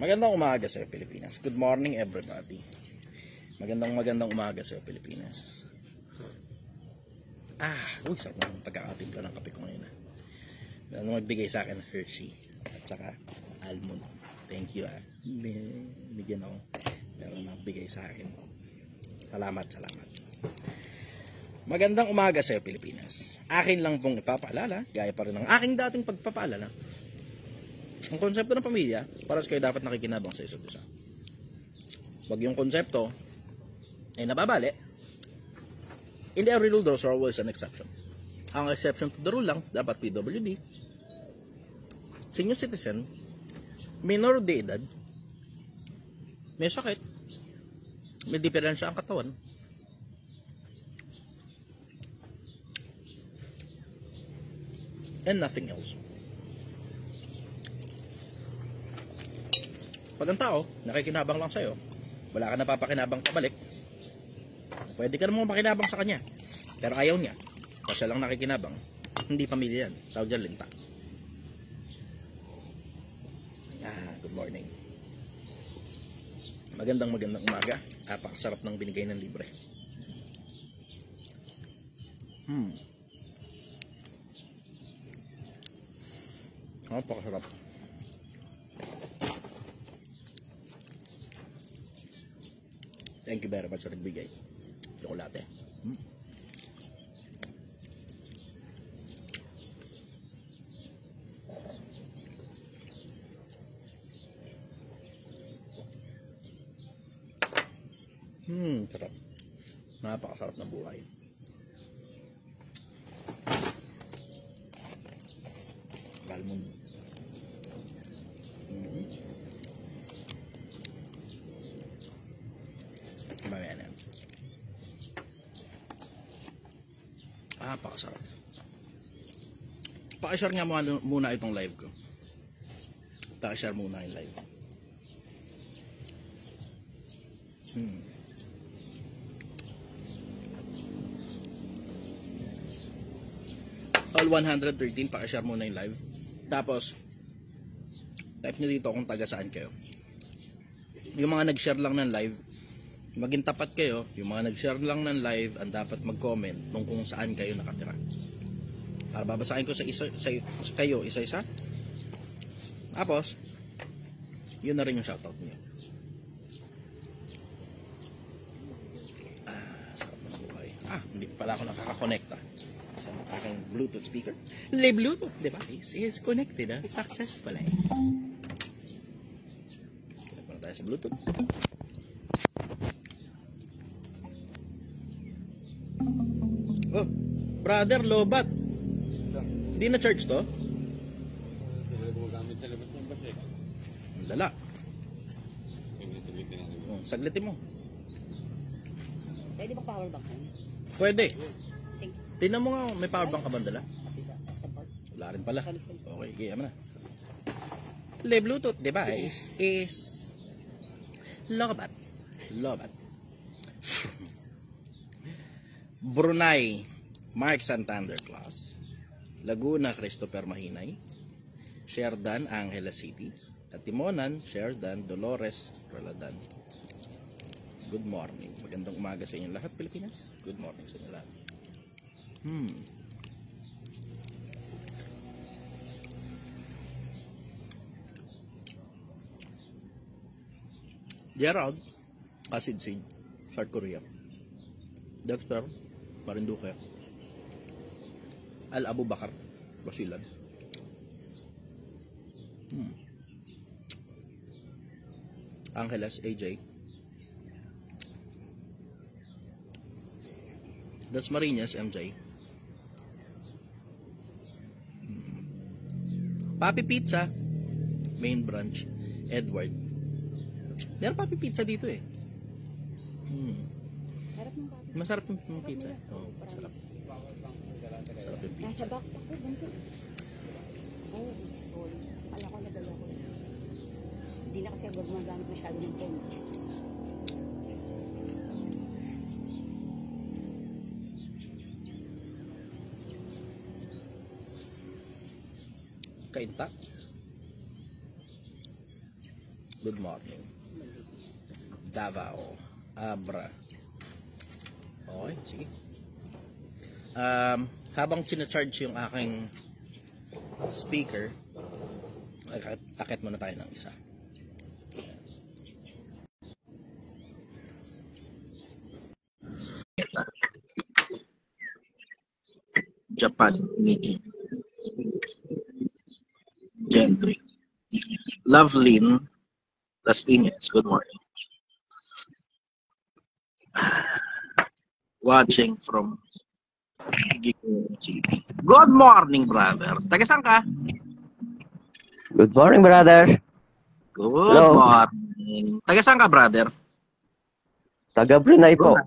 Magandang umaga sa Pilipinas. Good morning everybody. Magandang umaga sa Pilipinas. Uy, sarap ng pagkakatimpla ng kape ko ngayon. Ano magbigay sa akin? Hershey at saka almond. Thank you. Bigyan ako. Pero nagbigay sa akin. Salamat. Magandang umaga sa Pilipinas. Akin lang pong ipapaalala, gaya pa rin ng aking dating pagpapaalala. Ang konsepto ng pamilya, para sa kayo dapat nakikinabang sa isa't isa. Wag yung konsepto ay nababali. In every rule, there's always an exception. Ang exception to the rule lang, dapat PWD, senior citizen, minor de edad, may sakit, may diferensya ang katawan, and nothing else. Pag ang tao, nakikinabang lang sa'yo, wala ka napapakinabang pabalik, pwede ka namang makinabang sa kanya. Pero ayaw niya. Kasi siya lang nakikinabang. Hindi pamilya yan. Tawag dyan, linta. Good morning. Magandang umaga. Napakasarap ng binigay ng libre. Napakasarap. Thank you very much sa nagbigay. Chocolate. Sarap. Napakasarap ng buhay. Almond. Mamaya na. Napakasarap. Pakishare nga muna itong live ko. Pakishare muna yung live. All 113, pakishare muna yung live. Tapos type nyo dito kung taga saan kayo. Yung mga nag-share lang ng live, maging tapat kayo. Yung mga nag-share lang ng live, ang dapat mag-comment nung kung saan kayo nakatira. Para babasahin ko sa kayo isa-isa. Tapos yun na rin yung shoutout niyo. Sarap ng buhay. Hindi pala ako nakakakonekta sa aking Bluetooth speaker. The Bluetooth device is connected successfully. Connect na tayo sa Bluetooth. Oh, brother, lobat. Hindi na charge to? Ang lala. Saglitin mo. Pwede ba power bank? Pwede. Tingnan mo nga, may power bank ka ba dala? Wala rin pala. Okay, kaya mo na. The Bluetooth device is lobat. Brunei, Mark Santander Claus. Laguna, Christopher Mahinay. Sherdan, Angela City. At Timonan, Sherdan, Dolores, Raladan. Good morning. Magandang umaga sa inyo lahat, Pilipinas. Good morning sa inyo lahat. Gerald, Acid Seed, South Korea. Dexter, Marinduque. Al Abu Bakar, Basilan. Angeles, AJ. Das Marinas, MJ. Papi Pizza, main branch, Edward. Meron Papi Pizza dito eh. Masarap yung pizza. Oo, masarap. Masarap yung pizza. Nasa backpack ko, bunso. Sorry. Alam ko, nadala ko. Hindi na kasi ako gumagamit masyado ng pen. Kainta. Good morning. Davao. Abra. Okay, sige. Habang charge yung aking speaker, takit muna tayo ng isa. Japan, Nikki. Gentry. Lovelyn, Las Piñas. Good morning. Watching from City. Good morning, brother. Taga saan ka? Good morning, brother. Good Hello. morning. Taga saan ka, brother? Taga Brunei po.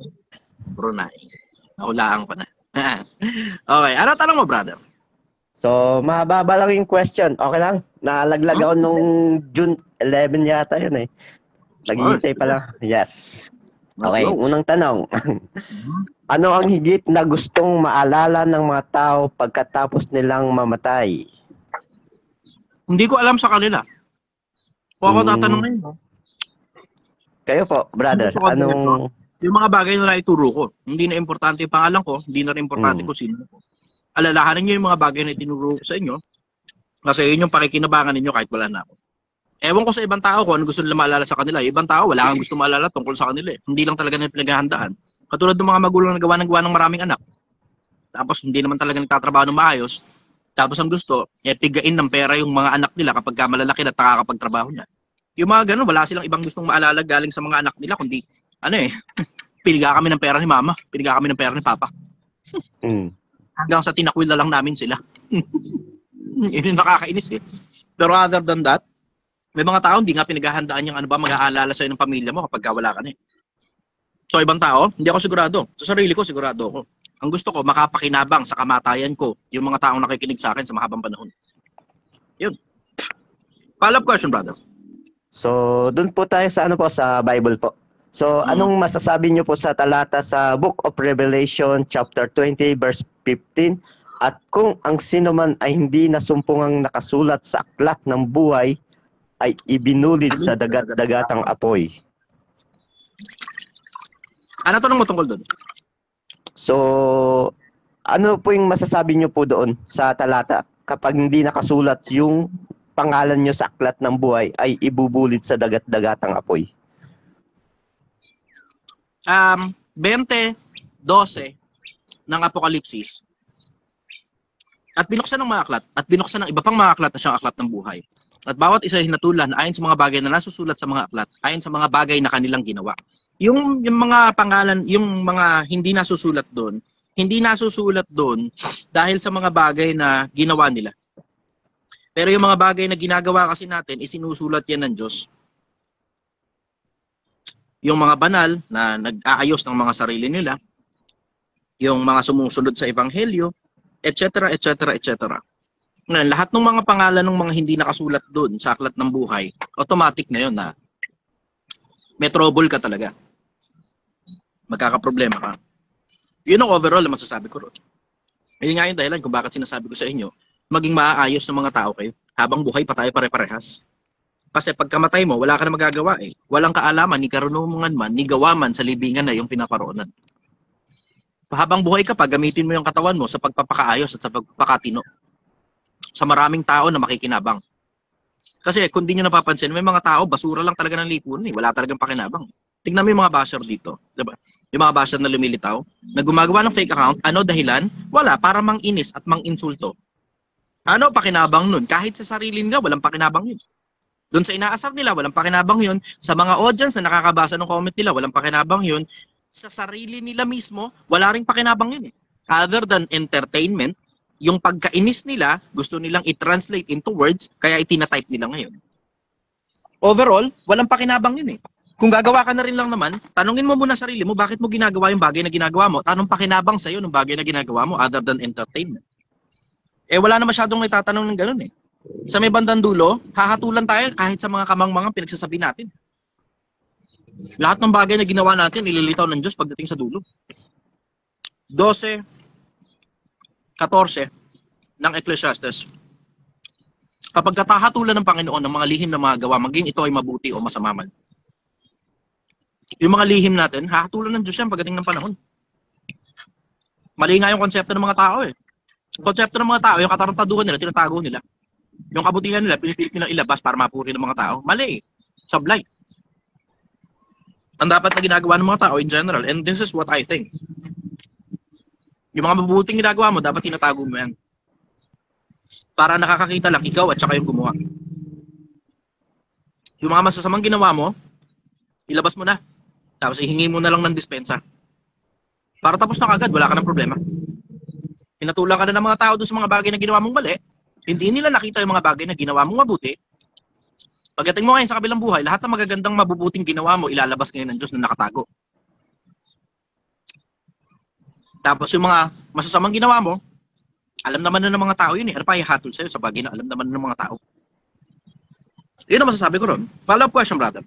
Brunei. Nahulaan ko na. Okay, ano tanong mo, brother? So, mahaba lang yung question. Okay lang? Nalaglag ako nung June 11 yata yun eh. Naghihintay pa lang. Yes. Okay, unang tanong. Ano ang higit na gustong maalala ng mga tao pagkatapos nilang mamatay? Hindi ko alam sa kanila. Kung ako tatanungin mo, Kayo po, brother. Anong... yung mga bagay na naituro ko. Hindi na importante yung pangalan ko, hindi na rin importante kung sino ko. Alalahanan nyo yung mga bagay na itinuro ko sa inyo, kasi yun yung pakikinabangan ninyo kahit wala na ako. Ewan ko sa ibang tao kung ano gusto nila maalala sa kanila. Ibang tao, wala kang gusto maalala tungkol sa kanila eh. Hindi lang talaga nila pinaghahandaan. Katulad ng mga magulang na gawa ng maraming anak. Tapos hindi naman talaga nagtatrabaho ng maayos. Tapos ang gusto, pigain ng pera yung mga anak nila kapag malalaki na nakakapagtrabaho niya. Yung mga ganun, wala silang ibang gustong maalala galing sa mga anak nila, kundi, piniga kami ng pera ni mama, piniga kami ng pera ni papa. Hanggang sa tinakwil na lang namin sila. Yun yung nakakainis eh. Pero other than that, may mga tao hindi nga pinaghahandaan yung mag-aalala sa'yo ng pamilya mo kapag wala ka na eh. So ibang tao, hindi ako sigurado. Sa sarili ko, sigurado ako. Ang gusto ko, makapakinabang sa kamatayan ko yung mga taong nakikinig sa akin sa mahabang panahon. Yun. Follow-up question, brother. So, dun po tayo sa sa Bible po. So, anong masasabi niyo po sa talata sa Book of Revelation chapter 20 verse 15? At kung ang sino man ay hindi nasumpungang nakasulat sa aklat ng buhay, ay ibinulid sa dagat-dagatang apoy. Ano tanong mo tungkol doon? So, ano po yung masasabi niyo po doon sa talata? Kapag hindi nakasulat yung pangalan niyo sa aklat ng buhay, ay ibubulid sa dagat-dagatang apoy. 20:12 ng Apokalipsis. At binuksan ng mga aklat, at binuksan ng iba pang mga aklat na siyang aklat ng buhay. At bawat isa ay hinatulan ayon sa mga bagay na nasusulat sa mga aklat, ayon sa mga bagay na kanilang ginawa. Yung mga pangalan, yung mga hindi nasusulat doon dahil sa mga bagay na ginawa nila. Pero yung mga bagay na ginagawa kasi natin, isinusulat yan ng Diyos. Yung mga banal na nag-aayos ng mga sarili nila, yung mga sumusunod sa Ebanghelyo, etc., etc., etc. Ngayon, lahat ng mga pangalan ng mga hindi nakasulat doon sa aklat ng buhay, automatic na yun na may trouble ka talaga. Magkakaproblema ka. Yun ang overall na masasabi ko ron. Yun nga yung dahilan kung bakit sinasabi ko sa inyo, maging maaayos ng mga tao kayo. Habang buhay pa tayo pare-parehas. Kasi pagkamatay mo, wala ka na magagawa eh. Walang kaalaman, ni karunungan man, ni gawa man sa libingan na yung pinaparoonan. Habang buhay ka pa, gamitin mo yung katawan mo sa pagpapakaayos at sa pagpapakatino. Sa maraming tao na makikinabang. Kasi kung di nyo napapansin, may mga tao, basura lang talaga ng lipunan eh. Wala talagang pakinabang. Tingnan mo yung mga basher dito. Diba? Yung mga basher na lumilitaw, na gumagawa ng fake account, ano dahilan? Wala, para mang-inis at mang-insulto. Ano pakinabang nun? Kahit sa sarili nila, walang pakinabang yun. Doon sa inaasar nila, walang pakinabang yun. Sa mga audience na nakakabasa ng comment nila, walang pakinabang yun. Sa sarili nila mismo, wala ring pakinabang yun eh. Other than entertainment, yung pagkainis nila, gusto nilang i-translate into words, kaya itinatype nila ngayon. Overall, walang pakinabang yun eh. Kung gagawa ka na rin lang naman, tanungin mo muna sarili mo, bakit mo ginagawa yung bagay na ginagawa mo? Tanong pakinabang sa'yo ng bagay na ginagawa mo other than entertainment. Eh wala na masyadong nagtatanong ng ganun eh. Sa may bandang dulo, hahatulan tayo kahit sa mga kamangmangang pinagsasabi natin. Lahat ng bagay na ginawa natin, ililitaw ng Diyos pagdating sa dulo. 12:14 ng Ecclesiastes. Kapag katahatulan ng Panginoon ng mga lihim na mga gawa, maging ito ay mabuti o masama man. Yung mga lihim natin, hahatulan ng Diyos yan pagdating ng panahon. Mali nga yung konsepto ng mga tao eh. Yung konsepto ng mga tao, yung katarantaduhan nila, tinatago nila. Yung kabutihan nila, pinipilit nilang ilabas para mapuri ng mga tao. Mali eh. Sablay. Ang dapat na ginagawa ng mga tao in general, and this is what I think. Yung mga mabubuting ginagawa mo, dapat tinatago mo yan. Para nakakakita lang ikaw at saka yung gumawa. Yung mga masasamang ginawa mo, ilabas mo na. Tapos ihingi mo na lang ng dispensa. Para tapos na kagad, wala ka ng problema. Pinatulang ka na ng mga tao doon sa mga bagay na ginawa mong mali, hindi nila nakita yung mga bagay na ginawa mong mabuti. Pagdating mo ngayon sa kabilang buhay, lahat ng magagandang mabubuting ginawa mo, ilalabas ngayon ng Diyos na nakatago. Tapos yung mga masasamang ginawa mo, alam naman na ng mga tao yun eh. Ano pa ihatol sa'yo sa bagay na alam naman ng mga tao? Yun ang masasabi ko ron. Follow-up question, brother.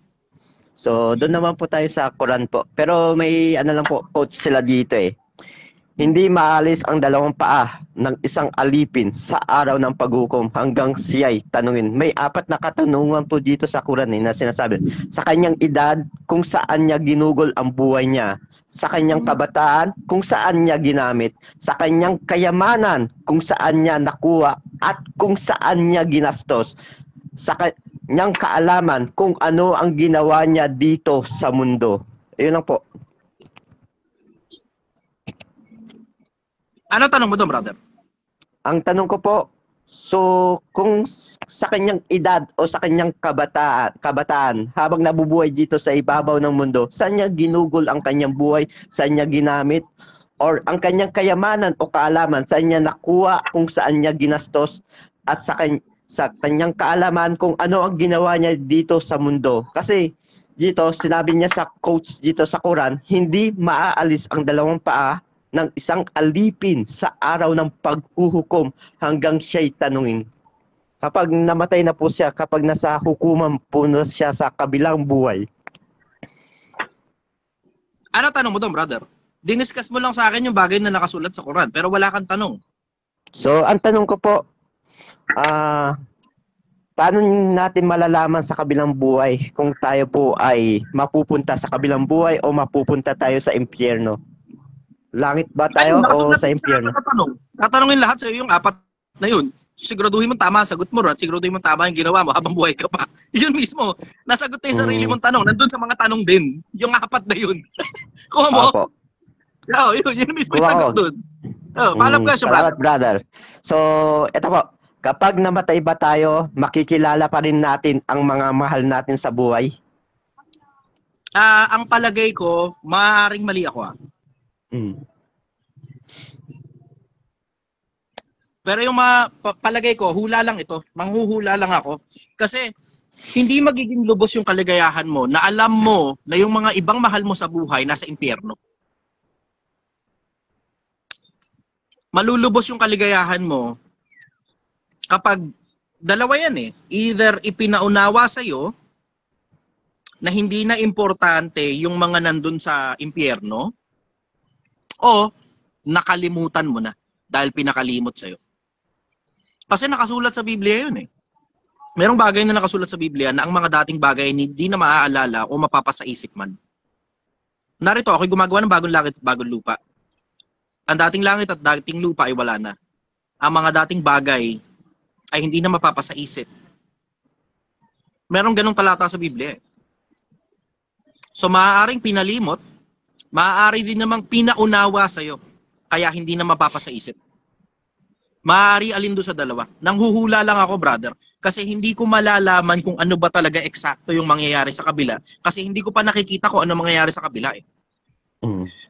So, doon naman po tayo sa Quran po. Pero may ano lang po, quote sila dito eh. Hindi maalis ang dalawang paa ng isang alipin sa araw ng paghukom hanggang siya'y tanungin. May 4 na katanungan po dito sa Quran na sinasabi. Sa kanyang edad, kung saan niya ginugol ang buhay niya. Sa kanyang kabataan, kung saan niya ginamit. Sa kanyang kayamanan, kung saan niya nakuha at kung saan niya ginastos. Sa kanyang kaalaman, kung ano ang ginawa niya dito sa mundo. Ayun lang po. Ano tanong mo doon, brother? Ang tanong ko po, so kung sa kanyang edad o sa kanyang kabataan habang nabubuhay dito sa ibabaw ng mundo, saan niya ginugol ang kanyang buhay, saan niya ginamit, or ang kanyang kayamanan o kaalaman, saan niya nakuha, kung saan niya ginastos, at sa kanyang kaalaman kung ano ang ginawa niya dito sa mundo. Kasi dito, sinabi niya sa quotes dito sa Quran, hindi maaalis ang dalawang paa ng isang alipin sa araw ng paghuhukom hanggang siya'y tanungin. Kapag namatay na po siya, kapag nasa hukuman po na siya sa kabilang buhay. Ano tanong mo doon, brother? Diniscuss mo lang sa akin yung bagay na nakasulat sa Quran, pero wala kang tanong. So, ang tanong ko po, paano natin malalaman sa kabilang buhay kung tayo po ay mapupunta sa kabilang buhay o mapupunta tayo sa impyerno? Langit ba tayo o sa impyerno? Tatanungin lahat sa iyo yung 4 na yun. Siguraduhin mo tama ang sagot mo at siguraduhin mo tama ang ginawa mo habang buhay ka pa. Yun mismo. Nasagot na yung sarili mong tanong. Nandun sa mga tanong din. Yung 4 na yun. Kuha mo? Opo. Oo, yun mismo yung sagot dun. Follow-up question, brother. Salamat, brother. So, ito po. Kapag namatay ba tayo, makikilala pa rin natin ang mga mahal natin sa buhay? Ang palagay ko, maaaring mali ako. Pero yung palagay ko, hula lang ito. Manghuhula lang ako. Kasi hindi magiging lubos yung kaligayahan mo na alam mo na yung mga ibang mahal mo sa buhay nasa impyerno. Malulubos yung kaligayahan mo kapag dalawa yan eh. Either ipinaunawa sa'yo na hindi na importante yung mga nandun sa impyerno o nakalimutan mo na dahil pinakalimot sa'yo. Kasi nakasulat sa Biblia yun eh. Merong bagay na nakasulat sa Biblia na ang mga dating bagay hindi na maaalala o mapapasaisip man. Narito, ako'y gumagawa ng bagong langit at bagong lupa. Ang dating langit at dating lupa ay wala na. Ang mga dating bagay ay hindi na mapapasaisip. Merong ganong talata sa Biblia eh. So maaaring pinalimot, maaari din namang pinaunawa sa'yo, kaya hindi na mapapasaisip. Maaari alin doon sa dalawa. Nanghuhula lang ako, brother, kasi hindi ko malalaman kung ano ba talaga eksakto yung mangyayari sa kabila, kasi hindi ko pa nakikita kung ano mangyayari sa kabila eh.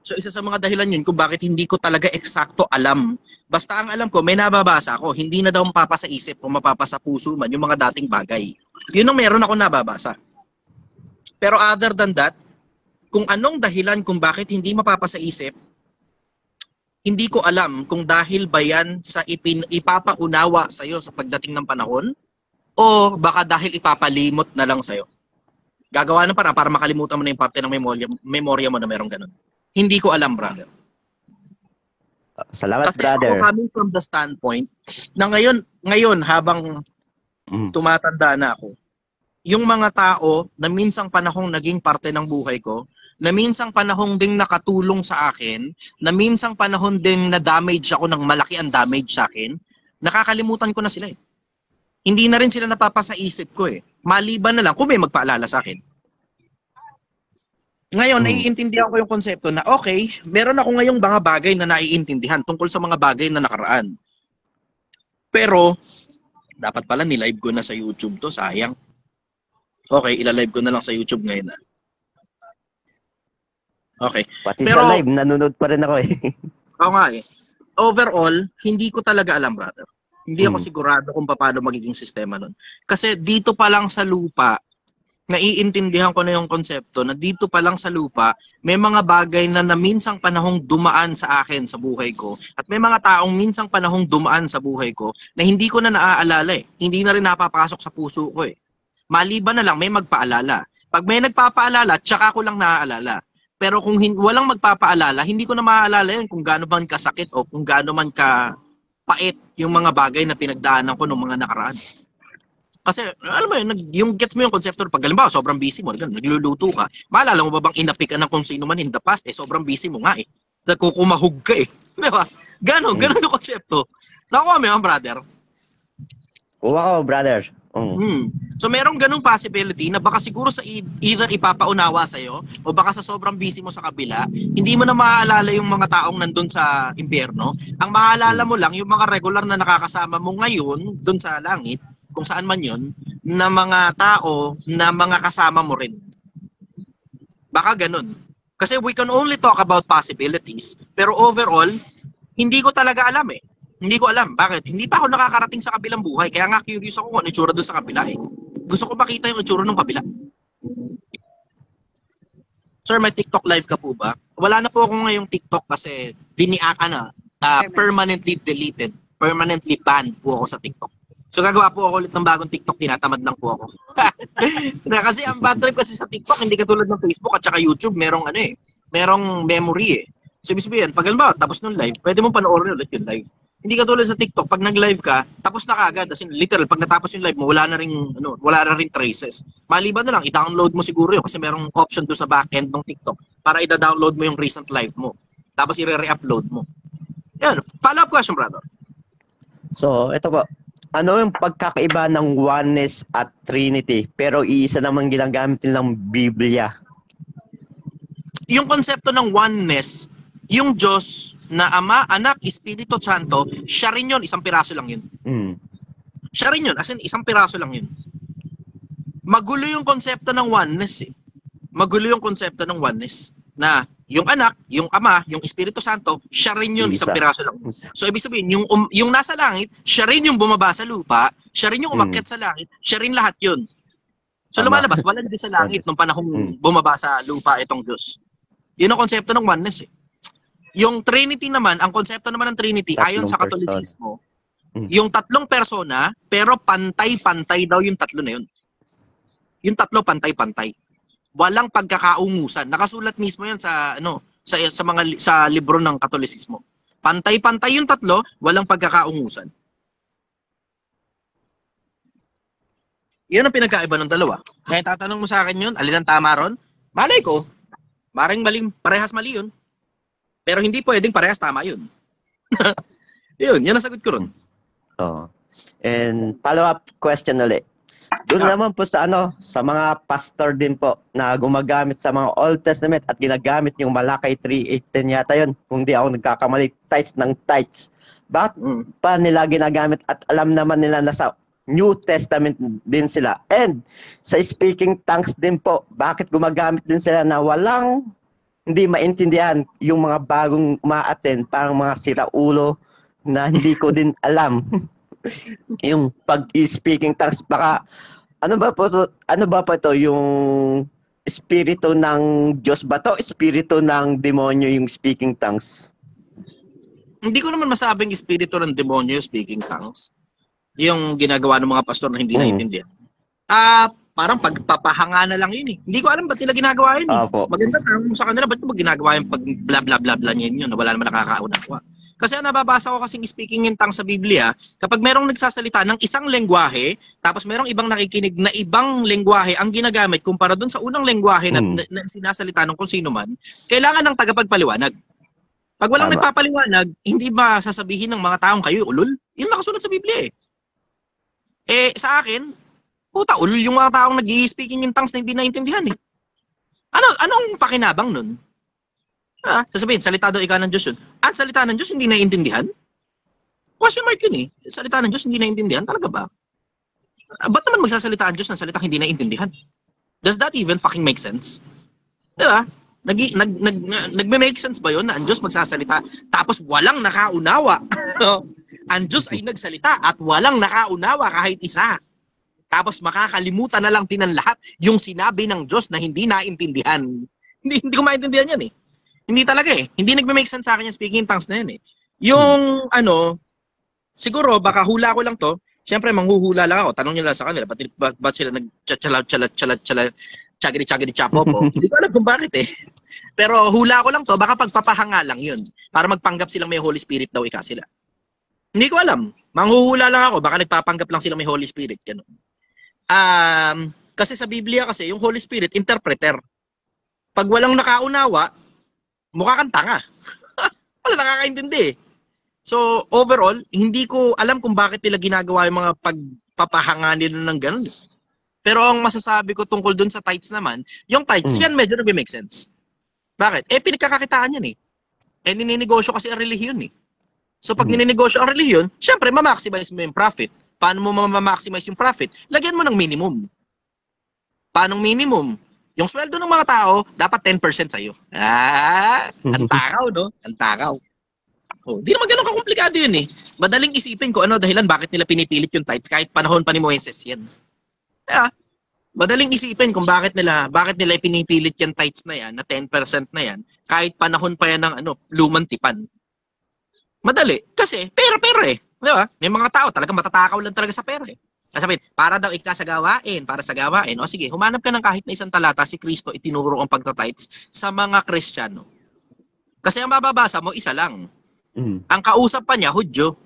So isa sa mga dahilan yun kung bakit hindi ko talaga eksakto alam. Basta ang alam ko, may nababasa ako, hindi na daw mapapasaisip o mapapasa puso man yung mga dating bagay. Yun ang meron ako nababasa. Pero other than that, kung anong dahilan kung bakit hindi mapapasaisip, hindi ko alam kung dahil ba yan sa ipapaunawa sa'yo sa pagdating ng panahon o baka dahil ipapalimot na lang sa'yo. Gagawa na para makalimutan mo na yung parte ng memorya mo na merong ganun. Hindi ko alam, brother. Salamat, kasi brother. Kasi ako coming from the standpoint na ngayon habang Mm. tumatanda na ako, yung mga tao na minsang panahong naging parte ng buhay ko, na minsang panahong ding nakatulong sa akin, na minsang panahon ding na-damage ako ng malaki ang damage sa akin, nakakalimutan ko na sila eh. Hindi na rin sila napapasa isip ko eh. Maliban na lang kung may magpaalala sa akin. Ngayon, naiintindihan ko yung konsepto na okay, meron ako ngayong mga bagay na naiintindihan tungkol sa mga bagay na nakaraan. Pero, dapat pala nilive ko na sa YouTube to, sayang. Okay, ilalive ko na lang sa YouTube ngayon. Okay. Pati Pero, sa live, nanonood pa rin ako eh. Oo nga eh. Overall, hindi ko talaga alam, brother. Hindi ako sigurado kung paano magiging sistema nun. Kasi dito pa lang sa lupa, naiintindihan ko na yung konsepto na dito pa lang sa lupa, may mga bagay na minsang panahong dumaan sa akin sa buhay ko at may mga taong minsang panahong dumaan sa buhay ko na hindi ko na naaalala eh. Hindi na rin napapasok sa puso ko eh. Maliban na lang may magpaalala. Pag may nagpapaalala, tsaka ko lang naaalala. Pero kung walang magpapaalala, hindi ko na maaalala yun kung gaano man kasakit o kung gaano man ka pait yung mga bagay na pinagdaanan ko noong mga nakaraan. Kasi, alam mo yun, yung gets mo yung konsepto, pag halimbawa, sobrang busy mo, nagluluto ka, maalala mo ba bang inapikan ng kung sino man in the past, sobrang busy mo nga eh. Nagkukumahog ka eh. Di ba? Ganon yung konsepto. Nakuha mo yun, brother? Kuha ko, brother. So, merong ganong possibility na baka siguro sa either ipapaunawa sa'yo o baka sa sobrang busy mo sa kabila, hindi mo na maaalala yung mga taong nandun sa impyerno. Ang maaalala mo lang, yung mga regular na nakakasama mo ngayon, dun sa langit, kung saan man yun, na mga tao na mga kasama mo rin. Baka ganun. Kasi we can only talk about possibilities, pero overall, hindi ko talaga alam eh. Hindi ko alam. Bakit? Hindi pa ako nakakarating sa kabilang buhay. Kaya nga curious ako kung ano itsura doon sa kabila eh. Gusto ko makita yung itsura ng kabila. Sir, may TikTok live ka po ba? Wala na po ako ngayong TikTok kasi diniaka na. Permanently deleted. Permanently banned po ako sa TikTok. So gagawa po ako ulit ng bagong TikTok. Tinatamad lang po ako. Kasi ang bad trip kasi sa TikTok, hindi katulad ng Facebook at saka YouTube, merong ano eh. Merong memory eh. So ibig sabihin, pag halimbawa, tapos nung live, pwede mong panoorin ulit yung live. Hindi katulad sa TikTok, pag nag-live ka, tapos na kaagad. As in, literal, pag natapos yung live mo, wala na ring traces. Maliban na lang, i-download mo siguro yun kasi merong option doon sa backend ng TikTok para i-download mo yung recent live mo. Tapos i-re-upload mo. Yan, follow-up question, brother. So, ito po. Ano yung pagkakaiba ng oneness at Trinity pero iisa naman ginagamit nilang Biblia? Yung konsepto ng oneness, yung Diyos na Ama, Anak, Espiritu Santo, siya rin yun, isang piraso lang yun. Siya rin yun, as in, isang piraso lang yun. Magulo yung konsepto ng oneness eh. Magulo yung konsepto ng oneness na yung Anak, yung Ama, yung Espiritu Santo, siya rin yun, isang piraso lang. So, ibig sabihin, yung nasa langit, siya rin yung bumaba sa lupa, siya rin yung umakyat sa langit, siya rin lahat yun. So, lumalabas, wala din sa langit nung panahong bumaba sa lupa itong Diyos. Yun ang konsepto ng oneness eh. Yung Trinity naman, ang konsepto naman ng Trinity, ayon sa Katolisismo, yung tatlong persona, pero pantay-pantay daw yung tatlo na yun. Yung tatlo pantay-pantay. Walang pagkakaungusan. Nakasulat mismo yun sa sa libro ng Katolisismo. Pantay-pantay yung tatlo, walang pagkakaungusan. Yun ang pinagkaiba ng dalawa. Kaya tatanong mo sa akin yun, alin ang tama ron? Malay ko, maring maling, parehas mali yun. Pero hindi pwedeng parehas tama yun. Yun ang sagot ko ron. Oh. And follow-up question ulit. Doon naman po sa sa mga pastor din po na gumagamit sa mga Old Testament at ginagamit yung Malakay 3:18 yata yun. Kung di ako nagkakamali, tithes ng tithes. Bakit pa nila ginagamit at alam naman nila na sa New Testament din sila? And sa speaking tongues din po, bakit gumagamit din sila na walang hindi maintindihan yung mga bagong ma-attend, parang mga siraulo na hindi ko din alam. Yung pag-speaking tongues, baka ano ba po ito, yung espiritu ng Diyos ba to? Espiritu ng demonyo yung speaking tongues? Hindi ko naman masabing espiritu ng demonyo speaking tongues. Yung ginagawa ng mga pastor na hindi naiintindihan. Parang pagpapahanga na lang yun eh. Hindi ko alam ba't nila ginagawa yun eh. Maganda tanong sa kanila, ba't mo ginagawa yung pag bla bla bla bla yun na wala naman nakakaunawa. Kasi ang nababasa ko kasing speaking in tongues sa Biblia, kapag merong nagsasalita ng isang lengguwahe, tapos merong ibang nakikinig na ibang lengguwahe ang ginagamit kumpara dun sa unang lengguwahe na sinasalita ng kung sino man, kailangan ng tagapagpaliwanag. Pag walang Tama. nagpapaliwanag, hindi ba sasabihin ng mga taong kayo ulol? Yun nakasulat sa Biblia eh. Eh, sa akin, puta, ulol yung mga taong nag-i-speaking in tongues na hindi naintindihan eh. Anong pakinabang nun? Sasabihin, salita daw ikaw ng Diyos yun. At salita ng Diyos, hindi naiintindihan? Question mark yun eh. Salita ng Diyos, hindi naiintindihan? Talaga ba? Ba't naman magsasalita ang Diyos ng salita hindi naiintindihan? Does that even fucking make sense? Diba? Nagme-make sense ba yun na ang Diyos magsasalita tapos walang nakaunawa? Ang Diyos ay nagsalita at walang nakaunawa kahit isa. Tapos makakalimutan na lang din ang lahat yung sinabi ng Diyos na hindi naintindihan. Hindi ko maintindihan yan eh. Hindi talaga eh. Hindi nagme-make sense sa akin yung speaking in tongues na yan eh. Yung siguro baka hula ko lang to. Siyempre manghuhula lang ako. Tanong nyo lang sa kanila. Ba't sila chagiri chapopo? Hindi ko alam kung bakit eh. Pero hula ko lang to. Baka pagpapahanga lang yun. Para magpanggap silang may Holy Spirit daw ika sila. Hindi ko alam. Manghuhula lang ako. Baka nagpapanggap lang silang may Holy Spirit. Ganun. Kasi sa Biblia kasi yung Holy Spirit, interpreter. Pag walang nakaunawa, mukha kang tanga. Wala nakakaintindi eh. So, overall, hindi ko alam kung bakit nila ginagawa yung mga pagpapahanga nila ng ganun. Pero ang masasabi ko tungkol dun sa tithes naman, yung tithes, yan medyo nag-make sense. Bakit? Eh, pinagkakakitaan yan eh. Eh, nininegosyo kasi ang relihiyon eh. So, pag nininegosyo ang relihiyon, syempre, ma-maximize mo yung profit. Paano mo ma-maximize yung profit? Lagyan mo ng minimum. Paanong minimum? Yung sweldo ng mga tao, dapat 10% sa'yo. Ang takaw, no? Ang takaw. Di naman ganun kakomplikado yun eh. Madaling isipin ko ano dahilan bakit nila pinipilit yung tithes kahit panahon pa ni Moises yan. Kaya, madaling isipin kung bakit nila pinipilit yung tithes na yan, na 10% na yan, kahit panahon pa yan ng lumang tipan. Madali. Kasi, pera eh. Di ba? May mga tao talaga matatakaw lang talaga sa pera eh. Sabihin, para daw sa gawain. O sige, humanap ka ng kahit na isang talata si Kristo itinuro ang pagtatites sa mga Kristiyano. Kasi ang mababasa mo, isa lang. Ang kausap pa niya, Hudyo.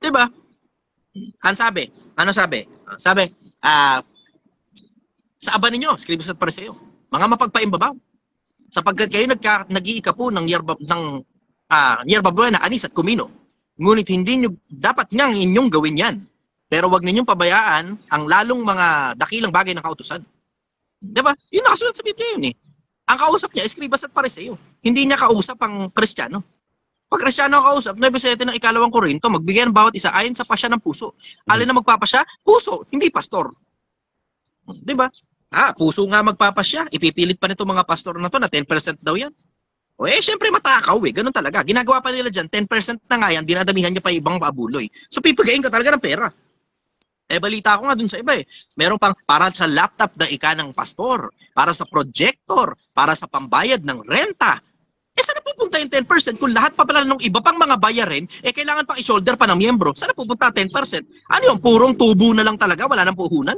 Diba? Ano sabi? Sabi, sa aba ninyo, Skribos at Pariseo, mga mapagpaimbabaw, sapagkat kayo nag-iikapo ng yerba buena, anis at kumino. Ngunit hindi nyo, dapat niyang inyong gawin yan. Pero wag ninyong pabayaan ang lalong mga dakilang bagay ng kautusan. Diba? Yun nakasulat sa Biblia yun eh. Ang kausap niya, Escribas at Pariseo. Hindi niya kausap ang Kristiyano. Pag Kristiyano ang kausap, 9:7 ng 2 Korinto, magbigay ng bawat isa ayon sa pasya ng puso. Alin na magpapasya? Puso, hindi pastor. Diba? Puso nga magpapasya. Ipipilit pa nito mga pastor na to na 10% daw yan. O syempre matakaw eh. Ganun talaga. Ginagawa pa nila dyan, 10% na nga yan, dinadamihan niya pa ibang paabuloy. So pipagayin ka talaga ng pera. Balita ko nga dun sa iba eh. Meron pang para sa laptop na ika ng pastor, para sa projector, para sa pambayad ng renta. Saan na pupunta yung 10% kung lahat pa pala ng iba pang mga bayarin, kailangan pang i-shoulder pa ng miyembro? Saan na pupunta 10%? Ano yung purong tubo na lang talaga? Wala nang puhunan?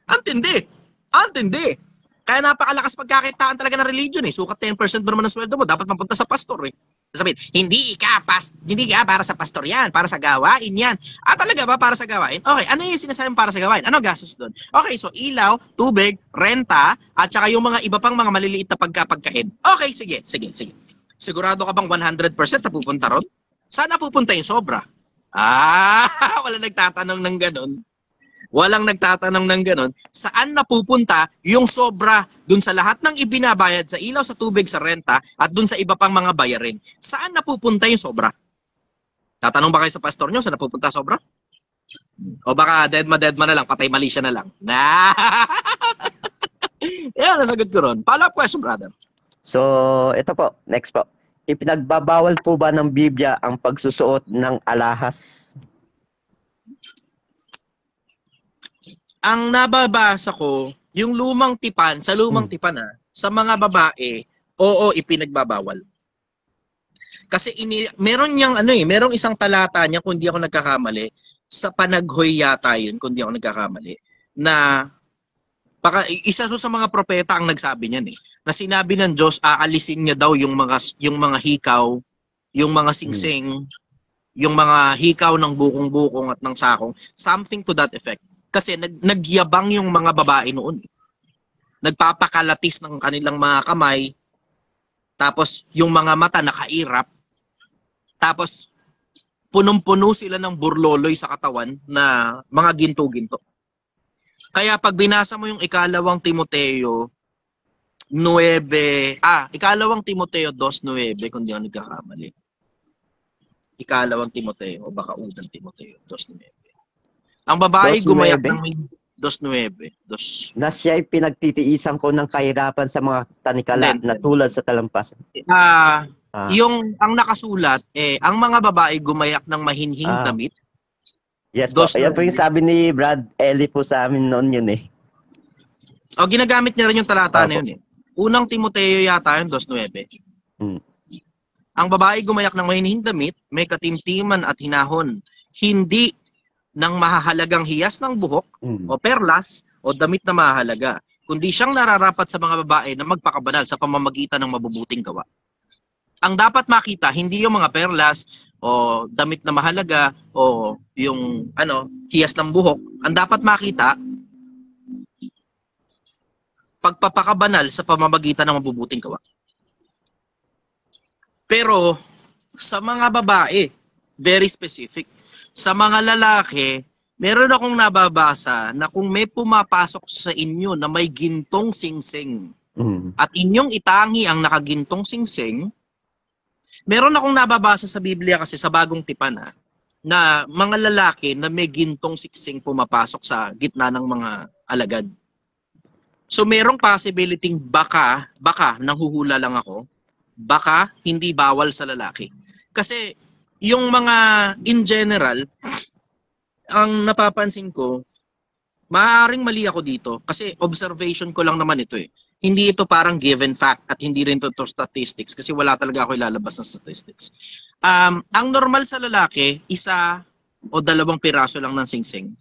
Antindi. Kaya napakalakas pagkakitaan talaga ng religion eh. Sukat 10% ba naman ng sweldo mo, dapat mapunta sa pastor eh. Sabihin, hindi ka para sa pastor yan, para sa gawain yan. Talaga ba para sa gawain? Okay, ano yung sinasabing para sa gawain? Ano gastos doon? Okay, so ilaw, tubig, renta, at saka yung mga iba pang mga maliliit na pagkain. Okay, sige. Sigurado ka bang 100% na pupunta ron? Saan na pupunta yung sobra? Wala nagtatanong ng ganun. Saan napupunta yung sobra dun sa lahat ng ibinabayad sa ilaw, sa tubig, sa renta, at dun sa iba pang mga bayarin? Saan napupunta yung sobra? Tatanong ba kayo sa pastor nyo, saan napupunta sobra? O baka dead ma na lang, patay mali siya na lang. Yan, nasagot ko ron. Follow-up question, brother. So, ito po, next po. Ipinagbabawal po ba ng Biblia ang pagsusuot ng alahas? Ang nababasa ko, yung lumang tipan, sa sa mga babae, oo, ipinagbabawal. Kasi meron merong isang talata niya, kung di ako nagkakamali, sa Panaghoy yata yun, kung di ako nagkakamali, na isa sa mga propeta ang nagsabi niyan eh. na sinabi ng Diyos aalisin niya daw yung mga hikaw, yung mga singsing, yung mga hikaw ng bukong-bukong at ng sakong, something to that effect. Kasi nagyabang yung mga babae noon. Nagpapakalatis ng kanilang mga kamay, tapos yung mga mata nakairap, tapos punong-puno sila ng burloloy sa katawan na mga ginto-ginto. Kaya pag binasa mo yung ikalawang Timoteo 2:9, kung di ako nagkakamali. Ikalawang Timoteo, o baka unang Timoteo 2:9. Ang babae 2:9? gumayak ng 2:9. Na siya'y pinagtitiisan ko ng kahirapan sa mga tanikala Hindi. na tulad sa talampasan. Yung ang nakasulat, ang mga babae gumayak ng mahinhing damit. Yes po. 2:9. Ayan po yung sabi ni Brad Ellie po sa amin noon yun eh. O, ginagamit niya rin yung talata na Opo. yun eh. Unang Timoteo yata yung 2:9. Ang babae gumayak ng mahinhing damit, may katimtiman at hinahon. Hindi ng mahahalagang hiyas ng buhok o perlas o damit na mahalaga, kundi siyang nararapat sa mga babae na magpakabanal sa pamamagitan ng mabubuting gawa. Ang dapat makita, hindi yung mga perlas o damit na mahalaga o yung hiyas ng buhok. Ang dapat makita, pagpapakabanal sa pamamagitan ng mabubuting gawa. Pero sa mga babae, very specific. Sa mga lalaki, meron akong nababasa na kung may pumapasok sa inyo na may gintong singsing at inyong itangi ang nakagintong singsing, meron akong nababasa sa Biblia kasi sa Bagong Tipan na mga lalaki na may gintong singsing pumapasok sa gitna ng mga alagad. So merong possibility baka nanghuhula lang ako, baka hindi bawal sa lalaki. Kasi yung mga in general, ang napapansin ko, maaaring mali ako dito kasi observation ko lang naman ito eh. Hindi ito parang given fact at hindi rin ito statistics kasi wala talaga ako ilalabas ng statistics. Ang normal sa lalaki, 1 o 2 piraso lang ng singsing.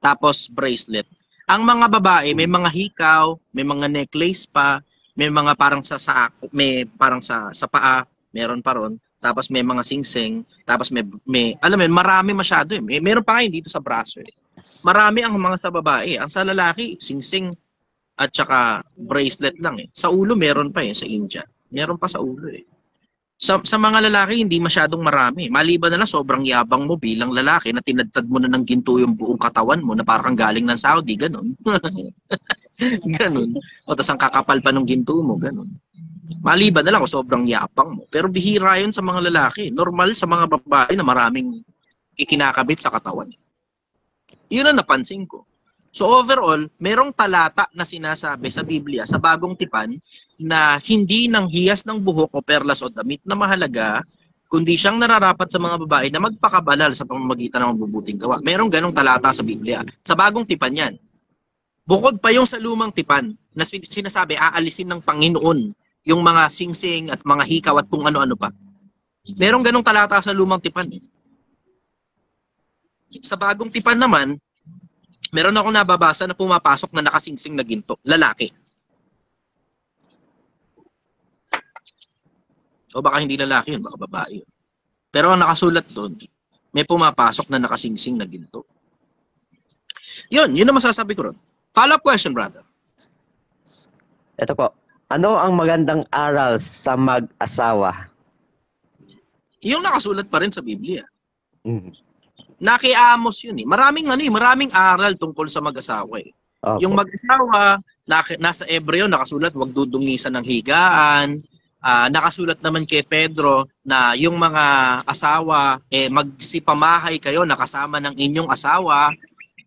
Tapos bracelet. Ang mga babae, may mga hikaw, may mga necklace pa, may mga parang sa sako, may parang sa paa, meron pa ron. Tapos may mga singsing, tapos may alam mo, marami masyado eh. Meron pa ngayon dito sa braso eh. Marami ang mga sa babae. Ang sa lalaki, singsing at saka bracelet lang eh. Sa ulo meron pa eh, sa India. Meron pa sa ulo eh. Sa mga lalaki, hindi masyadong marami. Maliban na lang, sobrang yabang mo bilang lalaki na tinadtad mo na ng ginto yung buong katawan mo na parang galing ng Saudi, ganun. Ganun. O tas ang kakapal pa ng ginto mo, ganun. Maliban na lang kung sobrang yapang mo. Pero bihira yun sa mga lalaki. Normal sa mga babae na maraming ikinakabit sa katawan. Yun ang napansin ko. So overall, merong talata na sinasabi sa Biblia, sa Bagong Tipan, na hindi ng hiyas ng buhok o perlas o damit na mahalaga, kundi siyang nararapat sa mga babae na magpakabanal sa pamamagitan ng mabubuting gawa. Merong ganong talata sa Biblia. Sa Bagong Tipan yan. Bukod pa yung sa Lumang Tipan, na sinasabi, aalisin ng Panginoon yung mga singsing at mga hikaw at kung ano-ano pa. Merong ganong talata sa Lumang Tipan. Sa Bagong Tipan naman, meron akong nababasa na pumapasok na nakasingsing na ginto. Lalaki. O baka hindi lalaki yun, baka babae yun. Pero ang nakasulat doon, may pumapasok na nakasingsing na ginto. Yun ang masasabi ko ron. Follow-up question, brother. Ito po. Ano ang magandang aral sa mag-asawa? Yung nakasulat pa rin sa Biblia. Nakiamos yun eh. Maraming aral tungkol sa mag-asawa eh. Opo. Yung mag-asawa, nasa Ebreo nakasulat, wag dudungisan ng higaan. Nakasulat naman kay Pedro na yung mga asawa, magsipamahay kayo nakasama ng inyong asawa.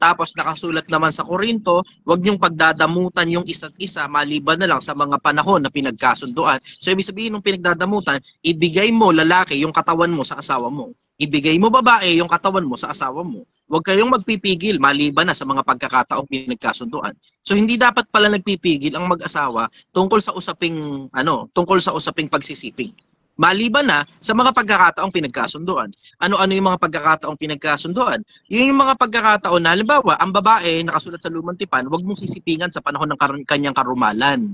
Tapos nakasulat naman sa Korinto, wag niyong pagdadamutan yung isa't isa maliban na lang sa mga panahon na pinagkasunduan. So ibig sabihin ng pinagdadamutan, ibigay mo lalaki yung katawan mo sa asawa mo. Ibigay mo babae yung katawan mo sa asawa mo. Huwag kayong magpipigil maliban na sa mga pagkakataong pinagkasunduan. So hindi dapat pala nagpipigil ang mag-asawa tungkol sa usaping pagsisiping. Maliban na sa mga pagkakataong pinagkasunduan. Ano-ano yung mga pagkakataong pinagkasunduan? Yung mga pagkakataon na, halimbawa, ang babae nakasulat sa Lumang Tipan, huwag mong sisipingan sa panahon ng kanyang karumalan.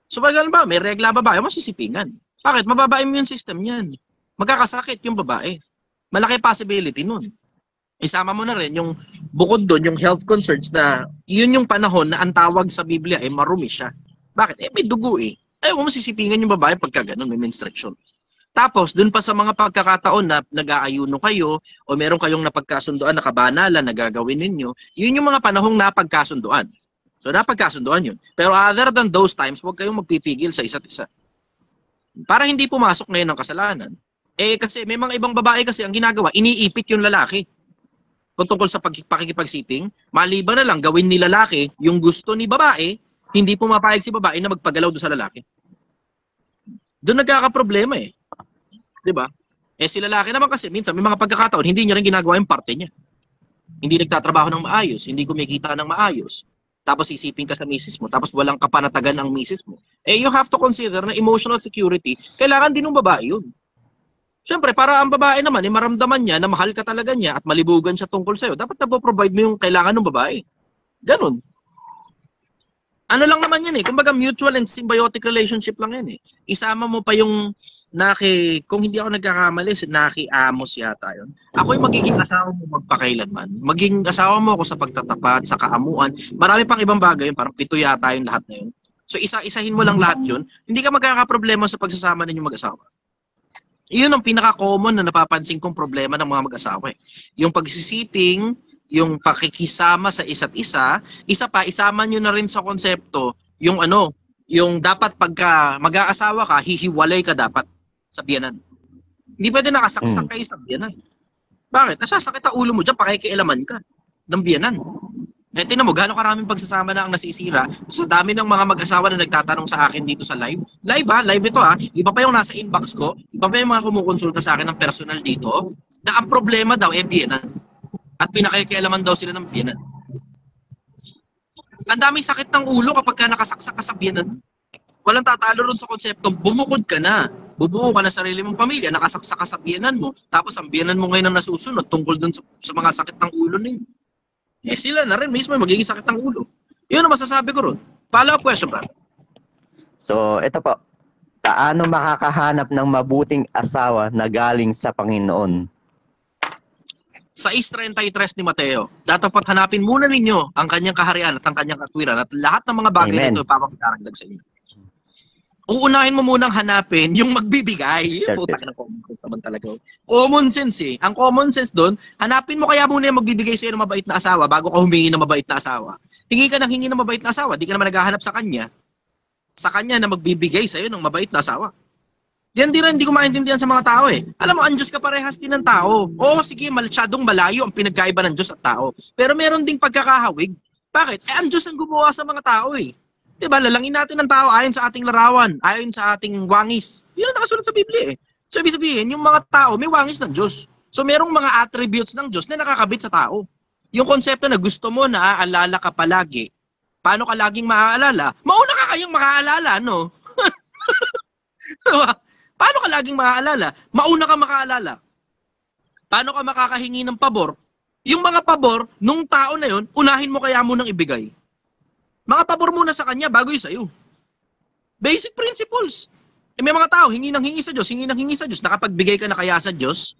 So pag ba, may regla babae, masisipingan. Bakit? Mababa immune system yan. Magkakasakit yung babae. Malaki possibility nun. Isama mo na rin yung bukod doon, yung health concerns na yun yung panahon na ang tawag sa Biblia ay marumi siya. Bakit? May dugo eh. Ay, masisipingan yung babae pagka ganun, may menstruation. Tapos, dun pa sa mga pagkakataon na nag-aayuno kayo o meron kayong napagkasunduan na kabanalan na gagawin ninyo, yun yung mga panahong napagkasunduan. So, napagkasunduan yun. Pero other than those times, huwag kayong magpipigil sa isa't isa. Para hindi pumasok ngayon ng kasalanan. Kasi may mga ibang babae kasi ang ginagawa, iniipit yung lalaki. Kung tungkol sa pakikipagsiping, maliban na lang gawin ni lalaki yung gusto ni babae, hindi pumapayag si babae na magpagalaw doon sa lalaki. Doon nagkakaproblema eh. 'Di ba? Si lalaki naman kasi minsan may mga pagkakataon hindi niya rin ginagawa yung parte niya. Hindi nagtatrabaho ng maayos, hindi kumikita ng maayos. Tapos isipin ka sa misis mo, tapos walang kapanatagan ang misis mo. You have to consider na emotional security, kailangan din ng babae yun. Siyempre, para ang babae naman, maramdaman niya na mahal ka talaga niya at malibugan siya tungkol sa'yo, dapat na-provide mo yung kailangan ng babae. Ganon. Ano lang naman yan eh, kumbaga mutual and symbiotic relationship lang yan eh. Isama mo pa yung kung hindi ako nagkakamali, Naki Amos yata yun. Ako yung magiging asawa mo magpakailanman. Maging asawa mo ako sa pagtatapat, sa kaamuan. Marami pang ibang bagay yun, parang 7 yata yung lahat na yun. So isa-isahin mo lang lahat yun, hindi ka magkakaproblema sa pagsasama ninyong mag-asawa. Iyon ang pinaka-common na napapansin kong problema ng mga mag-asawa eh. Yung pagsisiping, yung pakikisama sa isa't isa, isa pa, isama nyo na rin sa konsepto, yung yung dapat pagka mag-aasawa ka, hihiwalay ka dapat sa biyanan. Hindi pwede nakasaksak kayo sa biyanan. Bakit? Nasasakit ang ulo mo dyan, pakikialaman ka ng biyanan. Tingnan mo, gano'ng karaming pagsasama na ang nasisira sa dami ng mga mag-asawa na nagtatanong sa akin dito sa live. Live ha, live ito ha. Iba pa yung nasa inbox ko, iba pa yung mga kumukonsulta sa akin ng personal dito, na ang problema daw biyanan. At pinakikialaman daw sila ng biyanan. Ang daming sakit ng ulo kapag ka nakasaksak ka sa biyanan. Walang tatalo ron sa konseptong bumukod ka na. Bubuo ka na sarili mong pamilya, nakasaksak ka sa biyanan mo, tapos ang biyanan mo ngayon ang nasusunod tungkol dun sa mga sakit ng ulo ninyo. Sila na rin mismo magiging sakit ng ulo. Yun ang masasabi ko ron. Follow-up question, brother. So, ito po. Paano makakahanap ng mabuting asawa na galing sa Panginoon? Sa 6:33 ni Mateo, dapat hanapin muna ninyo ang kanyang kaharian at ang kanyang katwiran at lahat ng mga bagay na ito ipapakitaradag sa inyo. Uunahin mo munang hanapin yung magbibigay. Puta ka ng common sense naman talaga. Common sense eh. Ang common sense doon, hanapin mo kaya muna yung magbibigay sa iyo ng mabait na asawa bago ka humingi ng mabait na asawa. Hingi ka ng hingi ng mabait na asawa, di ka naman naghahanap sa kanya. Sa kanya na magbibigay sa iyo ng mabait na asawa. Yan hindi ko maintindihan sa mga tao eh. Alam mo, ang Diyos ka parehas din ng tao. Oo, sige, masyadong malayo ang pinagkaiba ng Diyos at tao. Pero meron ding pagkakahawig. Bakit? Ang Diyos ang gumawa sa mga tao eh. Diba, lalangin natin ng tao ayon sa ating larawan, ayon sa ating wangis. Yun ang nakasunod sa Biblia eh. So, ibig sabihin, yung mga tao, may wangis ng Diyos. So, merong mga attributes ng Diyos na nakakabit sa tao. Yung konsepto na gusto mo na aalala ka palagi, paano ka laging maaalala? Mauna ka kayong makaalala, no? Diba? Paano ka laging maaalala? Mauna ka makaalala. Paano ka makakahingi ng pabor? Yung mga pabor, nung tao na yun, unahin mo kaya munang ibigay. Mga pabor muna sa kanya bago yung sa'yo. Basic principles. May mga tao, hingi ng hingi sa Diyos, hingi ng hingi sa Diyos. Nakapagbigay ka na kaya sa Diyos?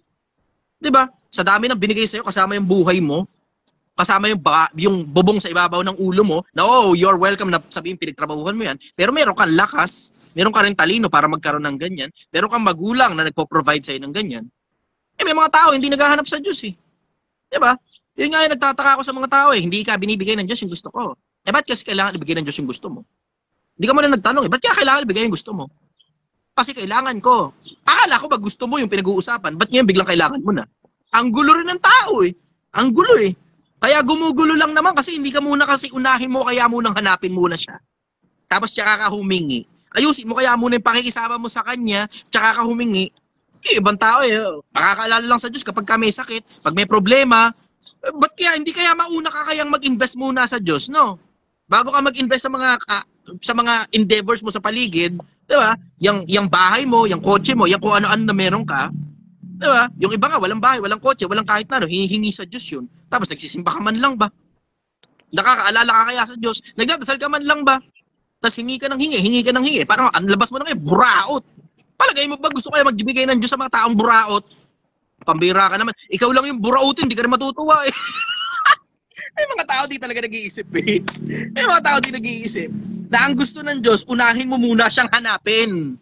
Diba? Sa dami ng binigay sa'yo, kasama yung buhay mo, kasama yung bubong sa ibabaw ng ulo mo, na you're welcome na sabihin pinagtrabahuhan mo yan, pero meron kang lakas, meron ka rin talino para magkaroon ng ganyan, meron kang magulang na nagpo-provide sa'yo ng ganyan. May mga tao hindi naghahanap sa Diyos eh. Diba? Yun nga yung nagtataka ako sa mga tao eh, hindi ka binibigay ng Diyos yung gusto ko. Ba't kasi kailangan ibigay ng Diyos yung gusto mo? Hindi ka muna nagtanong ba't kaya kailangan ibigay yung gusto mo? Kasi kailangan ko. Akala ko ba gusto mo yung pinag-uusapan, ba't ngayon biglang kailangan mo na? Ang gulo rin ng tao eh. Ang gulo eh. Kaya gumugulo lang naman kasi hindi ka muna kasi unahin mo, kaya munang hanapin muna siya. Tapos tsaka ka humingi. Ayusin mo kaya muna yung pakikisama mo sa kanya, tsaka ka humingi. Ibang tao eh, makakaalala lang sa Diyos kapag ka may sakit, pag may problema, ba't kaya hindi kaya mauna ka kayang mag-invest muna sa Diyos, no? Bago ka mag-invest sa mga endeavors mo sa paligid, di ba? Yung bahay mo, yung kotse mo, yung kung ano-ano na meron ka, di ba? Yung iba nga, walang bahay, walang kotse, walang kahit na, hihingi sa Diyos yun. Tapos nagsisimba ka man lang ba? Nakakaalala ka kaya sa Diyos? Nagdadasal ka man lang ba? Tapos hingi ka ng hingi. Parang ang labas mo na ngayon, buraot. Palagay mo ba gusto kaya magbibigay ng Diyos sa mga taong buraot? Pambira ka naman. Ikaw lang yung burautin, hindi ka rin matutuwa eh. May mga tao di talaga nag-iisip eh. May mga tao di nag-iisip na ang gusto ng Diyos, unahin mo muna siyang hanapin.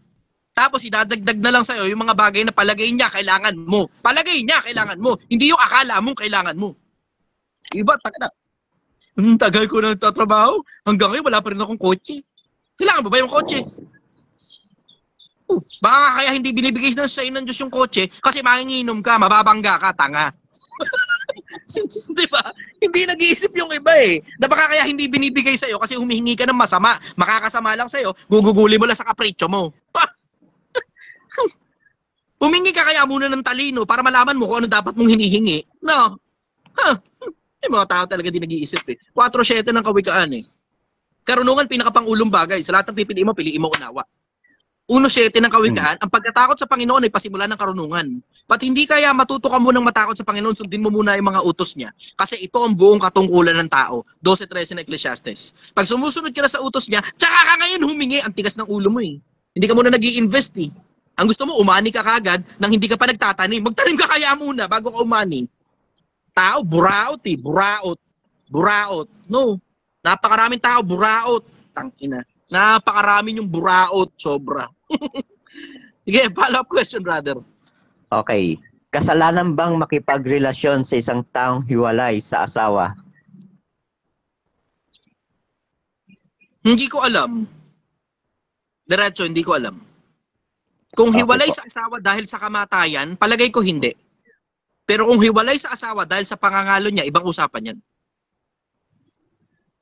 Tapos idadagdag na lang sa'yo yung mga bagay na palagay niya kailangan mo. Palagay niya kailangan mo. Hindi yung akala mong kailangan mo. Iba, taga na. Tagal ko na nagtatrabaho. Hanggang ngayon wala pa rin akong kotse. Kailangan mo ba yung kotse? Baka kaya hindi binibigay na sa'yo ng Diyos yung kotse kasi manginginom ka, mababangga ka, tanga. Di ba? Hindi nag-iisip yung iba eh. Na baka kaya hindi binibigay sa'yo kasi humihingi ka ng masama. Makakasama lang sa'yo, guguguli mo lang sa kapritsyo mo. Humingi ka kaya muna ng talino para malaman mo kung ano dapat mong hinihingi. No. May mga tao talaga di nag-iisip eh. 4-7 ng kawikaan eh. Karunungan pinakapangulong bagay. Sa lahat ng pipiliin mo unawa. 1-7 ng kawikaan, ang pagkatakot sa Panginoon ay pasimula ng karunungan. Ba't hindi kaya matuto ka munang matakot sa Panginoon, sundin mo muna yung mga utos niya? Kasi ito ang buong katungkulan ng tao. 12:13 ng Ecclesiastes. Pag sumusunod ka na sa utos niya, tsaka ka ngayon humingi, ang tigas ng ulo mo eh. Hindi ka muna nag-i-invest eh. Ang gusto mo, umani ka kagad nang hindi ka pa nagtatanim. Magtanim ka kaya muna bago ka umani. Tao, buraot eh. Buraot. No. Napakaraming tao, buraot. Tangina. Napakarami yung buraot. Sobra. Sige, follow-up question, brother. Okay. Kasalanan bang makipagrelasyon sa isang taong hiwalay sa asawa? Hindi ko alam. Diretso, hindi ko alam. Kung hiwalay sa asawa dahil sa kamatayan, palagay ko hindi. Pero kung hiwalay sa asawa dahil sa pangangalo niya, ibang usapan yan.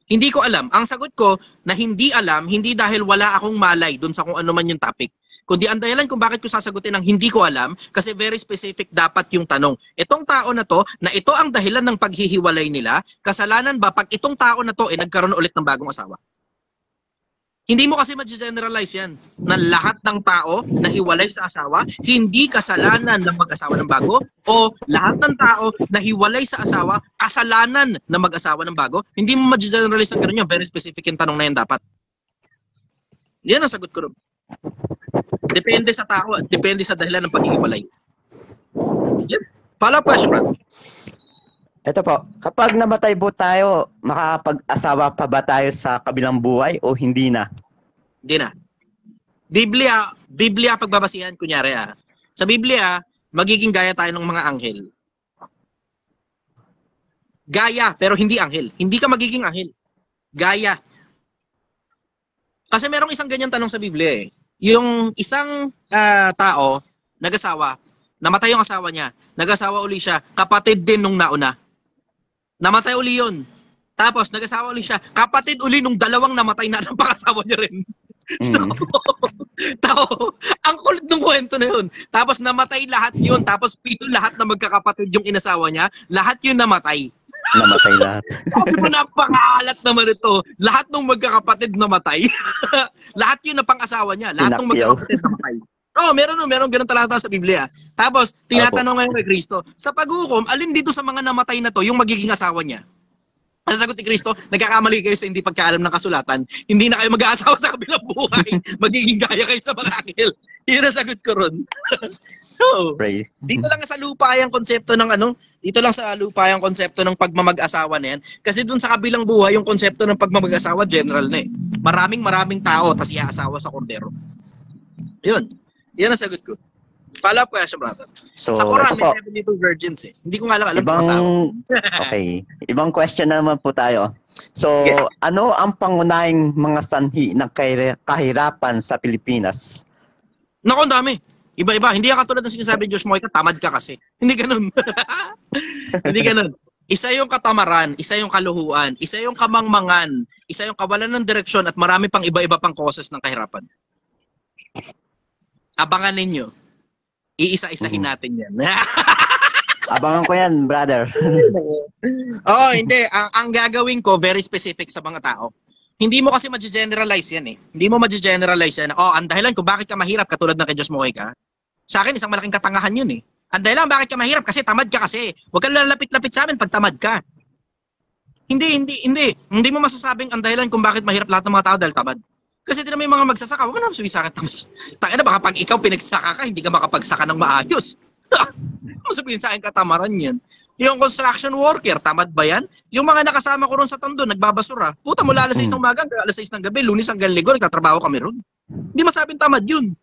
Hindi ko alam. Ang sagot ko na hindi alam, hindi dahil wala akong malay dun sa kung ano man yung topic. Kundi ang dahilan kung bakit ko sasagutin ng hindi ko alam, kasi very specific dapat yung tanong. Itong tao na to, na ito ang dahilan ng paghihiwalay nila, kasalanan ba pag itong tao na to nagkaroon ulit ng bagong asawa? Hindi mo kasi ma-generalize yan na lahat ng tao na hiwalay sa asawa, hindi kasalanan ng mag-asawa ng bago, o lahat ng tao na hiwalay sa asawa, kasalanan ng mag-asawa ng bago. Hindi mo ma-generalize ang ganun yan. Very specific yung tanong na yan dapat. Yan ang sagot ko rin. Depende sa tao, depende sa dahilan ng paghihiwalay. Yan. Follow-up question, brother. Ito po, kapag namatay po tayo, makakapag-asawa pa ba tayo sa kabilang buhay o hindi na? Hindi na. Biblia pagbabasihan, kunyari Sa Biblia, magiging gaya tayo ng mga anghel. Gaya, pero hindi anghel. Hindi ka magiging anghel. Gaya. Kasi merong isang ganyan tanong sa Biblia eh. Yung isang tao, nag-asawa, namatay yung asawa niya, nag-asawa uli siya, kapatid din nung nauna. Namatay uli yun. Tapos, nag-asawa uli siya. Kapatid uli nung dalawang namatay na ng pangasawa niya rin. So, ang kulit ng kwento na yun. Tapos, namatay lahat yun. Tapos, pito lahat na magkakapatid yung inasawa niya. Lahat yun namatay. Namatay lahat. Sabi mo, napakaalat naman ito. Lahat ng magkakapatid namatay. Lahat yun na pang-asawa niya. Lahat ng magkakapatid namatay. Meron ganun talata sa Biblia. Tapos, tinatanong ngayon kay Kristo, sa paghukom, alin dito sa mga namatay na to yung magiging asawa niya? Ang sagot ni Kristo, nagkakamali kayo sa hindi pagkaalam ng kasulatan. Hindi na kayo mag-aasawa sa kabilang buhay. Magiging gaya kayo sa mga anghel. Yun ang sagot ko ron. Dito lang sa lupa yung konsepto ng dito lang sa lupa yung konsepto ng pagmamag-asawa na yan. Kasi dun sa kabilang buhay, yung konsepto ng pagmamag-asawa, general na eh. Maraming tao, tas iaasawa sa kordero. Yun. Yan ang sagot ko. Follow-up question, brother. So, sa Quran, may 72 virgins eh. Hindi ko nga alam kung asawa. Okay. Ibang question naman po tayo. So, ano ang pangunahing mga sanhi ng kahirapan sa Pilipinas? Naku, ang dami. Iba-iba. Hindi ka katulad ng sinasabi ni Josh Moy, tamad ka kasi. Hindi ganun. Hindi ganun. Isa yung katamaran, isa yung kaluhuan, isa yung kamangmangan, isa yung kawalan ng direksyon at marami pang iba-iba pang causes ng kahirapan. Abangan ninyo. Iisa-isahin natin yan. Abangan ko yan, brother. Hindi. Ang gagawin ko, very specific sa mga tao. Hindi mo kasi ma-generalize yan eh. Hindi mo ma-generalize yan. Ang dahilan kung bakit ka mahirap, katulad ng kay Diyos Mohoy ka, sa akin, isang malaking katangahan yun eh. Ang dahilan bakit ka mahirap, kasi tamad ka kasi. Huwag kang lalapit-lapit sa amin pag tamad ka. Hindi mo masasabing ang dahilan kung bakit mahirap lahat ng mga tao dahil tamad. Kasi din may mga magsasaka, huwag ka naman sumisakit naman. Taka na, baka pag ikaw pinagsaka ka, hindi ka makapagsaka ng maayos. Ano sabihin sa akin katamaran yan? Yung construction worker, tamad ba yan? Yung mga nakasama ko ron sa Tondo, nagbabasura. Puta, mula alas 6 ng umaga hanggang alas 6 ng gabi, Lunes hanggang Linggo, nagtatrabaho kami ron. Hindi masabing tamad yun.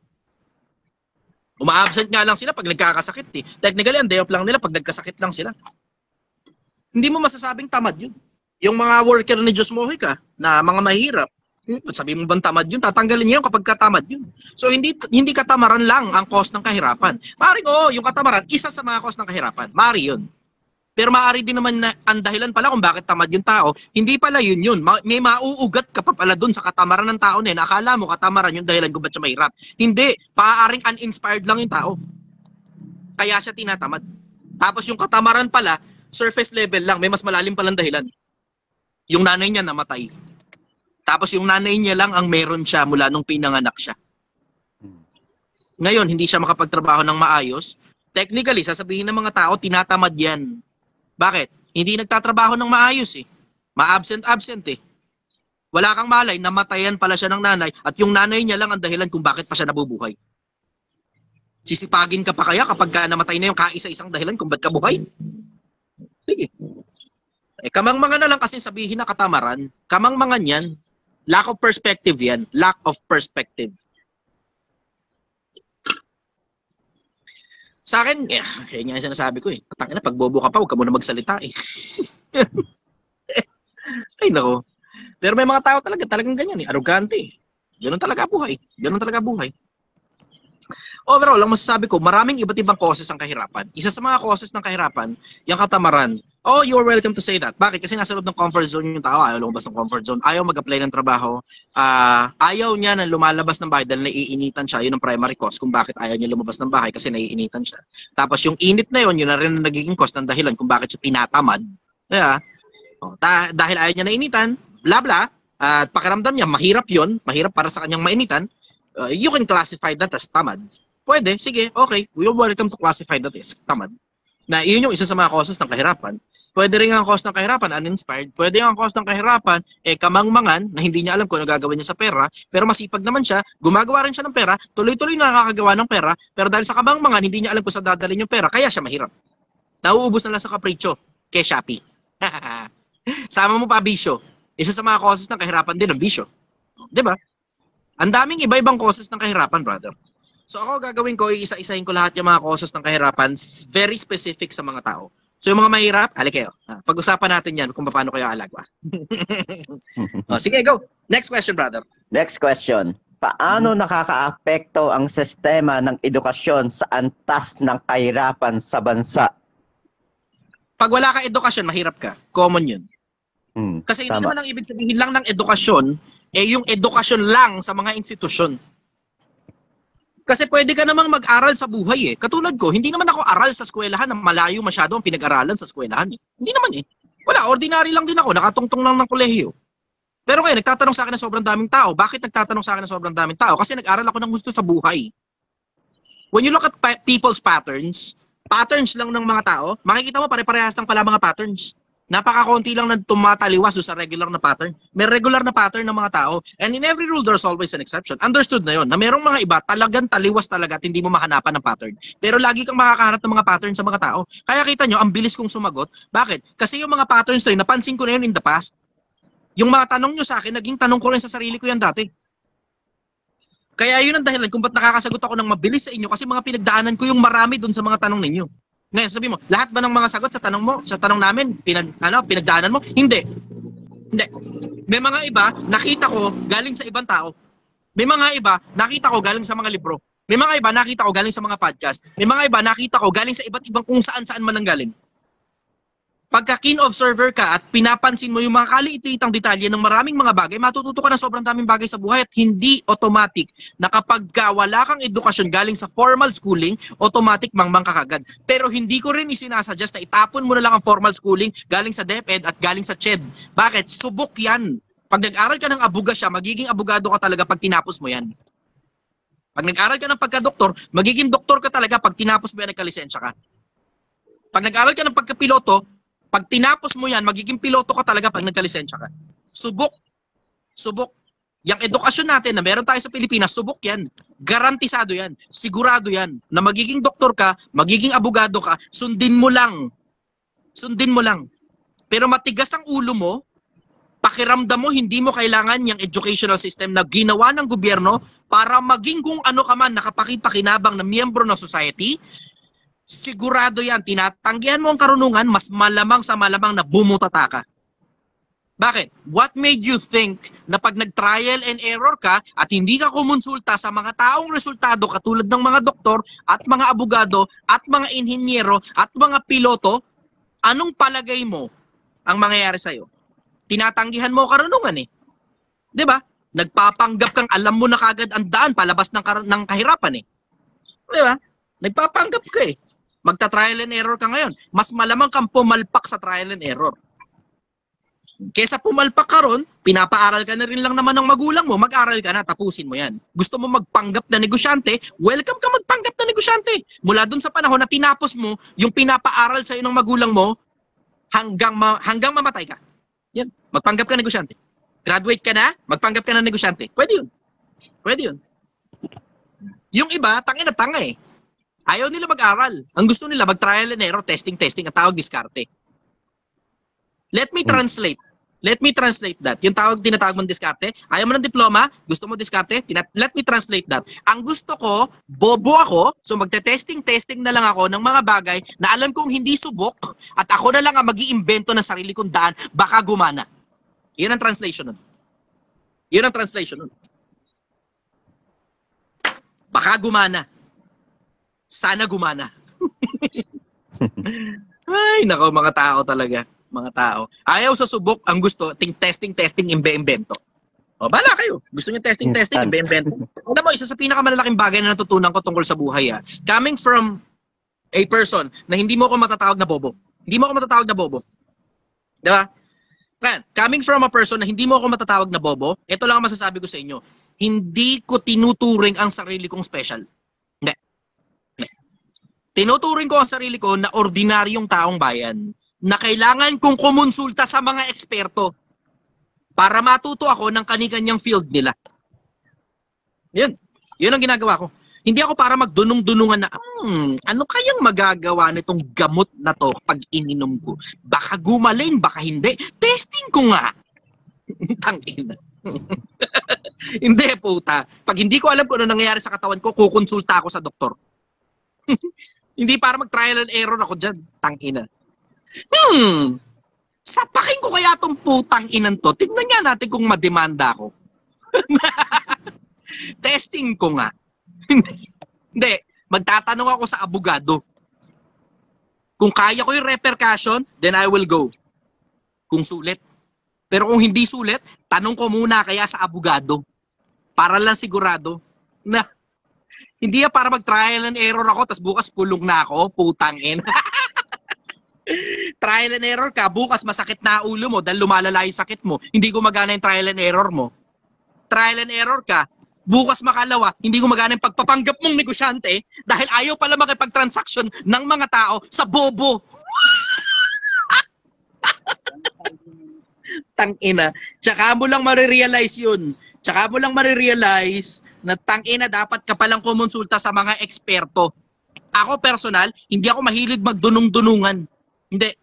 Uma-absent nga lang sila pag nagkakasakit eh. Technically, ang day off lang nila pag nagkasakit lang sila. Hindi mo masasabing tamad yun. Yung mga worker ni Diyos Mojica, na mga mahirap, sabi mo bang tamad yun? Tatanggalin niya yun kapag katamad yun. So hindi katamaran lang ang cause ng kahirapan. Maaaring yung katamaran, isa sa mga cause ng kahirapan. Maari yun. Pero maaari din naman na ang dahilan pala kung bakit tamad yung tao, hindi pala yun. May mauugat ka pa pala dun sa katamaran ng tao na yun. Akala mo katamaran yung dahilan kung ba't siya mahirap. Hindi. Maaaring uninspired lang yung tao. Kaya siya tinatamad. Tapos yung katamaran pala, surface level lang. May mas malalim palang dahilan. Yung nanay niya namatay. Tapos yung nanay niya lang ang meron siya mula nung pinanganak siya. Ngayon, hindi siya makapagtrabaho ng maayos. Technically, sasabihin ng mga tao, tinatamad yan. Bakit? Hindi nagtatrabaho ng maayos eh. Ma-absent eh. Wala kang malay, namatayan pala siya ng nanay at yung nanay niya lang ang dahilan kung bakit pa siya nabubuhay. Sisipagin ka pa kaya kapag ka namatay na yung kaisa-isang dahilan kung ba't ka buhay? Sige. Kamang-mga na lang kasi sabihin na katamaran. Kamang-mga yan. Lack of perspective yan. Lack of perspective. Sa akin, kaya nga yung sinasabi ko eh. Patangin na, pag bobo ka pa, huwag ka muna magsalita eh. Ay nako. Pero may mga tao talagang ganyan eh. Arrogante eh. Ganun talaga buhay. Ganun talaga buhay. Overall, ang masasabi ko, maraming iba't ibang causes ang kahirapan. Isa sa mga causes ng kahirapan, yung katamaran. Oh, you are welcome to say that. Bakit? Kasi nasa loob ng comfort zone yung tao, ayaw lumabas ng comfort zone, ayaw mag-apply ng trabaho, ayaw niya na lumalabas ng bahay dahil naiinitan siya. Yun ang primary cause kung bakit ayaw niya lumabas ng bahay kasi naiinitan siya. Tapos yung init na yun na rin ang nagiging cause ng dahilan kung bakit siya tinatamad. Kaya, dahil ayaw niya nainitan, bla bla, at pakiramdam niya, mahirap yun, mahirap para sa kanyang mainitan, you can classify that as tamad. Pwede, sige, okay, we are welcome to classify that as tamad. Na iyon yung isa sa mga causes ng kahirapan. Pwede rin ang cause ng kahirapan, uninspired. Pwede ang cause ng kahirapan, kamangmangan, na hindi niya alam kung ano gagawin niya sa pera, pero masipag naman siya, gumagawa rin siya ng pera, tuloy-tuloy na nakakagawa ng pera, pero dahil sa kamangmangan, hindi niya alam kung saan dadalhin yung pera, kaya siya mahirap. Nauubos na lang sa kapritsyo, kay Shopee. Sama mo pa bisyo. Isa sa mga causes ng kahirapan din ang bisyo. Diba? Ang daming iba-ibang causes ng kahirapan, brother. So ako gagawin ko, isa-isahin ko lahat yung mga causes ng kahirapan, very specific sa mga tao. So yung mga mahirap, hali kayo. Pag-usapan natin yan kung paano kayo alagwa. Sige, go. Next question, brother. Next question. Paano nakakaapekto ang sistema ng edukasyon sa antas ng kahirapan sa bansa? Pag wala kang edukasyon, mahirap ka. Common yun. Kasi hindi naman ang ibig sabihin lang ng edukasyon, yung edukasyon lang sa mga institusyon. Kasi pwede ka namang mag-aral sa buhay eh. Katulad ko, hindi naman ako aral sa eskwelahan na malayo masyado ang pinag-aralan sa eskwelahan eh. Hindi naman eh. Wala, ordinary lang din ako, nakatungtong lang ng kolehiyo. Pero ngayon, nagtatanong sa akin ng sobrang daming tao. Bakit nagtatanong sa akin ng sobrang daming tao? Kasi nag-aral ako ng gusto sa buhay. When you look at people's patterns lang ng mga tao, makikita mo pare-parehas lang pala mga patterns. Napakakonti lang na tumataliwas sa regular na pattern. May regular na pattern ng mga tao. And in every rule, there's always an exception. Understood na yon. Na merong mga iba, talagang taliwas talaga at hindi mo mahanapan ng pattern. Pero lagi kang makakahanap ng mga pattern sa mga tao. Kaya kita nyo, ang bilis kong sumagot. Bakit? Kasi yung mga patterns na yun, napansin ko na yun in the past. Yung mga tanong nyo sa akin, naging tanong ko rin sa sarili ko yan dati. Kaya yun ang dahilan kung ba't nakakasagot ako ng mabilis sa inyo kasi mga pinagdaanan ko yung marami dun sa mga tanong ninyo. Ngayon, sabi mo, lahat ba ng mga sagot sa tanong mo, sa tanong namin, pinagdaanan mo? Hindi. Hindi. May mga iba, nakita ko galing sa ibang tao. May mga iba, nakita ko galing sa mga libro. May mga iba, nakita ko galing sa mga podcast. May mga iba, nakita ko galing sa iba't ibang kung saan-saan man nanggaling. Pagka keen observer ka at pinapansin mo yung mga kaliit-litang detalye ng maraming mga bagay, matututo ka ng sobrang daming bagay sa buhay at hindi automatic na kapag wala kang edukasyon galing sa formal schooling, automatic mangmang ka kagad. Pero hindi ko rin isinasuggest na itapon mo na lang ang formal schooling galing sa DepEd at galing sa CHED. Bakit? Subok yan. Pag nag-aral ka ng abogasya, magiging abogado ka talaga pag tinapos mo yan. Pag nag-aral ka ng pagka-doktor, magiging doktor ka talaga pag tinapos mo yan, nagkalisensya ka. Pag nag-aral ka ng pagka-piloto, pag tinapos mo yan, magiging piloto ka talaga pag nagkalisensya ka. Subok. Subok. Yung edukasyon natin na meron tayo sa Pilipinas, subok yan. Garantisado yan. Sigurado yan. Na magiging doktor ka, magiging abogado ka, sundin mo lang. Sundin mo lang. Pero matigas ang ulo mo, pakiramdam mo hindi mo kailangan yung educational system na ginawa ng gobyerno para maging kung ano ka man nakapakipakinabang na miyembro ng society, sigurado yan, tinatanggihan mo ang karunungan, mas malamang sa malamang na bumutata ka. Bakit? What made you think na pag nag-trial and error ka at hindi ka kumonsulta sa mga taong resultado katulad ng mga doktor at mga abogado at mga inhinyero at mga piloto, anong palagay mo ang mangyayari sa'yo? Tinatanggihan mo karunungan eh. 'Di ba? Nagpapanggap kang alam mo na kagad ang daan palabas ng kahirapan eh. 'Di ba? Nagpapanggap ka eh. Magta-trial and error ka ngayon. Mas malamang kang pumalpak sa trial and error. Kesa pumalpak ka ron, pinapaaral ka na rin lang naman ng magulang mo, mag-aral ka na, tapusin mo yan. Gusto mo magpanggap na negosyante, welcome ka magpanggap na negosyante. Mula dun sa panahon na tinapos mo, yung pinapaaral sa'yo ng magulang mo, hanggang mamatay ka. Yan, magpanggap ka negosyante. Graduate ka na, magpanggap ka na negosyante. Pwede yun. Pwede yun. Yung iba, tangin na tanga eh. Ayaw nila mag-aral. Ang gusto nila, mag-trial and error, testing, at tawag diskarte. Let me translate. Let me translate that. Yung tinatawag mong diskarte, ayaw mo ng diploma, gusto mo diskarte, let me translate that. Ang gusto ko, bobo ako, so magte-testing na lang ako ng mga bagay na alam kong hindi subok at ako na lang ang mag-iimbento ng sarili kong daan, baka gumana. Yun ang translation nun. Yun ang translation nun. Baka gumana. Sana gumana. Ay, nako, mga tao talaga. Mga tao. Ayaw sa subok, ang gusto, testing, imbe-imbento. O, bala kayo. Gusto niyo testing, imbe-imbento. Alam mo, isa sa pinakamalaking bagay na natutunan ko tungkol sa buhay, coming from a person na hindi mo ako matatawag na bobo. Hindi mo ako matatawag na bobo. Diba? Coming from a person na hindi mo ako matatawag na bobo, ito lang ang masasabi ko sa inyo. Hindi ko tinuturing ang sarili kong special. Hindi. Tinuturing ko ang sarili ko na ordinaryong taong bayan na kailangan kong kumonsulta sa mga eksperto para matuto ako ng kani-kanyang field nila. Yun. Yun ang ginagawa ko. Hindi ako para magdunong-dunungan na, ano kayang magagawa nitong gamot na to pag ininom ko? Baka gumaling, baka hindi. Testing ko nga. Tangina. Hindi, puta. Pag hindi ko alam kung ano nangyayari sa katawan ko, kukonsulta ako sa doktor. Hindi para mag-trial and error ako dyan. Tangina. Sapakin ko kaya tong putang inan to. Tignan nga natin kung mademanda ako. Testing ko nga. Hindi. Magtatanong ako sa abogado. Kung kaya ko yung repercussion, then I will go. Kung sulit. Pero kung hindi sulit, tanong ko muna kaya sa abogado. Para lang sigurado na hindi para mag-trial and error ako, tas bukas kulong na ako, putang ina. Trial and error ka, bukas masakit na ulo mo dahil lumalala yung sakit mo. Hindi gumagana yung trial and error mo. Trial and error ka, bukas makalawa, hindi gumagana yung pagpapanggap mong negosyante dahil ayaw pala makipag-transaction ng mga tao sa bobo. Tangina. Tsaka mo lang marirealize yun. Tsaka mo lang marirealize na tangina dapat ka palang kumonsulta sa mga eksperto. Ako personal, hindi ako mahilig magdunong-dunungan. Hindi.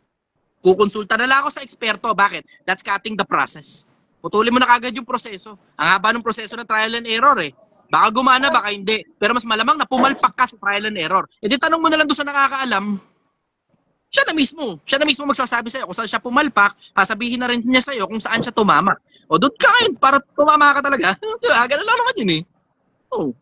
Kukonsulta na lang ako sa eksperto. Bakit? That's cutting the process. Putulin mo na kagad yung proseso. Ang haba ng proseso ng trial and error eh. Baka gumana, baka hindi. Pero mas malamang na pumalpak ka sa trial and error. E di tanong mo na lang doon sa nakakaalam, siya na mismo magsasabi sa'yo kung saan siya pumalpak, sasabihin na rin niya sa'yo kung saan siya tumama. O doon ka ngayon, para tumama ka talaga. Diba? Ganun lang naman yun eh. Oh.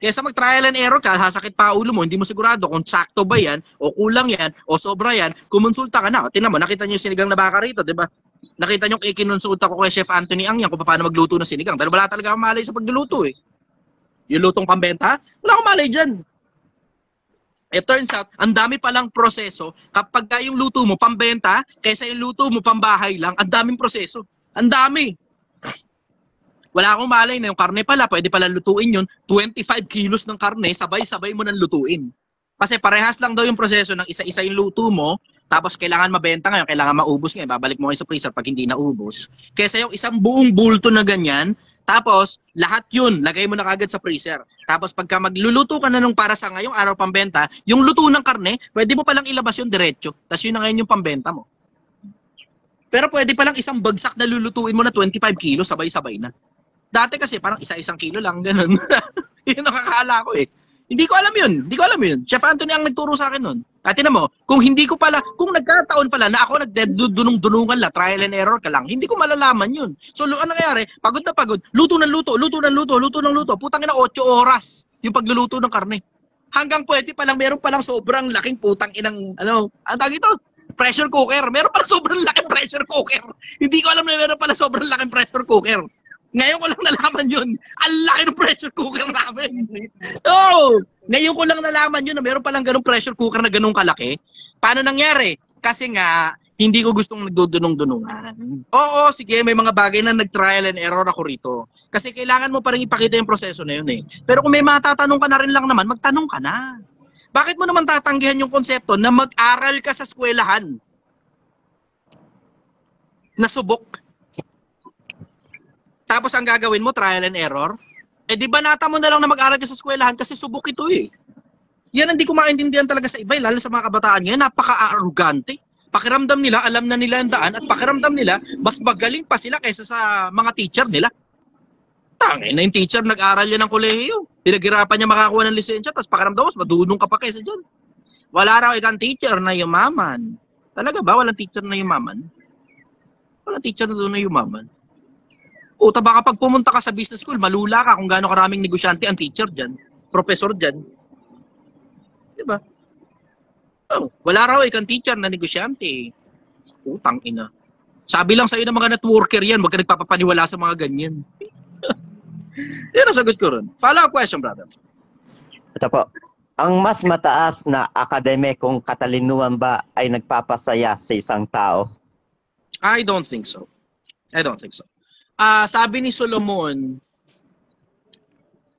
Kesa mag-trial and error ka, sasakit pa ulo mo, hindi mo sigurado kung sakto ba yan, o kulang yan, o sobra yan, kumonsulta ka na. O, tingnan mo, nakita niyo yung sinigang na baka rito, di ba? Nakita niyo ikinonsulta ko kay Chef Anthony Ang yan kung paano magluto ng sinigang. Pero wala talaga akong malay sa pagluluto eh. Yung lutong pambenta, wala akong malay dyan. It turns out, ang dami palang proseso kapag yung luto mo pambenta, kaysa yung luto mo pambahay lang, ang daming proseso. Ang dami. Wala akong malay na yung karne pala, pwede pala lutuin yun. 25 kilos ng karne, sabay-sabay mo nang lutuin. Kasi parehas lang daw yung proseso ng isa-isa yung luto mo, tapos kailangan mabenta ngayon, kailangan maubos ngayon, babalik mo kayo sa freezer pag hindi naubos. Kesa yung isang buong bulto na ganyan, Tapos, lahat yun, lagay mo na kagad sa freezer. Tapos, pagka magluluto ka na nung para sa ngayong araw pambenta, yung luto ng karne, pwede mo palang ilabas yung diretso. Tapos yun na ngayon yung pambenta mo. Pero pwede palang isang bagsak na lulutuin mo na 25 kilos, sabay-sabay na. Dati kasi, parang isa-isang kilo lang, ganun. Yun nakakala ko eh. Hindi ko alam yun. Hindi ko alam yun. Chef Anthony ang nagturo sa akin nun. At tinan mo, kung hindi ko pala, kung nagkataon pala na ako nagdudunong-dunungan la, trial and error ka lang, hindi ko malalaman yun. So, ano nangyari? Pagod na pagod, luto ng luto, luto ng luto, luto ng luto. Putang ina, 8 oras yung pagluluto ng karne. Hanggang pwede palang, meron palang sobrang laking putang inang, ano, ang tawag ito? Pressure cooker. Meron palang sobrang laking pressure cooker. Hindi ko alam na meron pala sobrang laking pressure cooker. Ngayon ko lang nalaman yun. Ang laki ng pressure cooker namin. Oh, ngayon ko lang nalaman yun na meron palang ganung pressure cooker na ganung kalaki. Paano nangyari? Kasi nga, hindi ko gustong nagdudunong-dunungan. Oo, sige, may mga bagay na nag-trial and error ako rito. Kasi kailangan mo pa rin ipakita yung proseso na yun eh. Pero kung may matatanong ka na rin lang naman, magtanong ka na. Bakit mo naman tatanggihan yung konsepto na mag-aral ka sa eskwelahan? Nasubok. Tapos ang gagawin mo, trial and error? Eh di ba nata mo na lang na mag-aral ka sa eskwelahan kasi subok ito eh. Yan ang di ko maintindihan talaga sa iba, lalo sa mga kabataan ngayon, napaka-arrogante. Pakiramdam nila, alam na nila ang daan at pakiramdam nila, mas magaling pa sila kaysa sa mga teacher nila. Tangin na yung teacher, nag-aral yan ng kolehiyo. Pinaghirapan niya makakuha ng lisensya, tapos pakiramdam mo, madunong ka pa kaysa dyan. Wala raw ikang teacher na yumaman. Talaga ba? Walang teacher na yumaman? Walang teacher na doon na yumaman. O baka pag pumunta ka sa business school, malula ka kung gaano karaming negosyante ang teacher dyan, professor dyan. Diba? Oh, wala raw ikang teacher na negosyante. Utang ina. Sabi lang sa'yo ng mga networker yan, wag ka nagpapapaniwala sa mga ganyan. Yan ang sagot ko ron. Follow-up question, brother. Ito po. Ang mas mataas na akademikong katalinuhan ba ay nagpapasaya sa isang tao? I don't think so. I don't think so. Sabi ni Solomon,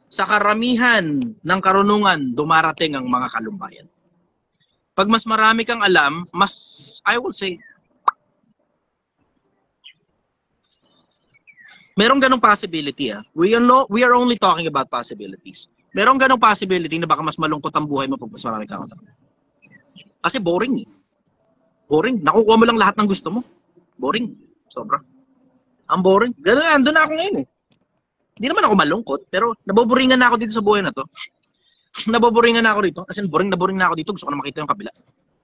sa karamihan ng karunungan, dumarating ang mga kalumbayan. Pag mas marami kang alam, mas, I will say, merong ganong possibility. We are only talking about possibilities. Merong ganong possibility na baka mas malungkot ang buhay mo pag mas marami kang alam. Kasi boring eh. Boring. Nakukuha mo lang lahat ng gusto mo. Boring. Sobra. Ang boring. Ganun, andun na ako ngayon eh. Hindi naman ako malungkot, pero naboboringan na ako dito sa buhay na to. Naboboringan na ako dito. As in, boring na ako dito. Gusto ko na makita yung kabila.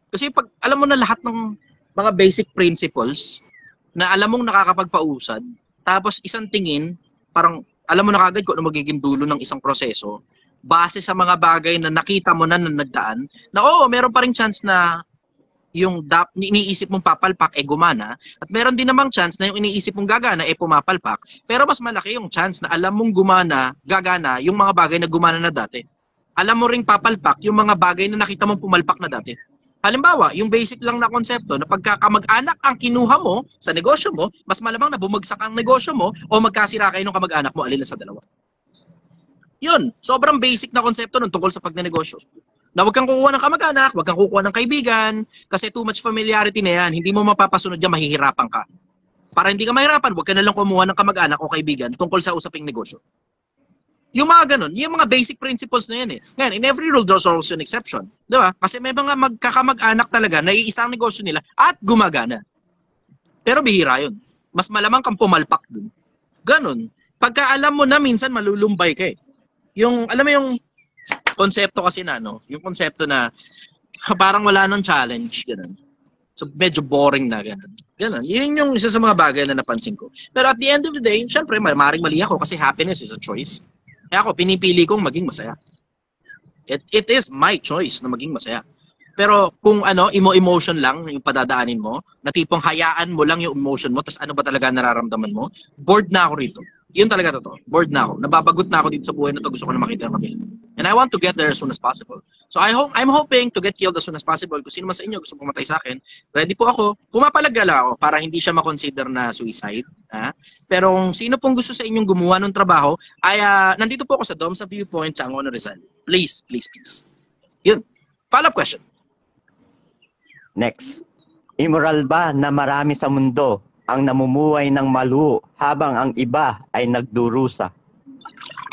Kasi pag alam mo na lahat ng mga basic principles na alam mong nakakapagpausad, tapos isang tingin, parang alam mo na kagad kung ano magiging dulo ng isang proseso, base sa mga bagay na nakita mo na nagdaan, na oo, meron pa rin chance na yung iniisip mong papalpak gumana, at meron din namang chance na yung iniisip mong gagana pumapalpak, pero mas malaki yung chance na alam mong gagana yung mga bagay na gumana na dati. Alam mo ring papalpak yung mga bagay na nakita mong pumalpak na dati. Halimbawa, yung basic lang na konsepto na pagkakamag-anak ang kinuha mo sa negosyo mo, mas malamang na bumagsak ang negosyo mo o magkasira kayo ng kamag-anak mo, alin na sa dalawa. Yun, sobrang basic na konsepto nun tungkol sa pagnenegosyo. Na huwag kang kukuha ng kamag-anak, huwag kang kukuha ng kaibigan, kasi too much familiarity na yan, hindi mo mapapasunod yan, mahihirapan ka. Para hindi ka mahirapan, huwag ka na lang kumuha ng kamag-anak o kaibigan tungkol sa usaping negosyo. Yung mga ganun, yung mga basic principles na yan eh. Ngayon, in every rule, there's also an exception. Di ba? Kasi may mga magkakamag-anak talaga na iisang negosyo nila at gumagana. Pero bihira yun. Mas malamang kang pumalpak dun. Ganun. Pagka alam mo na, minsan malulumbay ka eh. Yung, alam mo yung konsepto kasi na, no? Yung konsepto na parang wala nang challenge, ganun. So, medyo boring na, ganun. Ganun. Yun yung isa sa mga bagay na napansin ko. Pero at the end of the day, syempre, maaaring mali ako kasi happiness is a choice. Kaya ako, pinipili kong maging masaya. It is my choice na maging masaya. Pero kung emotion lang yung padadaanin mo, na tipong hayaan mo lang yung emotion mo, tapos ano ba talaga nararamdaman mo, bored na ako rito. Yun talaga totoo. Bored na ako. Nababagot na ako dito sa buhay na to. Gusto ko na makita ng kabila. And I want to get there as soon as possible. So I'm hoping to get killed as soon as possible. Kung sino man sa inyo gusto pumatay sa akin, ready po ako. Pumapalagala ako para hindi siya makonsider na suicide. Ha? Pero kung sino pong gusto sa inyong gumawa ng trabaho, ay nandito po ako sa Dom sa Viewpoint sa Angono Rizal. Please, please, please. Yun. Follow-up question. Next. Immoral ba na marami sa mundo ang namumuhay ng maluho habang ang iba ay nagdurusa?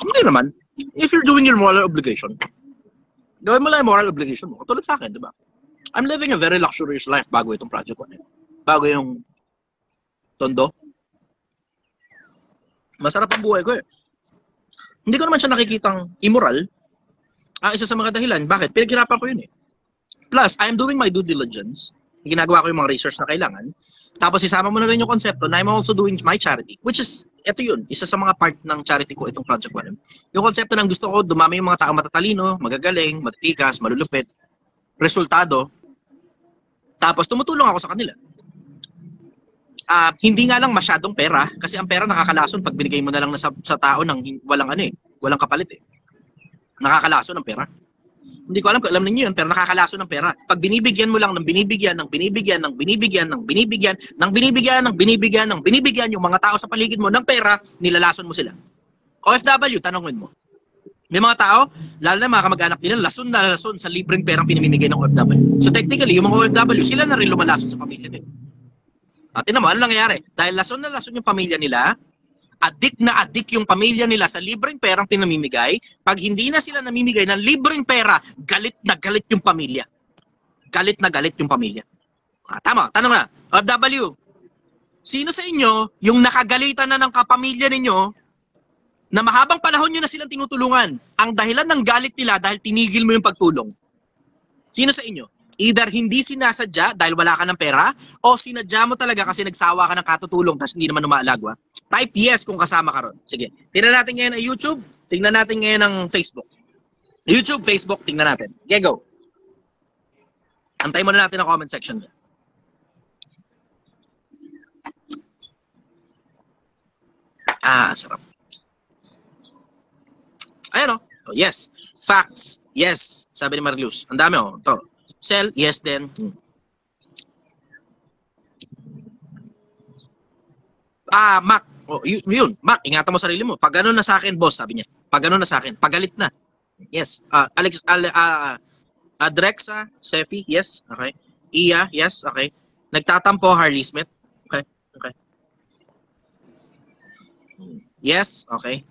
Hindi naman. If you're doing your moral obligation, gawin mo lang yung moral obligation mo. Katulad sa akin, di ba? I'm living a very luxurious life bago itong project ko. Bago yung Tondo. Masarap ang buhay ko eh. Hindi ko naman siya nakikitang immoral. Isa sa mga dahilan. Bakit? Pinaghirapan ko yun eh. Plus, I am doing my due diligence. Ginagawa ko yung mga research na kailangan. Tapos isama mo na rin yung konsepto na I'm also doing my charity. Which is, ito yun. Isa sa mga part ng charity ko itong project ko. Yung konsepto ng gusto ko, dumami yung mga tao matatalino, magagaling, matitikas, malulupit, resultado. Tapos tumutulong ako sa kanila. Hindi nga lang masyadong pera kasi ang pera nakakalason pag binigay mo na lang sa tao ng walang kapalit eh. Nakakalason ng pera. Hindi ko alam kung alam niyo yun, pero nakakalason ng pera. Pag binibigyan mo lang ng binibigyan yung mga tao sa paligid mo ng pera, nilalason mo sila. OFW, tanongin mo. May mga tao, lalo na mga kamag-anak nila, lason na lason sa libreng perang pinamimigay ng OFW. So technically, yung mga OFW, sila na rin lumalason sa pamilya nila. At mo, ano nangyayari? Dahil lason na lason yung pamilya nila, adik na adik yung pamilya nila sa libreng perang pinamimigay, pag hindi na sila namimigay ng libreng pera, galit na galit yung pamilya. Galit na galit yung pamilya. Tama, tanong na, OFW, sino sa inyo yung nakagalitan na ng kapamilya ninyo na mahabang panahon nyo na silang tinutulungan? Ang dahilan ng galit nila dahil tinigil mo yung pagtulong. Sino sa inyo? Either hindi sinasadya dahil wala ka ng pera, o sinadya mo talaga kasi nagsawa ka ng katutulong tapos hindi naman umaalagwa. Type yes kung kasama ka ron. Sige. Tingnan natin ngayon ang YouTube. Tingnan natin ngayon ang Facebook. YouTube, Facebook, tingnan natin. Okay, go. Antayin muna natin ang comment section. Sarap. Ayan o. Oh, yes. Facts. Yes. Sabi ni Marlius. Ang dami o. Ito. Sell. Yes then. Mac. Oh, yun. Mac, ingatan mo sarili mo. Pag gano'n na sa akin, boss, sabi niya. Pag gano'n na sa akin. Pagalit na. Yes. Drexa. Sefi. Yes. Okay. Iya. Yes. Okay. Nagtatampo. Harley Smith. Okay. Okay. Yes. Okay.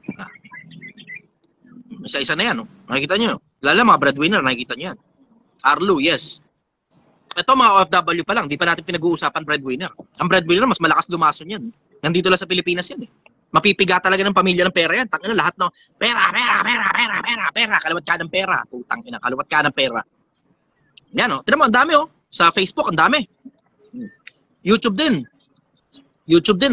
Isa-isa na yan. Oh. Nakikita nyo. Lala mga breadwinner, nakikita nyo yan. Arlo, yes. Ito mga OFW pa lang, di pa natin pinag-uusapan breadwinner. Ang breadwinner, mas malakas dumason yan. Nandito lang sa Pilipinas yan eh. Mapipiga talaga ng pamilya ng pera yan. Tangina lahat ng pera. Kalawat ka ng pera. Putang ina, kalawat ka ng pera. Yan o. Tignan mo, ang dami o. Sa Facebook, ang dami. YouTube din.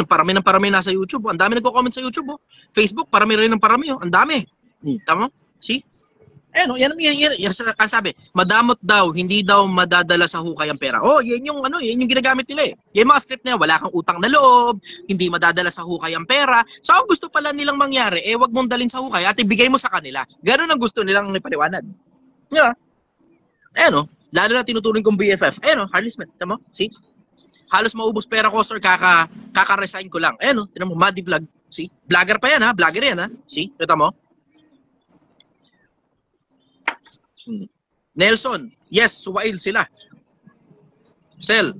Parami ng parami nasa YouTube. Ang dami nagko-comment sa YouTube o. Facebook, parami rin ng parami o. Ang dami. Tama? See? Ano, yan sabi, madamot daw, hindi daw madadala sa hukay ang pera. Oh, yan yung ginagamit nila eh. Yung mga script na yan, wala kang utang na loob, hindi madadala sa hukay ang pera. So, ang gusto pala nilang mangyari, wag mong dalhin sa hukay at ibigay mo sa kanila. Ganon ang gusto nilang ipaliwanag. Yeah. Lalo na tinuturing kong BFF. Harley Smith, tama? See? Halos maubos pera ko, sir, kaka-resign ko lang. Tinan mo, Madi Vlog. See? Vlogger pa yan, ha? Vlogger yan, ha? See? Kita mo? Nelson, yes, suwail sila. Sel,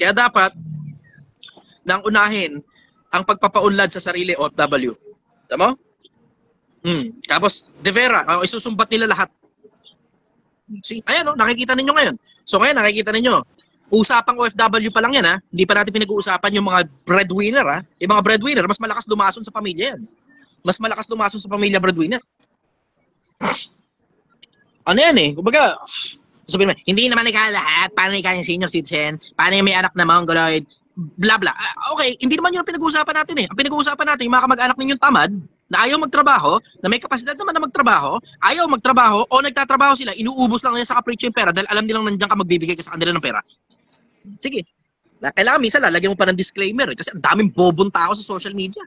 kaya dapat nang unahin ang pagpapaunlad sa sarili OFW. Tama? Tapos, De Vera, isusumbat nila lahat. See? Ayan, nakikita ninyo ngayon. So ngayon, nakikita ninyo, usapang OFW pa lang yan, ha? Hindi pa natin pinag-uusapan yung mga breadwinner, ha? Yung mga breadwinner, mas malakas dumason sa pamilya yan. Mas malakas dumason sa pamilya breadwinner. Ano yan eh? Kumbaga, sabihin mo, hindi naman ikaw lahat. Paano ikaw yung senior citizen? Paano yung may anak na mongoloid? Bla bla. Okay, hindi naman yun ang pinag-uusapan natin eh. Ang pinag-uusapan natin, yung mga kamag-anak ninyong tamad, na ayaw magtrabaho, na may kapasidad naman na magtrabaho, ayaw magtrabaho, o nagtatrabaho sila, inuubos lang nila sa kapritsyo yung pera dahil alam nilang nandiyan ka magbibigay ka sa kanila ng pera. Sige. Kailangan minsan lalagyan mo pa ng disclaimer kasi ang daming bobong tao sa social media.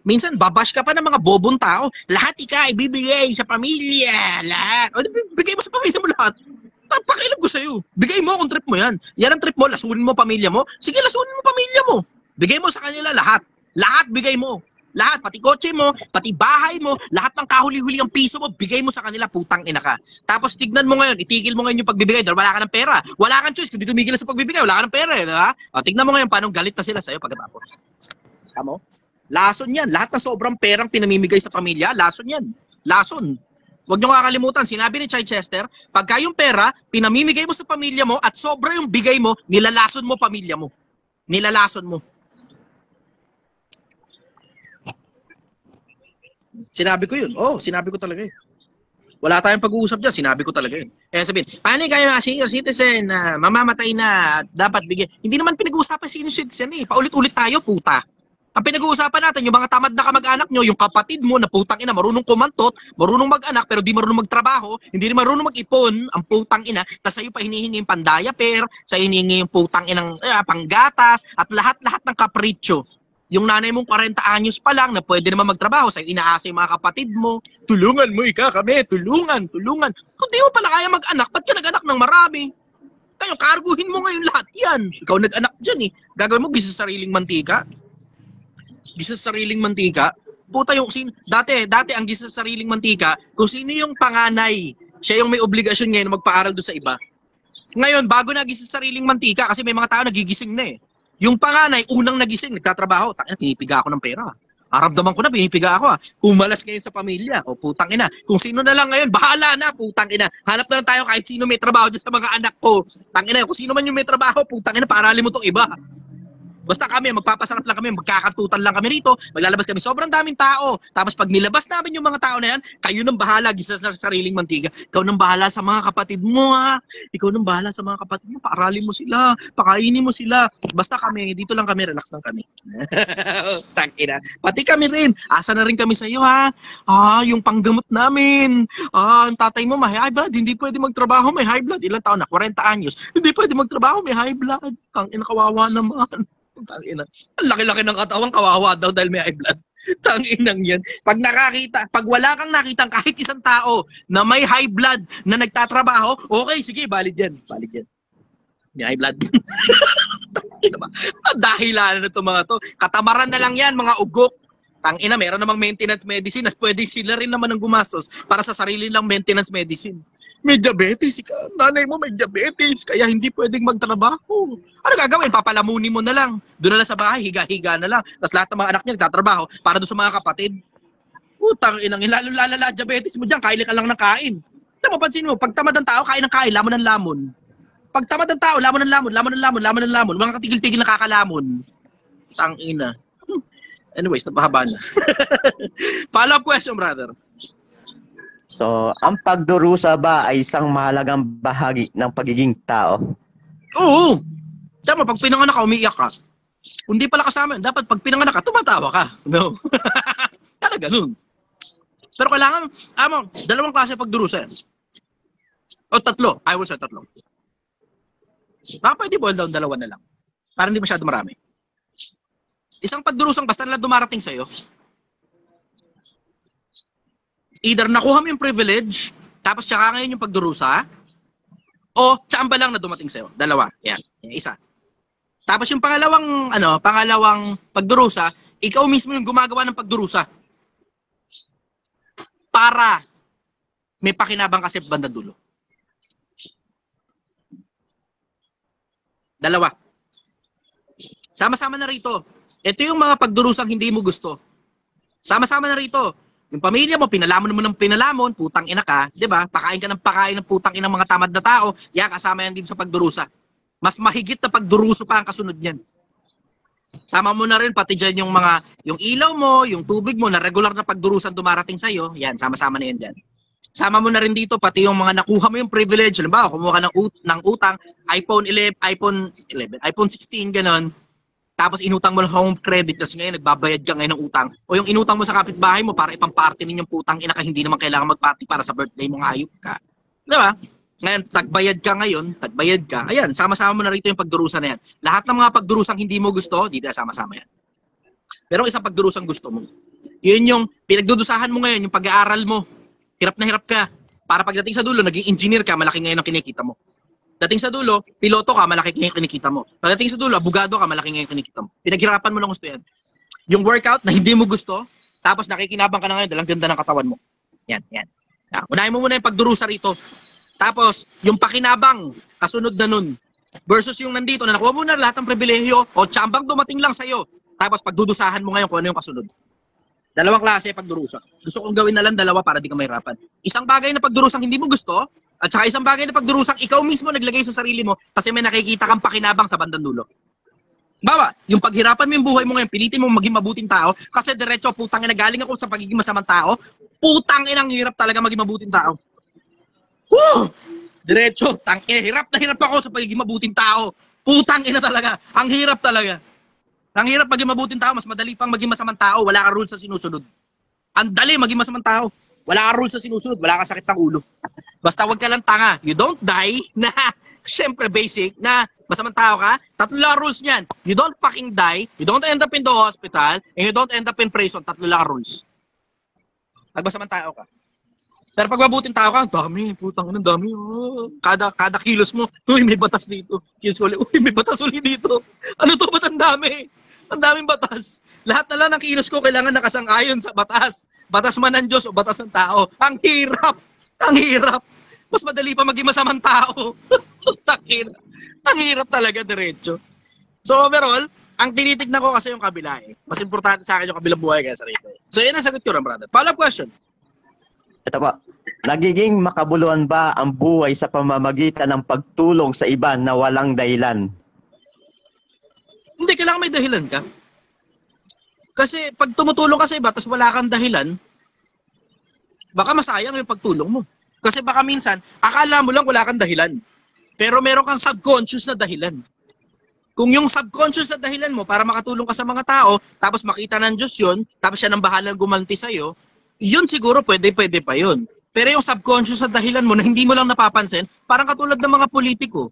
Minsan, babash ka pa ng mga bobong tao. Lahat ibibigay sa pamilya. Lahat. O, bigay mo sa pamilya mo lahat. Pakialam ko sa'yo. Bigay mo kung trip mo yan. Yan ang trip mo, lasunin mo pamilya mo. Sige, lasunin mo pamilya mo. Bigay mo sa kanila lahat. Lahat bigay mo. Lahat, pati kotse mo, pati bahay mo, lahat ng kahuli-huli ang piso mo, bigay mo sa kanila, putang ina ka. Tapos tignan mo ngayon, itigil mo ngayon yung pagbibigay dahil wala ka ng pera. Wala kang choice, kundi tumigil sa pagbibigay, wala ka ng pera, di ba? O, tignan mo ngayon paano galit na sila sa'yo pagkatapos. Tama? Lason yan. Lahat ng sobrang perang pinamimigay sa pamilya, lason yan. Lason. Huwag niyo kakalimutan, sinabi ni Chichester, pagka yung pera, pinamimigay mo sa pamilya mo at sobra yung bigay mo, nilalason mo pamilya mo. Nilalason mo. Sinabi ko yun. Oh, sinabi ko talaga yun. Wala tayong pag-uusap dyan, sinabi ko talaga yun. Kaya sabihin, paano kayo mga senior citizen na mamamatay na at dapat bigyan? Hindi naman pinag-uusapan senior citizen eh. Paulit-ulit tayo, puta. Ang pinag-uusapan natin, yung mga tamad na kamag-anak nyo, yung kapatid mo na putang ina, marunong kumantot, marunong mag-anak, pero di marunong magtrabaho, hindi rin marunong mag-ipon, ang putang ina, tapos sa'yo pa hinihingi yung pandaya-per, sa'yo hinihingi yung putang inang panggatas, at lahat-lahat ng kapritsyo. Yung nanay mong 40 anyos pa lang na pwede naman magtrabaho, sa'yo inaasa yung mga kapatid mo, tulungan mo, kami, tulungan. Kung di mo pala kaya mag-anak, ba't ka nag-anak ng marami? Kayo, karguhin mo ngayon lahat yan. Ikaw nag-anak dyan eh. Gagawin mo, gisa sa sariling mantika. Gisa sa sariling mantika. Puta yung, dati ang gisa sa sariling mantika, kung sino yung panganay, siya yung may obligasyon ngayon magpaaral doon sa iba. Ngayon, bago nagisa sa sariling mantika, kasi may mga tao nagigising na eh. Yung panganay, unang nagising, nagtatrabaho, pinipiga ako ng pera. Aramdaman ko na, pinipiga ako. Humalas ngayon sa pamilya. O putang ina. Kung sino na lang ngayon, bahala na, putang ina. Hanap na lang tayo kahit sino may trabaho dyan sa mga anak ko. Tang ina, kung sino man yung may trabaho, putang ina, paaralin mo tong iba. Basta kami, magpapasarap lang kami, magkakatutan lang kami rito, maglalabas kami, sobrang daming tao. Tapos pag nilabas namin yung mga tao na yan, kayo nang bahala, gisa sa sariling mantiga. Ikaw nang bahala sa mga kapatid mo, ha? Ikaw nang bahala sa mga kapatid mo, paaralin mo sila, pakainin mo sila. Basta kami, dito lang kami, relax lang kami. Tangina. Pati kami rin, asa na rin kami sa iyo, ha? Yung panggamot namin. Ang tatay mo, may high blood, hindi pwede magtrabaho, may high blood. Ilang taon na? 40 anyos. Hindi pwede magtrabaho, may high blood. Tangina, kawawa naman. Tangina. Ang laki-laki ng katawan, kawawa daw dahil may high blood. Tanginang yan. Pag wala kang nakitang kahit isang tao na may high blood na nagtatrabaho, okay, sige, valid yan. Valid yan. May high blood. Tangina ba? Dahilan na itong mga to. Katamaran na lang yan, mga ugok. Tangina, meron namang maintenance medicine, as pwede sila rin naman ang gumastos para sa sarili lang maintenance medicine. May diabetes, nanay mo may diabetes, kaya hindi pwedeng magtrabaho. Ano gagawin? Papalamunin mo na lang. Doon na lang sa bahay, higa-higa na lang. Tapos lahat ng mga anak niya nagtatrabaho para doon sa mga kapatid. Putang inang, lalo diabetes mo dyan, kain ka lang ng kain. Mapansin mo, pag tamad ng tao, kain ng kain, lamon ng lamon. Pag tamad ng tao, lamon ng lamon. Mga katigil-tigil na kakalamon. Tangina. Anyways, napahaba na. Follow-up question, brother. So, ang pagdurusa ba ay isang mahalagang bahagi ng pagiging tao? Oo. Tama, pag pinanganak ka, umiiyak ka. Kung di pala kasama, dapat pag pinanganak ka, tumatawa ka. No? Talaga, ganun. Pero kailangan, dalawang klase pagdurusa yan. O tatlo. I will say tatlo. Pwede boil down, dalawa na lang. Para hindi masyado marami. Isang pagdurusang basta na dumarating sa'yo, either nakuha mo yung privilege, tapos tsaka ngayon yung pagdurusa, o tsamba lang na dumating sa'yo. Dalawa. Yan. Isa. Tapos yung pangalawang pagdurusa, ikaw mismo yung gumagawa ng pagdurusa. Para may pakinabang kasi banda dulo. Dalawa. Sama-sama na rito. Ito yung mga pagdurusang hindi mo gusto. Sama-sama na rito. Yung pamilya mo, pinalamon mo ng pinalamon, putang ina ka, di ba? Pakain ka ng pakain ng putang ina mga tamad na tao, yan, kasama yan din sa pagdurusa. Mas mahigit na pagduruso pa ang kasunod niyan. Sama mo na rin pati dyan yung ilaw mo, yung tubig mo, na regular na pagdurusan dumarating sa'yo, yan, sama-sama na yan dyan. Sama mo na rin dito pati yung mga nakuha mo yung privilege, halimbawa, kumuha ka ng utang, iPhone 16, ganon. Tapos inutang mo ng home credit, tapos ngayon nagbabayad ka ngayon ng utang. O yung inutang mo sa kapitbahay mo para ipang-party ninyong putang ina ka, hindi naman kailangan mag-party para sa birthday mo, hayop ka. Di ba? Ngayon, tagbayad ka. Ayan, sama-sama mo na rito yung pagdurusa na yan. Lahat ng mga pagdurusang hindi mo gusto, dito sama-sama yan. Pero isang pagdurusang gusto mo. Yun yung pinagdudusahan mo ngayon, yung pag-aaral mo. Hirap na hirap ka. Para pagdating sa dulo, naging engineer ka, malaki ngayon ang kinikita mo. Dating sa dulo, piloto ka, malaki ngayon kinikita mo. Pagdating sa dulo, abogado ka, malaki ngayon kinikita mo. Pinaghirapan mo lang gusto yan. Yung workout na hindi mo gusto, tapos nakikinabang ka na ngayon dahil ang ganda ng katawan mo. Yan, yan. Unahin mo muna yung pagdurusa rito. Tapos, yung pakinabang, kasunod na nun. Versus yung nandito, na nakuha mo na lahat ng pribilehyo, o tsambang dumating lang sa'yo. Tapos, pagdudusahan mo ngayon kung ano yung kasunod. Dalawang klase pagdurusa. Gusto kong gawin na lang dalawa para di ka mahirapan. Isang bagay na pagdurusang hindi mo gusto, at saka isang bagay na pagdurusang ikaw mismo naglagay sa sarili mo kasi may nakikita kang pakinabang sa bandang dulo. Bawa, yung paghirapan mo yung buhay mo ngayon, pilitin mo maging mabuting tao, kasi diretso, putang ina, galing ako sa pagiging masamang tao, putang ina, ang hirap talaga maging mabuting tao. Woo! Diretso, hirap na hirap ako sa pagiging mabuting tao. Putang ina talaga, ang hirap talaga. Ang hirap maging mabuting tao, mas madali pang maging masamang tao, wala kang rules sa sinusunod. Ang dali maging masamang tao, wala kang rules sa sinusunod, wala kang sakit ng ulo. Basta wag ka lang tanga, you don't die, na syempre basic, na masamang tao ka, tatlo lang rules niyan. You don't fucking die, you don't end up in the hospital, and you don't end up in prison, tatlo lang rules. Pag masamang tao ka. Pero pag mabuting tao ka, dami, putang ina, dami. Oh. Kada kilos mo, uy, may batas dito. Kilos ulit, uy, may batas ulit dito. Ano to, ba't ang dami? Ang daming batas. Lahat na lang ng kilos ko kailangan nakasang-ayon sa batas. Batas man ng Diyos o batas ng tao. Ang hirap. Ang hirap. Mas madali pa maging masamang tao. Ang hirap talaga, diretso. So overall, ang tinitignan ko kasi yung kabila eh. Mas importante sa akin yung kabilang buhay kaysa rito. So yun ang sagot ko rin, brother. Follow-up question. Ito po. Nagiging makabuluhan ba ang buhay sa pamamagitan ng pagtulong sa iba na walang dahilan? Hindi, kailangan may dahilan ka. Kasi pag tumutulong ka sa iba tapos wala kang dahilan, baka masayang yung pagtulong mo. Kasi baka minsan, akala mo lang wala kang dahilan. Pero meron kang subconscious na dahilan. Kung yung subconscious na dahilan mo para makatulong ka sa mga tao, tapos makita ng Diyos yun, tapos siya nang bahala gumanti sa'yo, yun siguro pwede pa yun. Pero yung subconscious na dahilan mo na hindi mo lang napapansin, parang katulad ng mga politiko.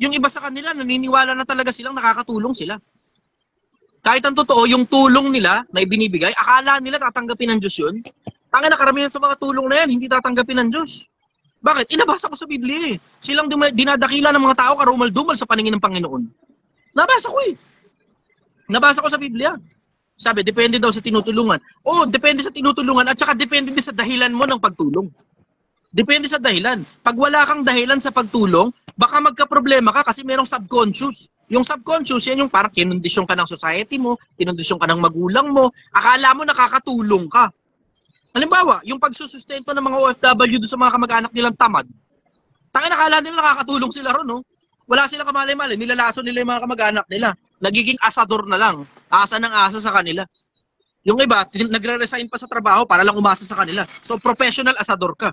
Yung iba sa kanila, naniniwala na talaga silang nakakatulong sila. Kahit ang totoo, yung tulong nila na ibinibigay, akala nila tatanggapin ng Diyos yun. Tanga na karamihan sa mga tulong na yan, hindi tatanggapin ng Diyos. Bakit? Inabasa ko sa Biblia eh. Silang dinadakila ng mga tao karumal-dumal sa paningin ng Panginoon. Nabasa ko eh. Nabasa ko sa Biblia. Sabi, depende daw sa tinutulungan. Oh, depende sa tinutulungan at saka depende din sa dahilan mo ng pagtulong. Depende sa dahilan. Pag wala kang dahilan sa pagtulong, baka magka-problema ka kasi merong subconscious. Yung subconscious, yan yung parang kinondisyon ka ng society mo, kinondisyon ka ng magulang mo, akala mo nakakatulong ka. Halimbawa, yung pagsusustento ng mga OFW doon sa mga kamag-anak nilang tamad, akala nila nakakatulong sila ron, no? Wala silang kamalay-malay, nilalaso nila yung mga kamag-anak nila. Nagiging asador na lang, asa ng asa sa kanila. Yung iba, nagre-resign pa sa trabaho para lang umasa sa kanila. So, professional asador ka.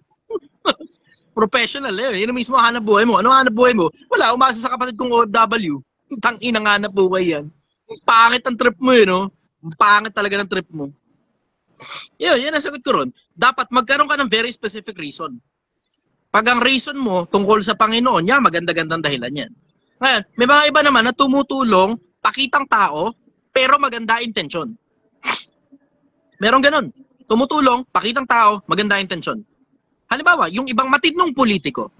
Professional eh. Yun mismo hanap buhay mo. Ano hanap buhay mo? Wala, umasa sa kapatid kong OFW. Tangina nga hanap buhay yan. Pangit ang trip mo no? Pangit talaga ng trip mo. Yan ang sagot ko ron. Dapat magkaroon ka ng very specific reason. Pag ang reason mo tungkol sa Panginoon, yan, maganda-gandang dahilan yan. Ngayon, may mga iba naman na tumutulong, pakitang tao, pero maganda intensyon. Merong ganun. Tumutulong, pakitang tao, maganda intensyon. Halimbawa, yung ibang matinong politiko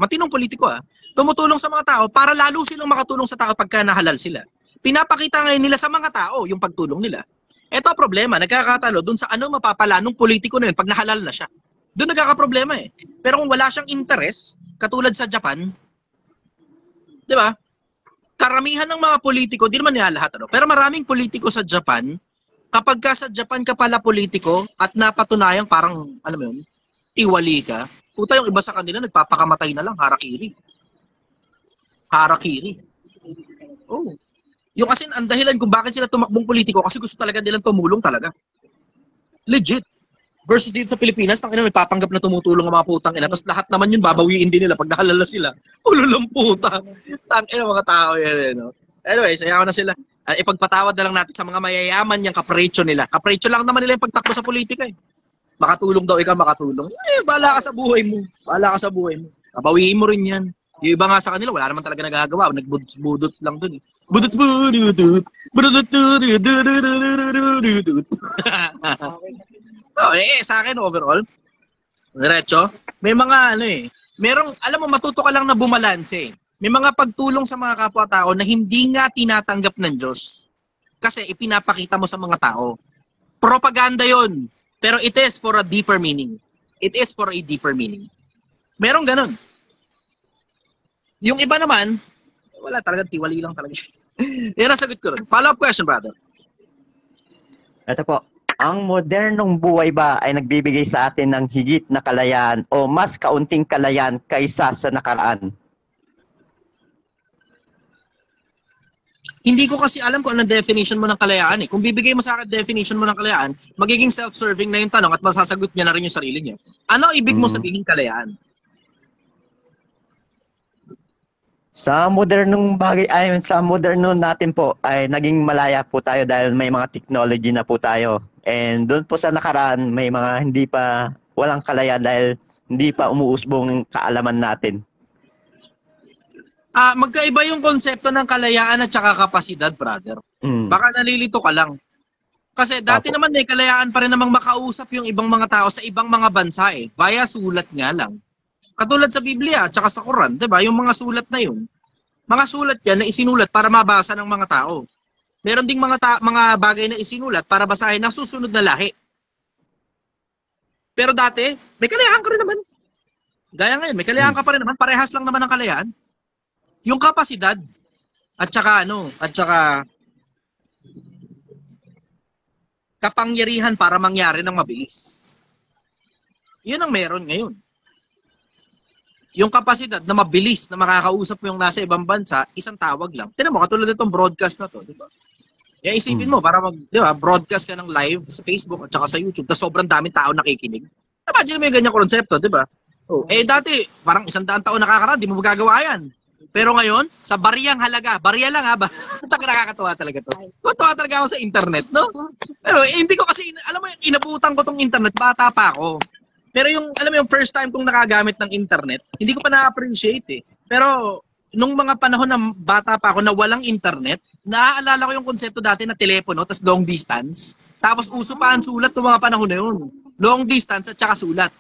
tumutulong sa mga tao para lalo silang makatulong sa tao pagka nahalal sila. Pinapakita ngayon nila sa mga tao yung pagtulong nila. Ito problema, nagkakatalo dun sa ano mapapala nung politiko na yun pag nahalal na siya. Doon nagkakaproblema eh. Pero kung wala siyang interest, katulad sa Japan, di ba? Karamihan ng mga politiko, di naman niya lahat, pero maraming politiko sa Japan, kapag ka sa Japan ka pala politiko at napatunayang parang, alam mo yun, iwali ka, puta yung iba sa kanila, nagpapakamatay na lang, harakiri. Harakiri. Oh. Yung kasi ang dahilan kung bakit sila tumakbong politiko kasi gusto talaga nilang tumulong talaga. Legit. Versus dito sa Pilipinas, tangina nagpapanggap na tumutulong ang mga putang ina. Tapos lahat naman yun babawiin din nila pag nahalala sila. Ululong puta. Tangina mga tao yan. No? Anyway, sayaw na sila. Ipagpatawad na lang natin sa mga mayayaman yung kaprecho nila. Kaprecho lang naman nila yung pagtakbo sa politika eh. Makatulong daw ikaw, makatulong. Bahala ka sa buhay mo. Bahala ka sa buhay mo. Babawiin mo rin yan. Yung iba nga sa kanila, wala naman talaga nagagawa. Nagbudots-budots lang dun eh. Budots-bududut. Budots-bududut. Sa akin overall, diretso, may mga merong, alam mo, matuto ka lang na bumalanse. May mga pagtulong sa mga kapwa-tao na hindi nga tinatanggap ng Diyos. kasi ipinapakita mo sa mga tao. Propaganda yon, pero it is for a deeper meaning. It is for a deeper meaning. Merong ganun. Yung iba naman, wala talaga, tiwali lang talaga. Yan ang sagot ko rin. Follow-up question, brother. Ito po, ang modernong buhay ba ay nagbibigay sa atin ng higit na kalayaan o mas kaunting kalayaan kaysa sa nakaraan? Hindi ko kasi alam kung anong definition mo ng kalayaan eh. Kung bibigay mo sa akin definition mo ng kalayaan, magiging self-serving na yung tanong at masasagot niya na rin yung sarili niya. Ano ibig mo sabihin kalayaan? Sa modernong bagay, ay sa moderno natin po ay naging malaya po tayo dahil may mga technology na po tayo. And doon po sa nakaraan, may mga hindi pa walang kalayaan dahil hindi pa umuusbong ang kaalaman natin. Magkaiba yung konsepto ng kalayaan at saka kapasidad, brother. Baka nalilito ka lang. Kasi dati naman may kalayaan pa rin namang makausap yung ibang mga tao sa ibang mga bansa eh. Via sulat nga lang. Katulad sa Biblia at saka sa Quran, 'di ba? Yung mga sulat na yun. Mga sulat 'yan na isinulat para mabasa ng mga tao. Meron ding mga bagay na isinulat para basahin ng susunod na lahi. Pero dati, may kalayaan ka rin naman. Gaya ngayon, may kalayaan ka pa rin naman. Parehas lang naman ang kalayaan. Yung kapasidad at saka kapangyarihan para mangyari ng mabilis. Yun ang meron ngayon. Yung kapasidad na mabilis na makakausap mo yung nasa ibang bansa, isang tawag lang. Tingnan mo, katulad nitong broadcast na to, di ba? Kaya isipin mo, para di ba, broadcast ka ng live sa Facebook at saka sa YouTube, na sobrang daming tao nakikinig. Imagine mo yung ganyang konsepto, di ba? Dati, parang 100 taon nakakaraan, di mo magagawa yan. Pero ngayon, sa bariyang halaga, bariya lang ha, nakakatawa talaga to. Tuwa talaga ako sa internet, no? Pero hindi ko kasi, alam mo, inabutan ko tong internet, bata pa ako. Pero yung, alam mo yung first time kong nakagamit ng internet, hindi ko pa na-appreciate eh. Pero, nung mga panahon na bata pa ako na walang internet, naaalala ko yung konsepto dati na telepono, tas long distance. Tapos uso pa ang sulat ng mga panahon na yun. Long distance at saka sulat.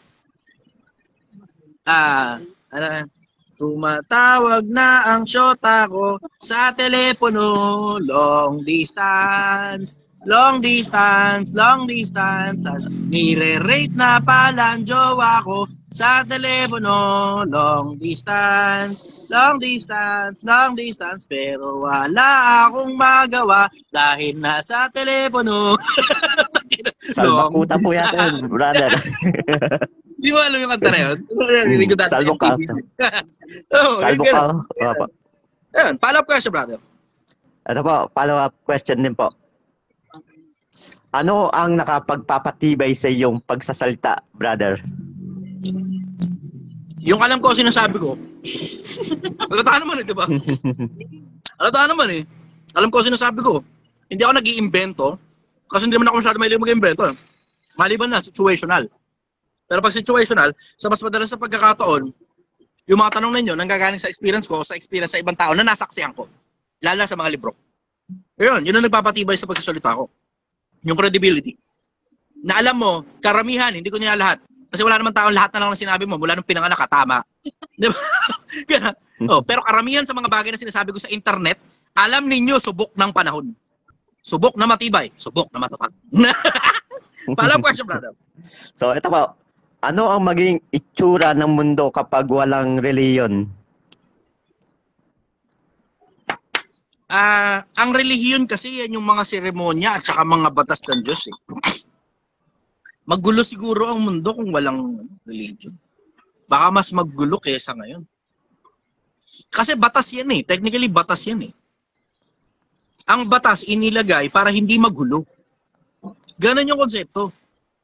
Tumatawag na ang syota ko sa telepono, long distance. Long distance, long distance. Nire-rate na pala ang jowa ko sa telepono. Long distance, long distance, long distance. Pero wala akong magawa dahil nasa telepono. Salbakuta po yata yun, brother. Di mo alam yung kanta na yun? Salbakuta. Salbakuta. Ayun, follow-up question, brother. Ito po, follow-up question din po. Ano ang nakapagpapatibay sa iyong pagsasalita, brother? Yung alam ko sinasabi ko. Halata naman eh, di ba? Halata naman eh. Alam ko sinasabi ko. Hindi ako nag-iimbento. Kasi hindi naman ako masyado mahilig mag-iimbento. Maliban na, situational. Pero pag situational, sa mas madalas sa pagkakataon, yung mga tanong ninyo nanggagaling sa experience ko o sa experience sa ibang tao na nasaksihan ko. Lalo sa mga libro. Yun ang nagpapatibay sa pagsasalita ko. Yung credibility. Na alam mo, karamihan, hindi ko niya lahat. Kasi wala naman taong lahat na lang na sinabi mo mula nung pinanganak ka, tama. Di ba? Pero karamihan sa mga bagay na sinasabi ko sa internet, alam ninyo, subok ng panahon. Subok na matibay, subok na matatag. Follow-up question, brother. So, ito po. Ano ang magiging itsura ng mundo kapag walang reliyon? Ang relihiyon kasi yan yung mga seremonya at saka mga batas ng Diyos eh. Maggulo siguro ang mundo kung walang religion. Baka mas maggulo kaysa ngayon. Kasi batas yan eh. Technically batas yan eh. Ang batas inilagay para hindi magulo. Ganon yung konsepto.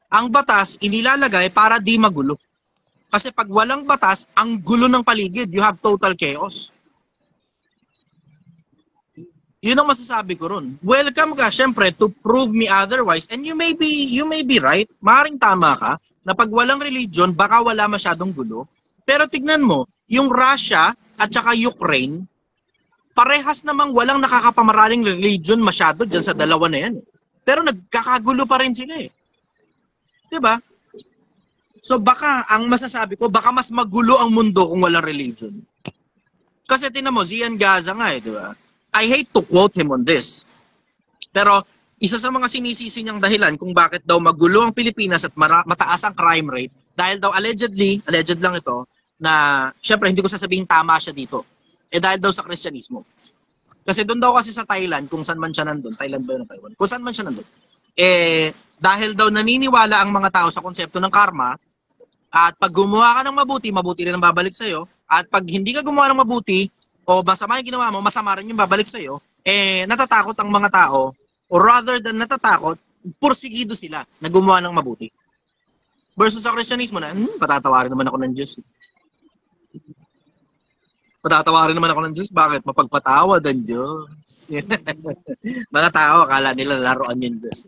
Ang batas inilalagay para di magulo. Kasi pag walang batas, ang gulo ng paligid. You have total chaos. Yun ang masasabi ko ron. Welcome ka, syempre, to prove me otherwise. And you may be right. Maaaring tama ka na pag walang religion, baka wala masyadong gulo. Pero tignan mo, yung Russia at saka Ukraine, parehas namang walang nakakapamaraling religion masyado dyan sa dalawa na yan. Pero nagkakagulo pa rin sila eh. Diba? So baka, ang masasabi ko, baka mas magulo ang mundo kung walang religion. Kasi tingnan mo, Zian Gaza nga eh, diba? I hate to quote him on this. Pero isa sa mga sinisisi niyang dahilan kung bakit daw magulo ang Pilipinas at mataas ang crime rate, dahil daw alleged lang ito, na syempre hindi ko sasabihin tama siya dito. Dahil daw sa Kristyanismo. Kasi doon daw kasi sa Thailand, kung saan man siya nandun, Thailand ba yun o Taiwan? Kung saan man siya nandun, dahil daw naniniwala ang mga tao sa konsepto ng karma, at pag gumawa ka ng mabuti, mabuti rin ang babalik sa'yo, at pag hindi ka gumawa ng mabuti, o masama yung ginawa mo, masama rin yung babalik sa'yo, natatakot ang mga tao, or rather than natatakot, pursigido sila na gumawa ng mabuti. Versus sa Kristyanismo na, patatawarin naman ako ng Diyos. Patatawarin naman ako ng Diyos. Bakit? Mapagpatawad ang Diyos. Mga tao, akala nila laruan yung Diyos.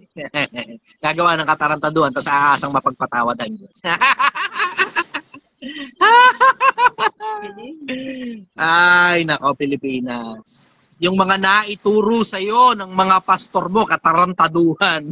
Gagawa ng katarantaduhan, tapos aasang mapagpatawad ang Diyos. Ay, nako, Pilipinas. Yung mga naituro sa'yo ng mga pastor mo, katarantaduhan.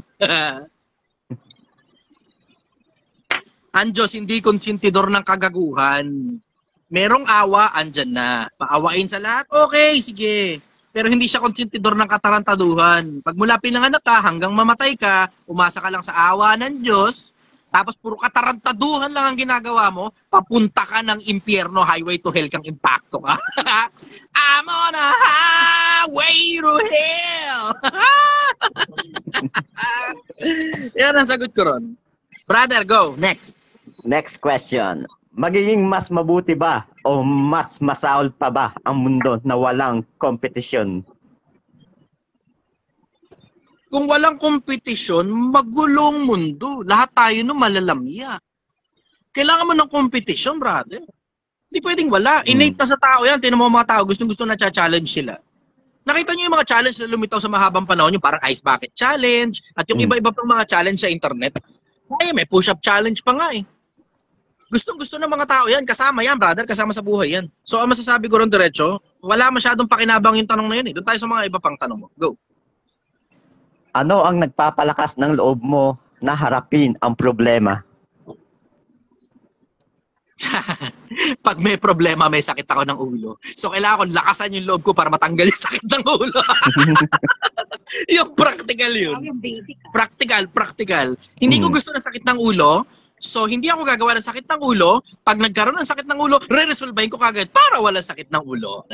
Ang Diyos, hindi konsentidor ng kagaguhan. Merong awa, andyan na. Paawain sa lahat, okay, sige. Pero hindi siya konsentidor ng katarantaduhan. Pag mula pinanganak ka, hanggang mamatay ka, umasa ka lang sa awa ng Diyos, tapos puro katarantaduhan lang ang ginagawa mo, papunta ka ng impyerno, highway to hell kang impacto ka. I'm on a highway to hell! Yan ang sagot ko ron. Brother, go. Next. Next question. Magiging mas mabuti ba o mas masaol pa ba ang mundo na walang kompetisyon? Kung walang kompetisyon, magulong mundo. Lahat tayo no malalamya. Kailangan mo ng kompetisyon, brother. Hindi pwedeng wala. Innate na sa tao yan. Tinan mo mga tao, gustong-gusto na challenge sila. Nakita niyo yung mga challenge na lumitaw sa mahabang panahon, yung parang ice bucket challenge, at yung iba-iba pang mga challenge sa internet. Ay, may push-up challenge pa nga eh. Gustong-gusto ng mga tao yan. Kasama yan, brother. Kasama sa buhay yan. So, ang masasabi ko ron diretso, wala masyadong pakinabang yung tanong na yun eh. Doon tayo sa mga iba pang tanong mo. Go. Ano ang nagpapalakas ng loob mo na harapin ang problema? Pag may problema, may sakit ako ng ulo. So, kailangan ko lakasan yung loob ko para matanggal yung sakit ng ulo. Yung practical yun. Yung basic. Practical. Hindi ko gusto ng sakit ng ulo. So, hindi ako gagawa ng sakit ng ulo. Pag nagkaroon ng sakit ng ulo, re-resolvehin ko kagad para wala sakit ng ulo.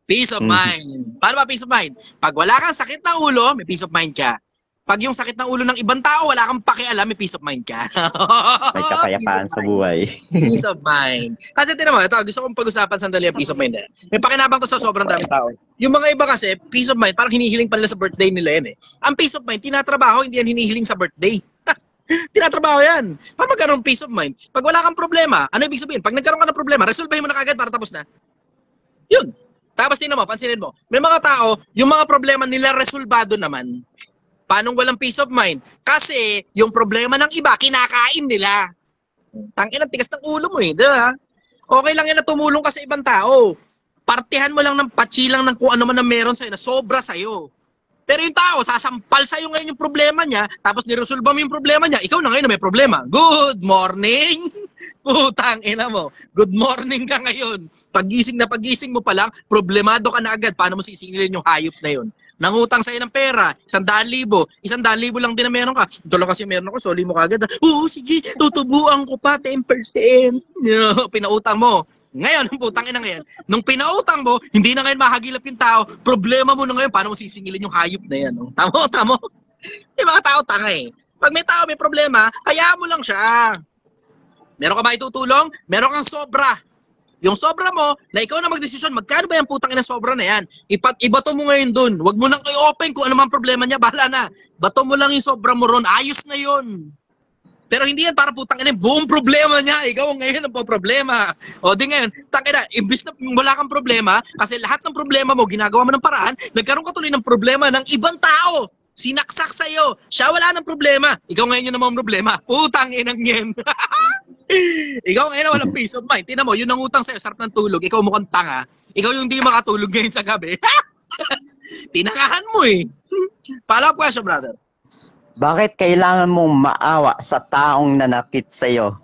Peace of mind. Paano ba peace of mind? Pag wala kang sakit ng ulo, may peace of mind ka. Pag yung sakit ng ulo ng ibang tao, wala kang pakialam, may peace of mind ka. May kapayapaan sa buhay. Peace of mind. Kasi tinan mo, ito, gusto kong pag-usapan sandali ang peace of mind. May pakinabang to sa sobrang daming tao. Yung mga iba kasi, peace of mind, parang hinihiling pa nila sa birthday nila yan eh. Ang peace of mind, tinatrabaho, hindi yan hinihiling sa birthday. Tinatrabaho yan. Paano magkaroon peace of mind? Pag wala kang problema, ano ibig sabihin? Pag nagkaroon ka ng problema, resolvehin mo na kagad para tapos na. Yun. Tapos tingnan mo, pansinin mo. May mga tao, yung mga problema nila resolvado naman. Paano walang peace of mind? Kasi yung problema ng iba, kinakain nila. Tangin ang tigas ng ulo mo eh, di ba? Okay lang yan na tumulong ka sa ibang tao. Partihan mo lang ng patsi lang ng kung ano man na meron sa'yo, na sobra sa'yo. Pero yung tao, sasampal sa'yo ngayon yung problema niya, tapos niresolve mo yung problema niya, ikaw na ngayon na may problema. Good morning! Putang ina mo. Good morning ka ngayon. Pagising mo pa lang, problemado ka na agad. Paano mo sisingilin yung hayop na yun? Nangutang sa'yo ng pera, 100,000. 100,000 lang din na meron ka. Ito lang kasi meron ako, soli mo kagad. Oo, sige, tutubuan ko pa 10%. Pinautang mo. Ngayon, ang putang ina ngayon, nung pinautang mo, hindi na ngayon mahagilap yung tao, problema mo na ngayon, paano mo sisingilin yung hayop na yan? No? Tamo. Yung mga tao tanga eh. Pag may tao may problema, hayaan mo lang siya. Meron ka ba itutulong? Meron kang sobra. Yung sobra mo, na ikaw na magdesisyon, magkano ba yung putang ina sobra na yan? Ibato mo ngayon dun. Huwag mo nang i-open kung ano man problema niya, bahala na. Bato mo lang yung sobra mo ron, ayos na yun. Pero hindi yan para putang ina, buong problema niya. Ikaw ngayon ang problema. O di ngayon, tangina, imbis na wala kang problema, kasi lahat ng problema mo, ginagawa mo ng paraan, nagkaroon ka tuloy ng problema ng ibang tao. Sinaksak sa'yo. Siya wala ng problema. Ikaw ngayon yun naman ang problema. Putang inang yan. Ikaw ngayon walang peace of mind. Tingnan mo, yun ang utang sa'yo, sarap ng tulog. Ikaw mukhang tanga. Ikaw yung di makatulog ngayon sa gabi. Tinangahan mo eh. Follow-up question, brother. Bakit kailangan mong maawa sa taong nanakit sa'yo?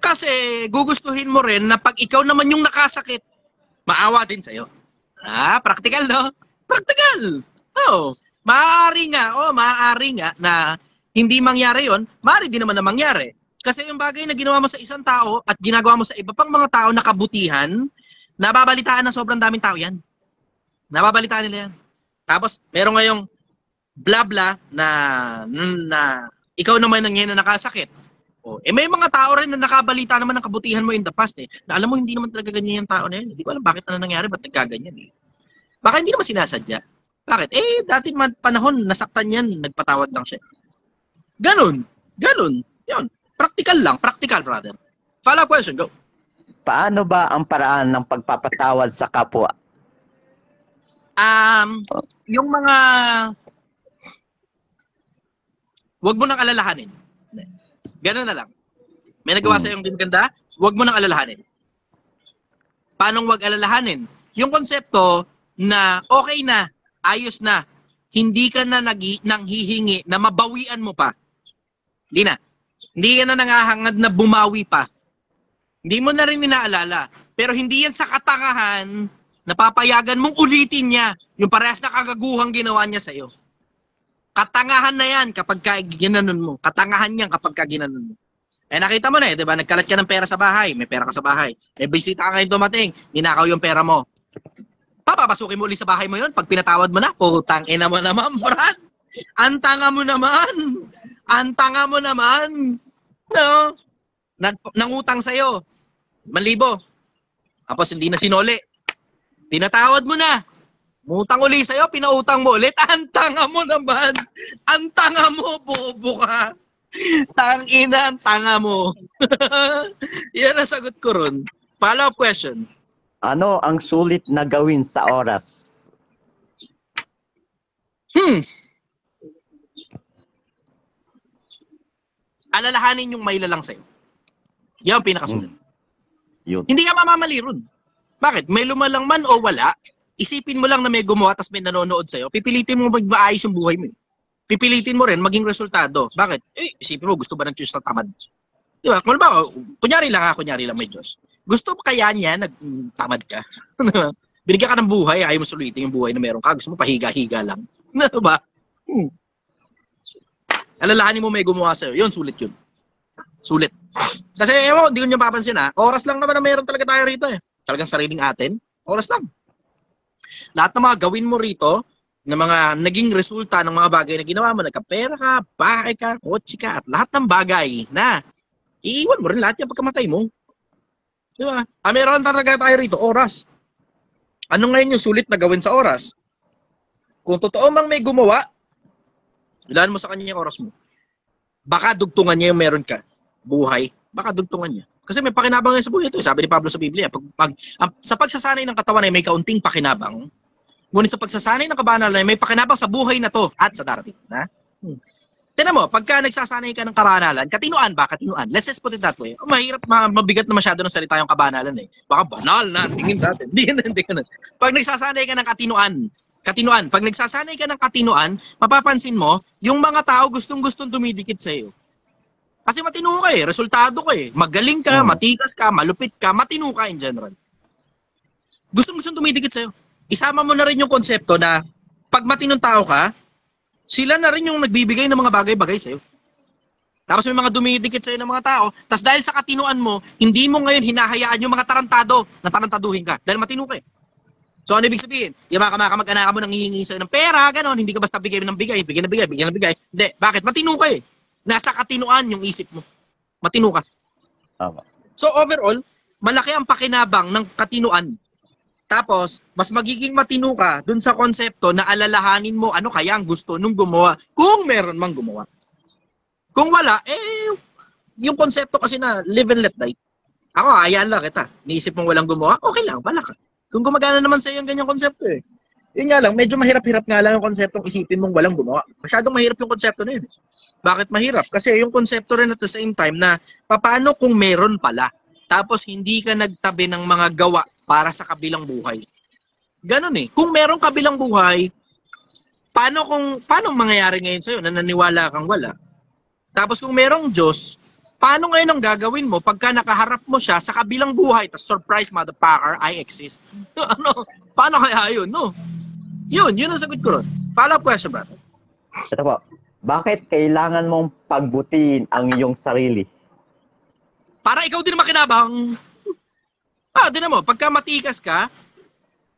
Kasi gugustuhin mo rin na pag ikaw naman yung nakasakit, maawa din sa'yo. Practical, no? Practical! Oo. Maaari nga na hindi mangyari yon, maaari din naman na mangyari. Kasi yung bagay na ginawa mo sa isang tao at ginagawa mo sa iba pang mga tao na kabutihan, nababalitaan ng sobrang daming tao yan. Nababalitaan nila yan. Tapos, meron ngayong bla-bla na ikaw naman ang ngayon na nakasakit. May mga tao rin na nakabalita naman ng kabutihan mo in the past na alam mo hindi naman talaga ganyan yung tao na yan. Hindi ko alam bakit na nangyari, ba't nagkaganyan Baka hindi naman sinasadya. Bakit? Dati panahon, nasaktan yan, nagpatawad lang siya. Ganun. Yun. Practical, brother. Follow up question, go. Paano ba ang paraan ng pagpapatawad sa kapwa? Yung mga wag mo nang alalahanin. Ganun na lang. May nagawa sa yung di maganda, wag mo nang alalahanin. Paano wag alalahanin? Yung konsepto na okay na, ayos na, hindi ka na nanghihingi na mabawian mo pa. Hindi na. Hindi ka na nangahangad na bumawi pa. Hindi mo na rin inaalala. Pero hindi yan sa katangahan napapayagan mong ulitin niya yung parehas na kagaguhang ginawa niya sa'yo. Katangahan na yan kapag ginanon mo. Katangahan yan kapag ginanon mo. Nakita mo na di ba? Nagkalat ka ng pera sa bahay. May pera ka sa bahay. May bisita ka ngayon dumating. Ninakaw yung pera mo. Papapasukin mo ulit sa bahay mo yun pag pinatawad mo na. Putang ina mo naman, Brad. Antanga mo naman. No? Nangutang sa'yo. 1,000. Tapos hindi na sinoli. Pinatawad mo na. Mutang uli sa'yo, pinautang mo ulit. Antanga mo naman. Antanga mo, bobo ka. Tangina, ang tanga mo. Yan ang sagot ko ron. Follow-up question. Ano ang sulit na gawin sa oras? Alalahanin yung may lalang sa'yo. Yan ang pinakasulit. Yun. Hindi ka mamamali ron. Bakit? May lumalang man o wala, isipin mo lang na may gumawa tapos may nanonood sa'yo, pipilitin mo magmaayos yung buhay mo. Pipilitin mo rin maging resultado. Bakit? Isipin mo, gusto ba ng Diyos na tamad? Di ba? Kung ba, kunyari lang may Diyos. Gusto mo kaya niya nagtamad ka? Binigyan ka ng buhay, ayaw mo sulitin yung buhay na meron ka. Gusto mo pahiga-higa lang. Di ba? Alalahanin mo may gumawa sa'yo. Yun, sulit yun. Sulit. Kasi, hindi ko niyo papansin oras lang naman na meron talaga tayo rito Talagang sariling atin, oras lang. Lahat ng mga gawin mo rito, ng mga naging resulta ng mga bagay na ginawa mo, nagkapera ka, bahay ka, kotse ka, at lahat ng bagay na iiwan mo rin lahat yan pagkamatay mo. Di ba? Meron talaga tayo rito, oras. Ano ngayon yung sulit na gawin sa oras? Kung totoo mang may gumawa, ilan mo sa kanya yung oras mo. Baka dugtungan niya yung meron ka. Buhay, baka dugtungan niya. Kasi may pakinabang ngayon sa buhay ito. Sabi ni Pablo sa Biblia, sa pagsasanay ng katawan ay may kaunting pakinabang. Ngunit sa pagsasanay ng kabanalan ay may pakinabang sa buhay na to at sa darating. Tignan mo, pagka nagsasanay ka ng kabanalan, katinuan ba? Katinuan. Let's just put it that way. Mahirap, mabigat na masyado ng salita yung kabanalan Baka banal na, tingin sa atin. Hindi ganun. Pag nagsasanay ka ng katinuan. Pag nagsasanay ka ng katinuan, mapapansin mo, yung mga tao gustong-gustong dumidikit sa iyo. Kasi matino ka resultado ka Magaling ka, matigas ka, malupit ka, matino ka in general. Gustong-gustong dumidikit sa'yo. Isama mo na rin yung konsepto na pag matinong tao ka, sila na rin yung nagbibigay ng mga bagay-bagay sa'yo. Tapos may mga dumidikit sa'yo ng mga tao, tapos dahil sa katinuan mo, hindi mo ngayon hinahayaan yung mga tarantado na tarantaduhin ka. Dahil matino ka So ano ibig sabihin? Yung mga kamag-anak mo nang hihingi sa'yo ng pera, gano'n, hindi ka basta bigay ng bigay. Hindi, bakit? Matino ka Nasa katinuan yung isip mo. Matino ka. Tama. So overall, malaki ang pakinabang ng katinuan. Tapos, mas magiging matino ka dun sa konsepto na alalahanin mo ano kaya ang gusto nung gumawa. Kung meron mang gumawa. Kung wala, yung konsepto kasi na live and let die. Ako, ayan lang kita. Niisip mong walang gumawa, okay lang, wala ka. Kung gumagana naman sa iyo yung ganyang konsepto Yun nga lang, medyo mahirap-hirap nga lang yung konseptong isipin mong walang gumawa. Masyadong mahirap yung konsepto na yun. Bakit mahirap? Kasi yung konsepto rin at the same time na paano kung meron pala, tapos hindi ka nagtabi ng mga gawa para sa kabilang buhay. Ganon Kung meron kabilang buhay, paano mangyayari ngayon sa'yo na naniwala kang wala? Tapos kung merong Diyos, paano ngayon ang gagawin mo pagka nakaharap mo siya sa kabilang buhay, tas surprise motherfucker, I exist. Paano kaya yun, no? Yun ang sagot ko ron. Follow-up question, brother. Ito po. Bakit kailangan mong pagbutihin ang iyong sarili? Para ikaw din makinabang. Din mo, pagka matikas ka,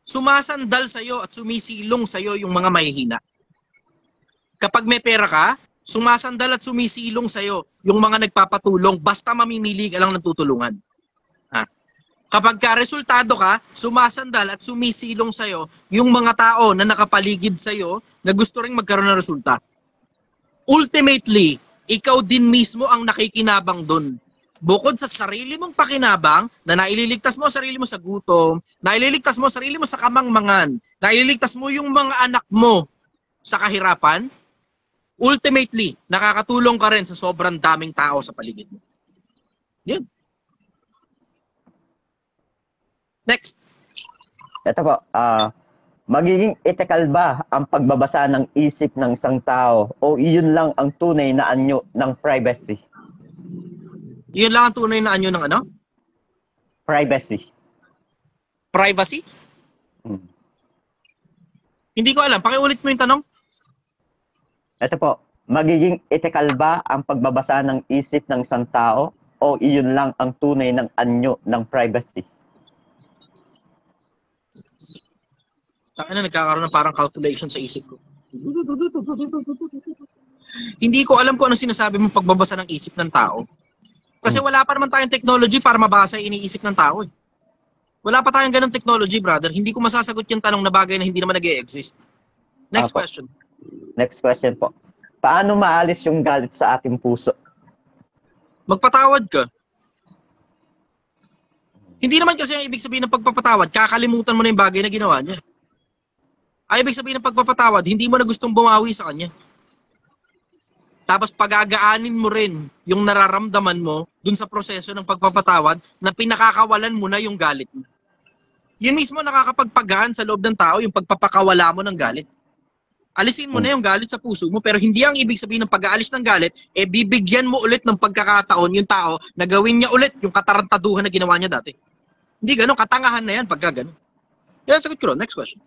sumasandal sa'yo at sumisilong sa'yo yung mga mahihina. Kapag may pera ka, sumasandal at sumisilong sa'yo yung mga nagpapatulong basta mamimili ka lang ng tutulungan. Kapag ka resultado ka, sumasandal at sumisilong sa'yo yung mga tao na nakapaligid sa'yo na gusto ring magkaroon ng resulta. Ultimately, ikaw din mismo ang nakikinabang dun. Bukod sa sarili mong pakinabang na naililigtas mo sarili mo sa gutom, naililigtas mo sarili mo sa kamangmangan, naililigtas mo yung mga anak mo sa kahirapan, ultimately, nakakatulong ka rin sa sobrang daming tao sa paligid mo. Yan. Next. Ito po, magiging ethical ba ang pagbabasa ng isip ng isang tao o iyon lang ang tunay na anyo ng privacy? Yun lang ang tunay na anyo ng ano? Privacy. Privacy? Hindi ko alam. Pakiulit mo yung tanong. Ito po, magiging ethical ba ang pagbabasa ng isip ng isang tao o iyon lang ang tunay ng anyo ng privacy? Nagkakaroon ng parang calculation sa isip ko. Hindi ko alam kung ano sinasabi mong pagbabasa ng isip ng tao. Kasi wala pa naman tayong technology para mabasa yung iniisip ng tao. Wala pa tayong ganong technology, brother. Hindi ko masasagot yung tanong na bagay na hindi naman nag-e-exist. Next question. Next question po. Paano maalis yung galit sa ating puso? Magpatawad ka. Hindi naman kasi ang ibig sabihin ng pagpapatawad, kakalimutan mo na yung bagay na ginawa niya. Ay, ibig sabihin ng pagpapatawad, hindi mo na gustong bumawi sa kanya. Tapos pagagaanin mo rin yung nararamdaman mo dun sa proseso ng pagpapatawad na pinakakawalan mo na yung galit mo. Yun mismo nakakapagpagaan sa loob ng tao yung pagpapakawala mo ng galit. Alisin mo na yung galit sa puso mo, pero hindi ang ibig sabihin ng pag-aalis ng galit, bibigyan mo ulit ng pagkakataon yung tao na gawin niya ulit yung katarantaduhan na ginawa niya dati. Hindi ganun, katangahan na yan pagka ganun. Yan, sagot ko ron. Next question.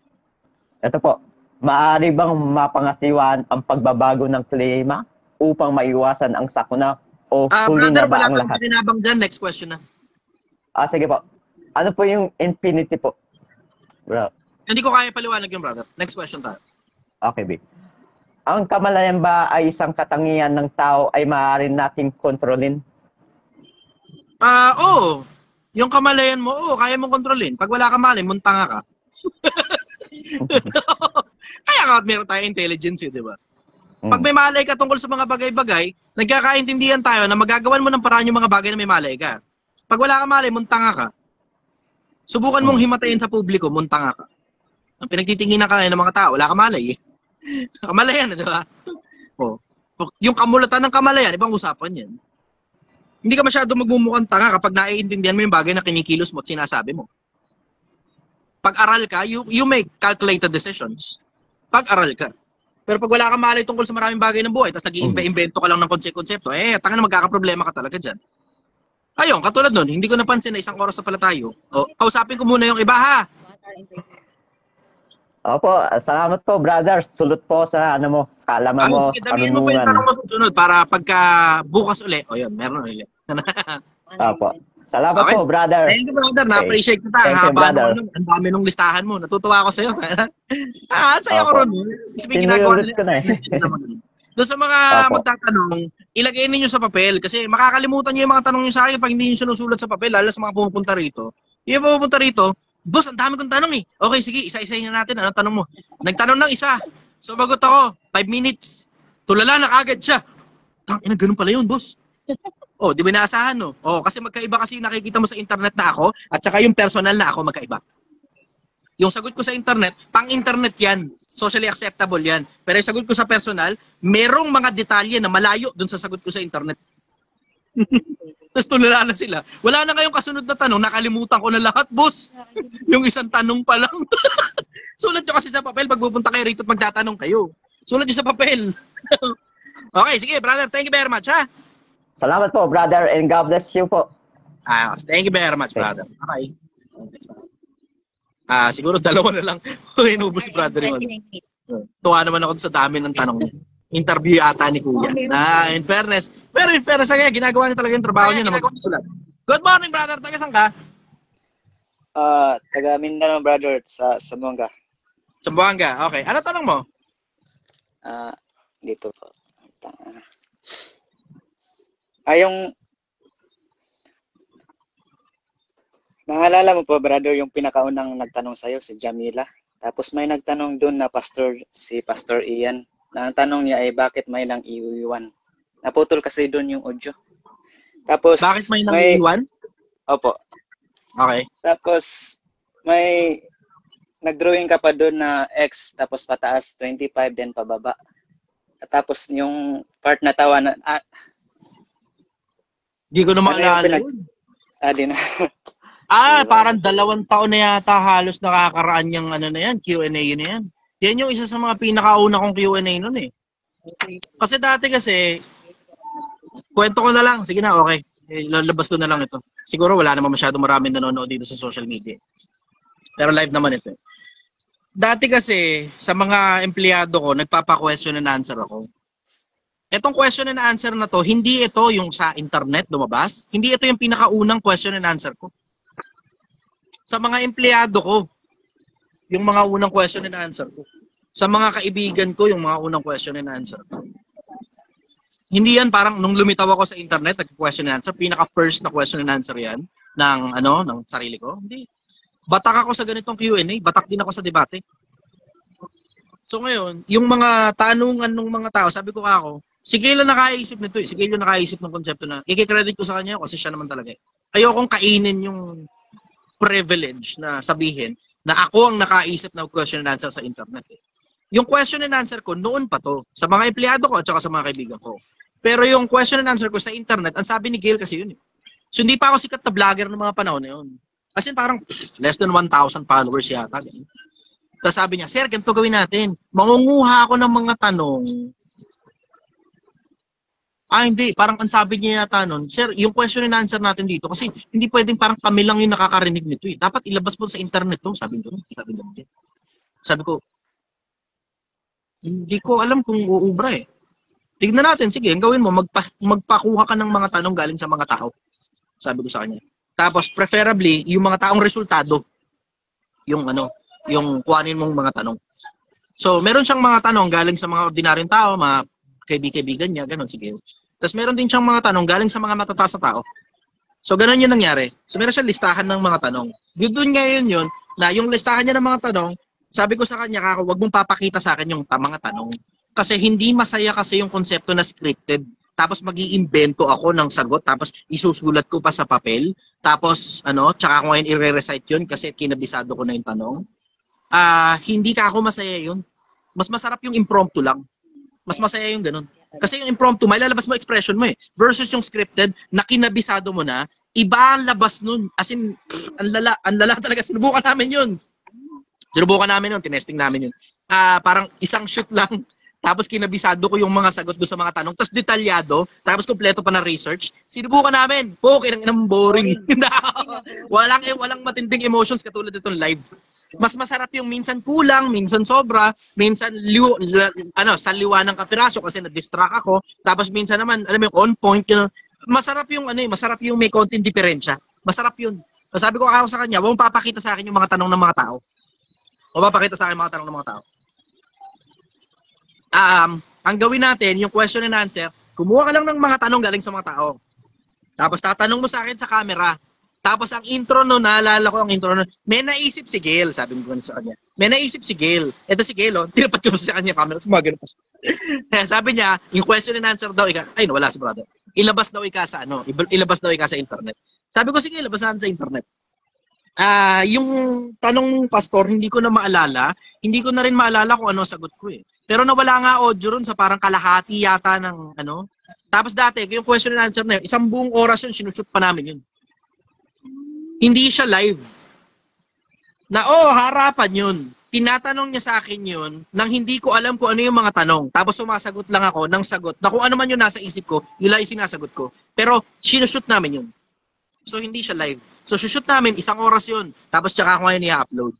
Ito po, maaari bang mapangasiwaan ang pagbabago ng klima upang maiwasan ang sakuna o huli na brother, ba wala ang kang lahat? pinabang dyan. Next question na. Sige po. Ano po yung infinity po? Bro. Hindi ko kaya paliwanag yung brother. Next question tayo. Okay, Big. Ang kamalayan ba ay isang katangian ng tao ay maaari nating kontrolin? Oo. Yung kamalayan mo, kaya mong kontrolin. Pag wala ka malay, muntanga ka. Kaya nga meron tayong intelligence, di ba? Pag may malay ka tungkol sa mga bagay-bagay, nagkakaintindihan tayo na magagawan mo ng paraan yung mga bagay na may malay ka. Pag wala ka malay, muntanga ka. Subukan mong himatayin sa publiko, muntanga ka. Ang pinagtitinginan ka ng mga tao, wala ka malay eh. Kamalayan, di ba? Yung kamulatan ng kamalayan, ibang usapan yan. Hindi ka masyado magmumukhang tanga kapag naiintindihan mo yung bagay na kinikilos mo at sinasabi mo. Pag-aral ka, you make calculated decisions. Pag-aral ka. Pero pag wala kang malay tungkol sa maraming bagay ng buhay, tapos nag-iimbento ka lang ng konsepto, tanga na magkakaproblema ka talaga dyan. Ayun, katulad nun, hindi ko napansin na isang oras na pala tayo. Kausapin ko muna yung iba, ha? Opo, salamat po, brother. Sulot po sa sa kaalaman mo, Sige, sa damihan mo pa yung karunungan. tanong mo susunod para pagka bukas uli. Yun, meron ulit. Opo. Salamat Okay. po, brother. Thank you, brother. Na-appreciate kita. Thank you, brother. Ang dami nung listahan mo. Natutuwa ako sa'yo. Saya ko Opo. ron. Kasi may ginagawa Sinulit ko na eh. Doon sa mga Opo. magtatanong, ilagay ninyo sa papel. Kasi makakalimutan nyo yung mga tanong nyo sa akin pag hindi nyo sinusulat sa papel, lalo sa mga pumupunta rito. Yung pumupunta rito, boss, ang dami kong tanong eh. Okay, sige, isa-isahin na natin. Anong tanong mo? Nagtanong ng isa. Sumagot ako, 5 minutes. Tulala na kagad siya. Tangina, ganun pala yun, boss. Di ba naasahan, no? Kasi magkaiba kasi nakikita mo sa internet na ako at saka yung personal na ako magkaiba. Yung sagot ko sa internet, pang-internet yan. Socially acceptable yan. Pero yung sagot ko sa personal, merong mga detalye na malayo dun sa sagot ko sa internet. Tapos tulala na sila. Wala na ngayong kasunod na tanong, nakalimutan ko na lahat, boss. Yung isang tanong pa lang. Sulat nyo kasi sa papel pag pupunta kayo rito at magtatanong kayo. Sulat nyo sa papel. Okay, sige, brother. Thank you very much, ha? Salamat po, brother, and God bless you po. Thank you very much, brother. Bye. Siguro dalawa na lang. Inubos si brother yung ano. 29 minutes. Tuwa naman ako sa dami ng tanong niya. Interview ata ni Kuya. Na in fairness, pero in fairness, kaya ginagawa niya talaga yung trabaho niya na magsusulat. Good morning, brother. Taga saan ka? Taga Mindanao, brother, sa Zamboanga. Zamboanga. Okay. Ano tanong mo? Dito po. Yung naalala mo po, brother, yung pinakaunang nagtanong sa'yo, si Jamila. Tapos may nagtanong doon na si Pastor Ian. Na ang tanong niya ay bakit may nang iiwan. Naputol kasi doon yung audio. Tapos Bakit may nangiiwan? Opo. Okay. Tapos may nagdrawing ka pa doon na X, tapos pataas 25, then pababa. Tapos yung part na tawanan, Hindi ko na maalala yung yun. di na. Parang 2 taon na yata halos nakakaraan yung ano na yan, Q&A yun na yan. Yan yung isa sa mga pinakauna kong Q&A nun eh. Kasi dati kasi, kwento ko na lang, sige na, okay. Lalabas ko na lang ito. Siguro wala naman masyado maraming nanonood dito sa social media. Pero live naman ito. Dati kasi, sa mga empleyado ko, nagpapa-question and answer ako. Itong question and answer na to, hindi ito yung sa internet lumabas. Hindi ito yung pinakaunang question and answer ko. Sa mga empleyado ko, yung mga unang question and answer ko. Sa mga kaibigan ko, yung mga unang question and answer ko. Hindi yan parang nung lumitaw ako sa internet, nag-question and answer, pinaka-first na question and answer yan ng sarili ko. Hindi. Batak ako sa ganitong Q&A, batak din ako sa debate. So ngayon, yung mga tanungan ng mga tao, sabi ko ako, si Gayle nakaisip nito eh. Si Gayle nakaisip ng konsepto na i-credit ko sa kanya kasi siya naman talaga eh. Ayokong kainin yung privilege na sabihin na ako ang nakaisip ng question and answer sa internet eh. Yung question and answer ko, noon pa to. Sa mga empleyado ko at saka sa mga kaibigan ko. Pero yung question and answer ko sa internet, ang sabi ni Gayle kasi yun eh. So hindi pa ako sikat na vlogger ng mga panahon na yun. As in parang less than 1,000 followers yata. Ganun. Tapos sabi niya, sir, ganito gawin natin. Mangunguha ako ng mga tanong. Hindi. Parang ang sabi niya yata nun, sir, yung question and answer natin dito, kasi hindi pwedeng parang kami lang yung nakakarinig nito eh. Dapat ilabas mo sa internet to. Sabi ko, sabi ko, hindi ko alam kung uubra eh. Tignan natin, sige, ang gawin mo, magpakuha ka ng mga tanong galing sa mga tao. Sabi ko sa kanya. Tapos, preferably, yung mga taong resultado. Yung kuhanin mong mga tanong. So, meron siyang mga tanong galing sa mga ordinaryong tao, mga kaibigan niya, ganun, sige. Tapos, meron din siyang mga tanong galing sa mga matataas na tao. So, ganun yung nangyari. So, meron siyang listahan ng mga tanong. Doon ngayon yun, na yung listahan niya ng mga tanong, sabi ko sa kanya, wag mong papakita sa akin yung mga tanong. Kasi hindi masaya kasi yung konsepto na scripted. Tapos mag-iimbento ako ng sagot, tapos isusulat ko pa sa papel. Tapos, tsaka ako ngayon i-recite yun kasi kinabisado ko na yung tanong. Hindi ka ako masaya yun. Mas masarap yung impromptu lang. Mas masaya yung ganun. Kasi yung impromptu, may lalabas mo expression mo eh. Versus yung scripted, na kinabisado mo na, iba ang labas nun. As in, ang lala talaga. Sinubukan namin yun. Tinesting namin yun. Parang isang shoot lang. Tapos kinabisado ko yung mga sagot doon sa mga tanong. Tapos detalyado. Tapos kompleto pa na research. Sinubukan namin. Kinang boring. walang matinding emotions katulad itong live. Mas masarap yung minsan kulang, minsan sobra, minsan sa liwa ng kapiraso kasi na-distract ako. Tapos minsan naman, alam mo yung on point. Masarap yung may konting diferensya. Masarap yun. Sabi ko ako sa kanya, huwag papakita sa akin yung mga tanong ng mga tao. Huwag papakita sa akin yung mga tanong ng mga tao. Ang gawin natin, yung question and answer, kumuha ka lang ng mga tanong galing sa mga tao. Tapos tatanong mo sa akin sa camera. Tapos ang intro naalala ko ang intro may naisip si Gayle, sabi ko sa kanya. May naisip si Gayle. Ito si Gayle, tinapat ko sa kanya camera, sumagano pa siya. Sabi niya, yung question and answer daw, wala si brother. Ilabas daw sa internet. Sabi ko, sige, ilabas natin sa internet. Yung tanong pastor, hindi ko na maalala. Hindi ko na rin maalala kung ano sagot ko eh. Pero nawala nga audio ron sa parang kalahati yata ng Tapos dati, yung question and answer na yun, isang buong oras yun, sinushoot pa namin yun. Hindi siya live. Harapan yun. Tinatanong niya sa akin yun nang hindi ko alam kung ano yung mga tanong. Tapos sumasagot lang ako ng sagot na kung ano man yung nasa isip ko, yun lang yung sinasagot ko. Pero sinushoot namin yun. So hindi siya live. So shoot namin, isang oras yun. Tapos tsaka ako ngayon i-upload.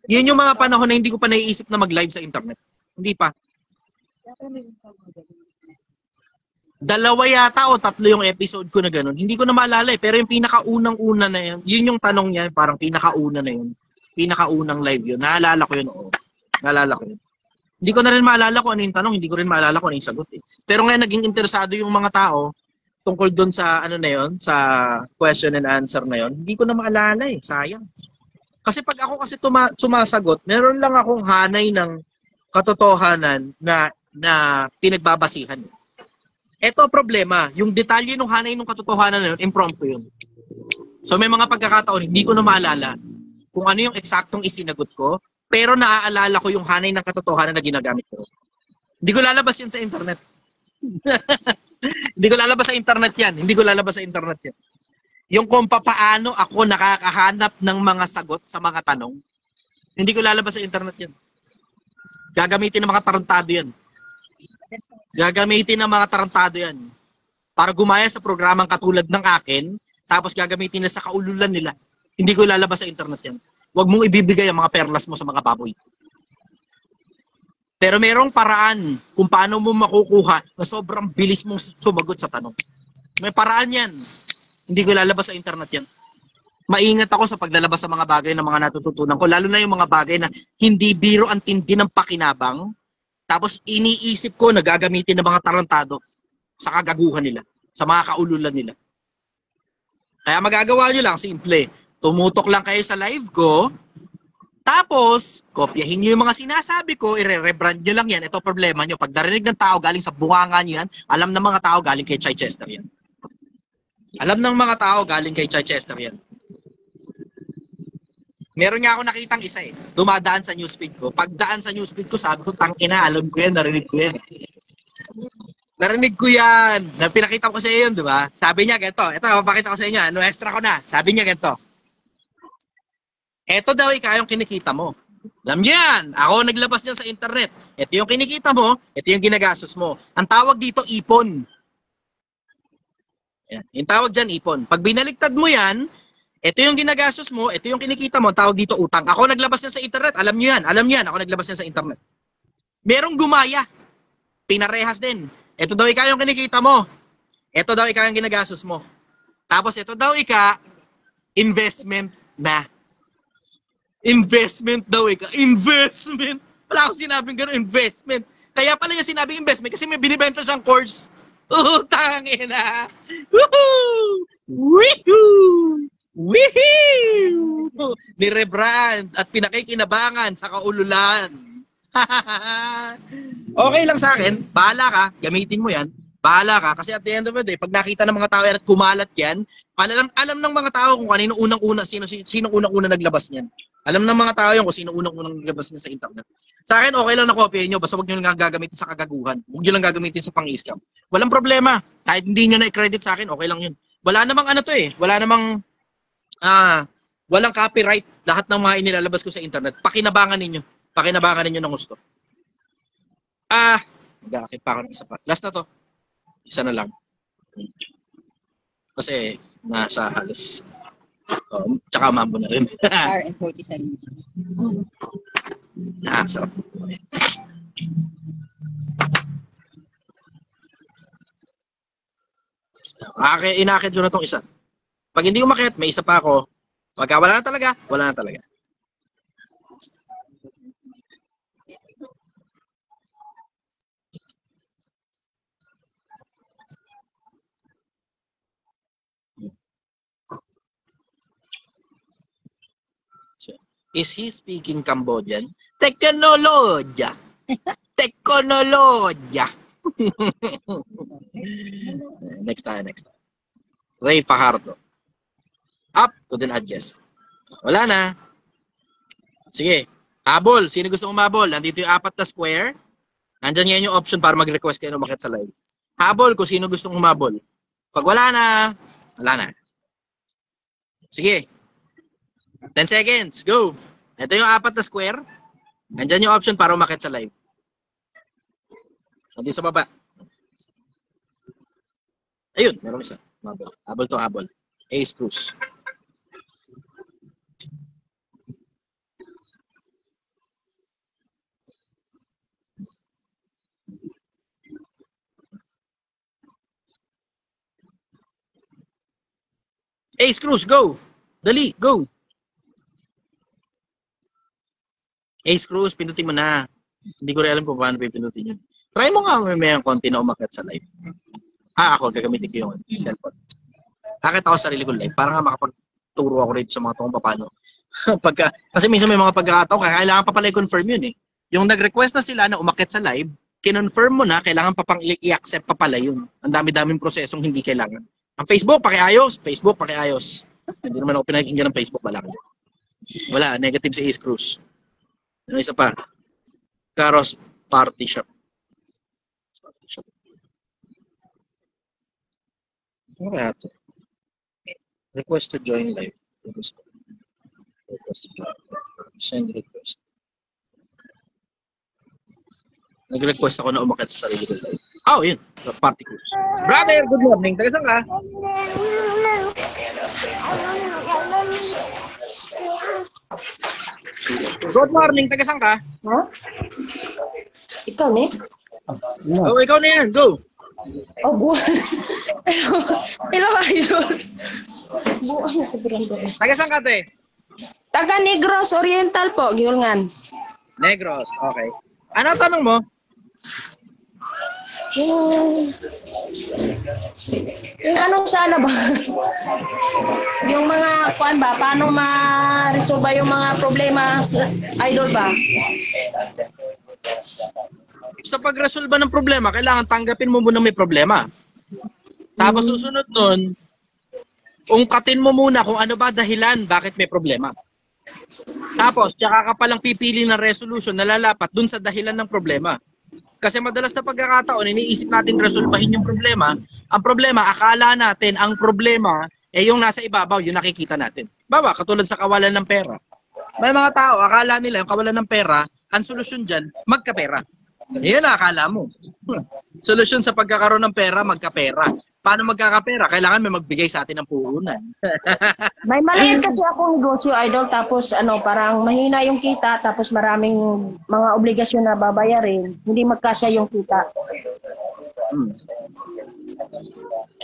Yun yung mga panahon na hindi ko pa naiisip na mag-live sa internet. Hindi pa. Dalawa yata o tatlo yung episode ko na ganun. Hindi ko na maalala eh. Pero yung pinakaunang-una na yun, yun yung tanong niya, parang pinakauna na yun. Pinakaunang live yun. Naalala ko yun, oo. Naalala ko yun. Hindi ko na rin maalala kung ano yung tanong, hindi ko rin maalala kung ano yung sagot eh. Pero ngayon naging interesado yung mga tao tungkol doon sa ano na yun, sa question and answer na yun. Hindi ko na maalala eh, sayang. Kasi pag ako kasi sumasagot, meron lang akong hanay ng katotohanan na pinagbabasihan. Ito problema, yung detalye ng hanay ng katotohanan na yun, impromptu yun. So may mga pagkakataon, hindi ko na maalala kung ano yung eksaktong isinagot ko, pero naaalala ko yung hanay ng katotohanan na ginagamit ko. Hindi ko lalabas yan sa internet. Hindi ko lalabas sa internet yan. Hindi ko lalabas sa internet yan. Yung kung paano ako nakakahanap ng mga sagot sa mga tanong, hindi ko lalabas sa internet yan. Gagamitin ng mga tarantado yan. Gagamitin ng mga tarantado yan. Para gumaya sa programang katulad ng akin, tapos gagamitin na sa kaululan nila. Hindi ko lalabas sa internet yan. Huwag mong ibibigay ang mga perlas mo sa mga baboy. Pero merong paraan kung paano mo makukuha na sobrang bilis mong sumagot sa tanong. May paraan yan. Hindi ko lalabas sa internet yan. Maingat ako sa paglalabas sa mga bagay na mga natututunan ko, lalo na yung mga bagay na hindi biro ang tindi ng pakinabang, tapos iniisip ko na gagamitin ng mga tarantado sa kagaguhan nila, sa mga kaululan nila. Kaya magagawa nyo lang, simple. Tumutok lang kayo sa live ko, tapos kopyahin nyo yung mga sinasabi ko, i-rebrand nyo lang yan. Ito problema nyo. Pag narinig ng tao galing sa bunganga nyo yan, alam ng mga tao galing kay Chichester yan. Alam ng mga tao galing kay Chichester yan. Meron nga ako nakitang isa eh. Dumadaan sa newsfeed ko. Pagdaan sa newsfeed ko, sabi ko, tangina, alam ko yan, narinig ko yan. Narinig ko yan. Pinakita ko sa iyo yun, di ba? Sabi niya, ganito. Ito, mapakita ko sa inyo. Ano, extra ko na. Sabi niya, ganito. Ito daw ikaw yung kinikita mo. Alam niyo yan. Ako naglabas niyan sa internet. Ito yung kinikita mo, ito yung ginagastos mo. Ang tawag dito, ipon. Yan. Yung tawag dyan, ipon. Pag binaligtad mo yan, ito yung ginagastos mo, ito yung kinikita mo, tawag dito utang. Ako naglabas yan sa internet, alam niyo yan, alam niyo yan, ako naglabas yan sa internet. Merong gumaya, pinarehas din. Ito daw ikaw yung kinikita mo, ito daw ikaw yung ginagastos mo. Tapos ito daw ika, investment na. Investment daw ika, investment. Wala akong sinabing gano'n, investment. Kaya pala niya sinabing investment kasi may binibenta siyang course. Tangina. Woohoo! Woohoo! Woohoo! Nirebrand at pinakikinabangan sa kaululan. Okay lang sa akin, bahala ka, gamitin mo yan, bahala ka, kasi at the end of the day, pag nakita ng mga tao yan at kumalat yan, alam ng mga tao kung kanino unang-una, sino unang-una naglabas niyan. Alam ng mga tao yun kung sino unang-unang naglabas niyan sa internet. Sa akin, okay lang na kopyahin nyo, basta huwag nyo lang gagamitin sa kagaguhan, huwag nyo lang gagamitin sa pang-scam. Walang problema, kahit hindi nyo na-credit sa akin, okay lang yun. Wala namang ano to eh, wala namang walang copyright lahat ng mga inilalabas ko sa internet. Pakinabangan ninyo ng gusto. Magkakit pa ako ng isa pa. Last na to. Isa na lang. Kasi nasa halos. Tsaka mambo na rin. hour and 47 minutes. Sarap. Inakit ko na tong isa. Pag hindi umakit, may isa pa ako. Pagka wala na talaga, wala na talaga. Is he speaking Cambodian? Teknolodya! Teknolodya! Next time. Ray Fajardo. Up to the address. Wala na. Sige. Habol. Sino gusto umabol? Nandito yung 4 na square. Nandyan yan yung option para mag-request kayo na umakit sa live. Habol kung sino gusto umabol. Pag wala na, wala na. Sige. 10 seconds. Go. Ito yung 4 na square. Nandyan yung option para umakit sa live. Nandito sa baba. Ayun. Meron isa. Habol to habol. Ace Cruz. Ace Cruz, go! Dali, go! Ace Cruz, pindutin mo na. Hindi ko rin alam kung paano pipindutin yun. Try mo nga may konti na umakyat sa live. Ako, gagamitin ko yung cellphone. Akit ako sarili ko live. Para nga makapagturo ako rito sa mga tong paano. Kasi minsan may mga pagkakataon, kailangan pa pala i-confirm yun eh. Yung nag-request na sila na umakyat sa live, kinonfirm mo na, kailangan pa pang i-accept pa pala yun. Ang dami-daming prosesong hindi kailangan. Ang Facebook, pakiayos. Facebook, pakiayos. Hindi naman ako pinakinggan ng Facebook, malaki. Wala, negative si Ace Cruz. Ano isa pa? Caros Party Shop. Ano kaya ito? Request to join live. Request to join. Send request. Nag-request ako na umakyat sa sarili ko live. Oh, yun. Party Cruz. Brother, good morning. Taga saan ka? Good morning. Taga saan ka? Ha? Ikaw, ne? Oh, ikaw na yan. Go. Oh, buwan. Hello, idol. Buwan na sobrang doon. Taga saan ka, te? Taga Negros Oriental po, Gihulngan. Negros. Okay. Ano tanong mo? Yung anong sana ba? Yung mga, kuan ba, paano ma-resolve yung mga problema, idol ba? Sa pag-resolve ng problema, kailangan tanggapin mo muna may problema. Tapos susunod nun, ungkatin mo muna kung ano ba dahilan bakit may problema. Tapos, tsaka ka palang pipili ng resolution na lalapat dun sa dahilan ng problema. Kasi madalas na pagkakataon, iniisip natin resolbahin yung problema. Ang problema, akala natin ang problema yung nasa ibabaw, yung nakikita natin. Bawa, katulad sa kawalan ng pera. May mga tao, akala nila yung kawalan ng pera, ang solusyon dyan, magkapera. Yan ang akala mo. Solusyon sa pagkakaroon ng pera, magkapera. Paano magkakapera? Kailangan may magbigay sa atin ng puhunan. May maliit kasi akong negosyo, idol, tapos parang mahina yung kita, tapos maraming mga obligasyon na babayarin, hindi magkasya yung kita.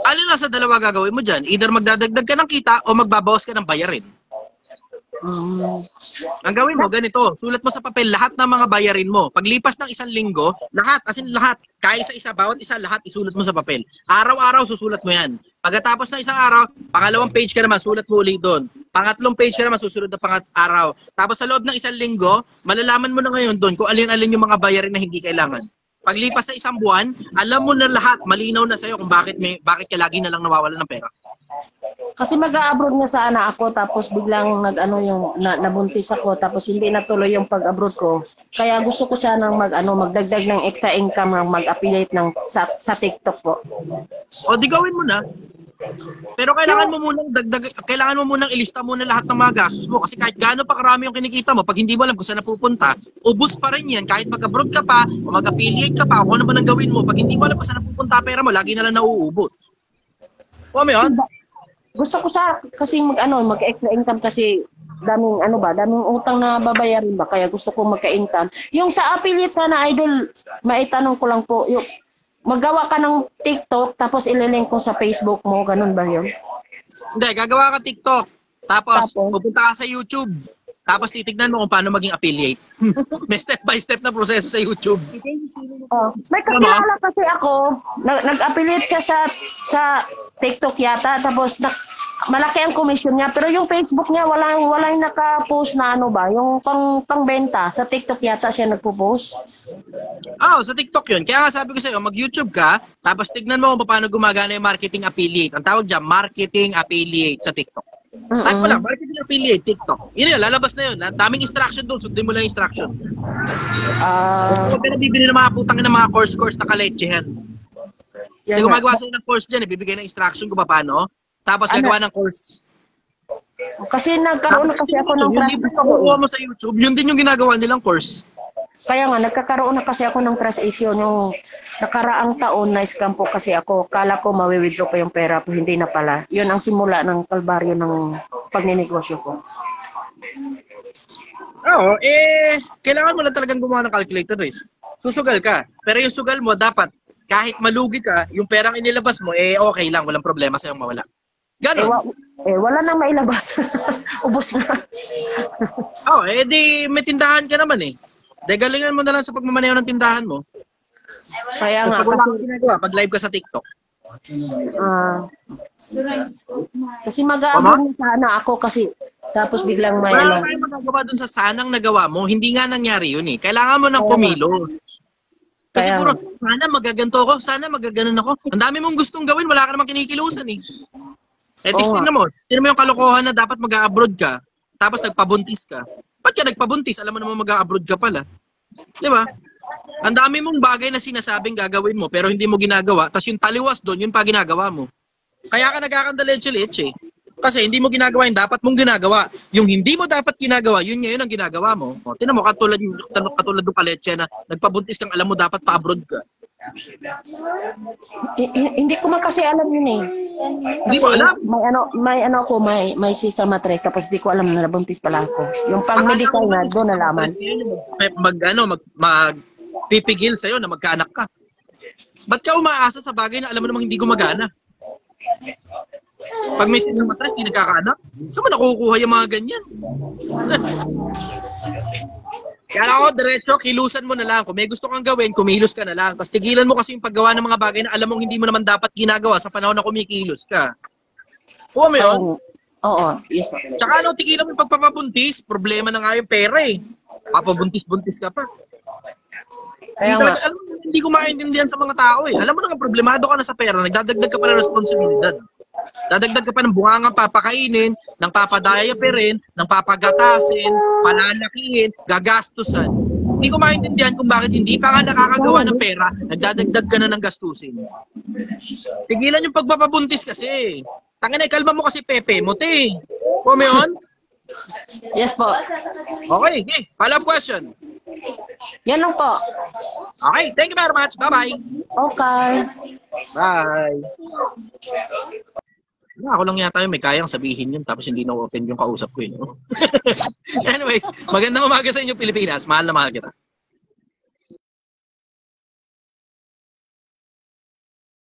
Alin lang sa dalawa gagawin mo dyan? Either magdadagdag ka ng kita o magbabawas ka ng bayarin. Ang gawin mo, ganito, sulat mo sa papel lahat ng mga bayarin mo. Paglipas ng isang linggo, lahat, as in lahat, kaisa-isa, bawat isa, lahat isulat mo sa papel. Araw-araw susulat mo yan. Pagkatapos ng isang araw, pangalawang page ka naman, sulat mo ulit doon. Pangatlong page ka naman, susunod na araw. Tapos sa loob ng isang linggo, malalaman mo na ngayon doon kung alin-alin yung mga bayarin na hindi kailangan. Paglipas sa isang buwan, alam mo na lahat, malinaw na sa'yo kung bakit ka lagi na lang nawawalan ng pera. Kasi mag-a-abroad nga sana ako, tapos biglang nabuntis ako, tapos hindi natuloy yung pag-abroad ko. Kaya gusto ko sanang magdagdag ng extra income, mag-affiliate sa TikTok po. O di gawin mo na. Pero kailangan mo munang ilista muna lahat ng mga gastos mo kasi kahit gaano pa karami yung kinikita mo, pag hindi mo alam kung saan napupunta, ubos pa rin yan kahit mag-abroad ka pa o mag-affiliate ka pa o kung ano ba nang gawin mo, pag hindi mo alam kung saan napupunta pera mo, lagi na lang nauubos. O mo yun? Gusto ko kasi mag-extra income kasi daming utang na babayarin ba, kaya gusto ko magka-income. Yung sa affiliate sana, idol, maitanong ko lang po, yung magawa ka ng TikTok tapos ililink ko sa Facebook mo, ganun ba yun? Hindi, gagawa ka TikTok. Tapos pupunta ka sa YouTube. Tapos titignan mo kung paano maging affiliate. May step by step na proseso sa YouTube. May kakilala kasi ako, nag-affiliate siya sa TikTok yata, tapos malaki ang commission niya, pero yung Facebook niya walang naka-post na yung pangbenta. Sa TikTok yata siya nagpo-post. Sa TikTok yun. Kaya nga sabi ko sa'yo, mag-YouTube ka, tapos tignan mo kung paano gumagana yung marketing affiliate. Ang tawag dyan, marketing affiliate sa TikTok. Type mo lang, marketing affiliate, TikTok. Yun, lalabas na yun. Daming instruction doon, sundin mo lang yung instruction. Huwag ka na bibili ng mga putang ng mga course na kaletsehan. Kasi kung magawa sa'yo ng course dyan, bibigay ng instruction kung paano, tapos gagawa ng course. Kasi nagkaroon na kasi ako ng yung libre na kukuha mo sa YouTube, yun din yung ginagawa nilang course. Kaya nga, nagkakaroon na kasi ako ng trust issue. Yung nakaraang taon na scam po kasi ako. Kala ko mawi-withdraw pa yung pera po, hindi na pala. Yun ang simula ng kalbaryo ng pagninegosyo ko. Kailangan mo lang talagang gumawa ng calculated risk. Susugal ka. Pero yung sugal mo, dapat, kahit malugi ka, yung perang inilabas mo, okay lang, walang problema sa'yo mawala. Ganon. Wala nang mailabas. Ubos na. Oh, di may tindahan ka naman eh. Galingan mo na lang sa pagmamaneho ng tindahan mo. Kaya nga, Pag wala kang ginagawa, pag live ka sa TikTok. kasi mag-aabot na sana ako kasi tapos biglang may Wala tayong magagawa dun sa sanang nagawa mo. Hindi nga nangyari yun eh. Kailangan mo ng kumilos. Kasi Kaya puro, sana magaganto ako, sana magaganon ako. Ang dami mong gustong gawin, wala ka namang kinikilusan eh. Eh, tingnan mo yung kalokohan na dapat mag-a-abroad ka, tapos nagpabuntis ka. Ba't ka nagpabuntis? Alam mo naman mag-a-abroad ka pala. Di ba? Ang dami mong bagay na sinasabing gagawin mo, pero hindi mo ginagawa, tapos yung taliwas doon, yun pa ginagawa mo. Kaya ka nagkakandaletse-letse eh. Kasi hindi mo ginagawa yung dapat mong ginagawa. Yung hindi mo dapat ginagawa, yun ngayon ang ginagawa mo. O, tinan mo, katulad ng kaletse na nagpabuntis kang alam mo dapat pa-abroad ka. Hindi ko man kasi alam yun eh. Hindi mo alam? May sisa matres tapos di ko alam na nabuntis pala ako. Yung pang-medical na doon nalaman. Pipigil sa'yo na magkaanak ka. Ba't ka umaasa sa bagay na alam mo namang hindi gumagana? Pag may sisa matres, hindi nagkakaanak? Saan mo nakukuha yung mga ganyan? Kaya ako, diretso, kilusan mo na lang. Kung may gusto kang gawin, kumilos ka na lang. Tapos tigilan mo kasi yung paggawa ng mga bagay na alam mong hindi mo naman dapat ginagawa sa panahon na kumikilos ka. Oo, may yun? Oo. Yes. Tsaka tigilan mo yung pagpapabuntis. Problema na nga yung pera eh. Papabuntis-buntis ka pa. Kaya nga. Hindi ko maintindihan sa mga tao eh. Alam mo na nga, problemado ka na sa pera. Nagdadagdag ka pa ng responsibilidad. Dadagdag ka pa ng bungangang papakainin, ng papadayaperin, ng papagatasin, palalakihin, gagastusan. Hindi ko maintindihan kung bakit hindi pa nga nakakagawa ng pera, nagdadagdag ka na ng gastusin. Tigilan yung pagpapabuntis kasi. Tangina, kalma mo kasi Pepe mo, te. Kome on? Yes po. Okay, follow-up question. Yan lang po. Okay, thank you very much. Bye-bye. Okay. Bye. Ako lang yata yung may kayang sabihin yun tapos hindi na-offend yung kausap ko yun. Anyways, magandang umaga sa inyo Pilipinas. Mahal na mahal kita.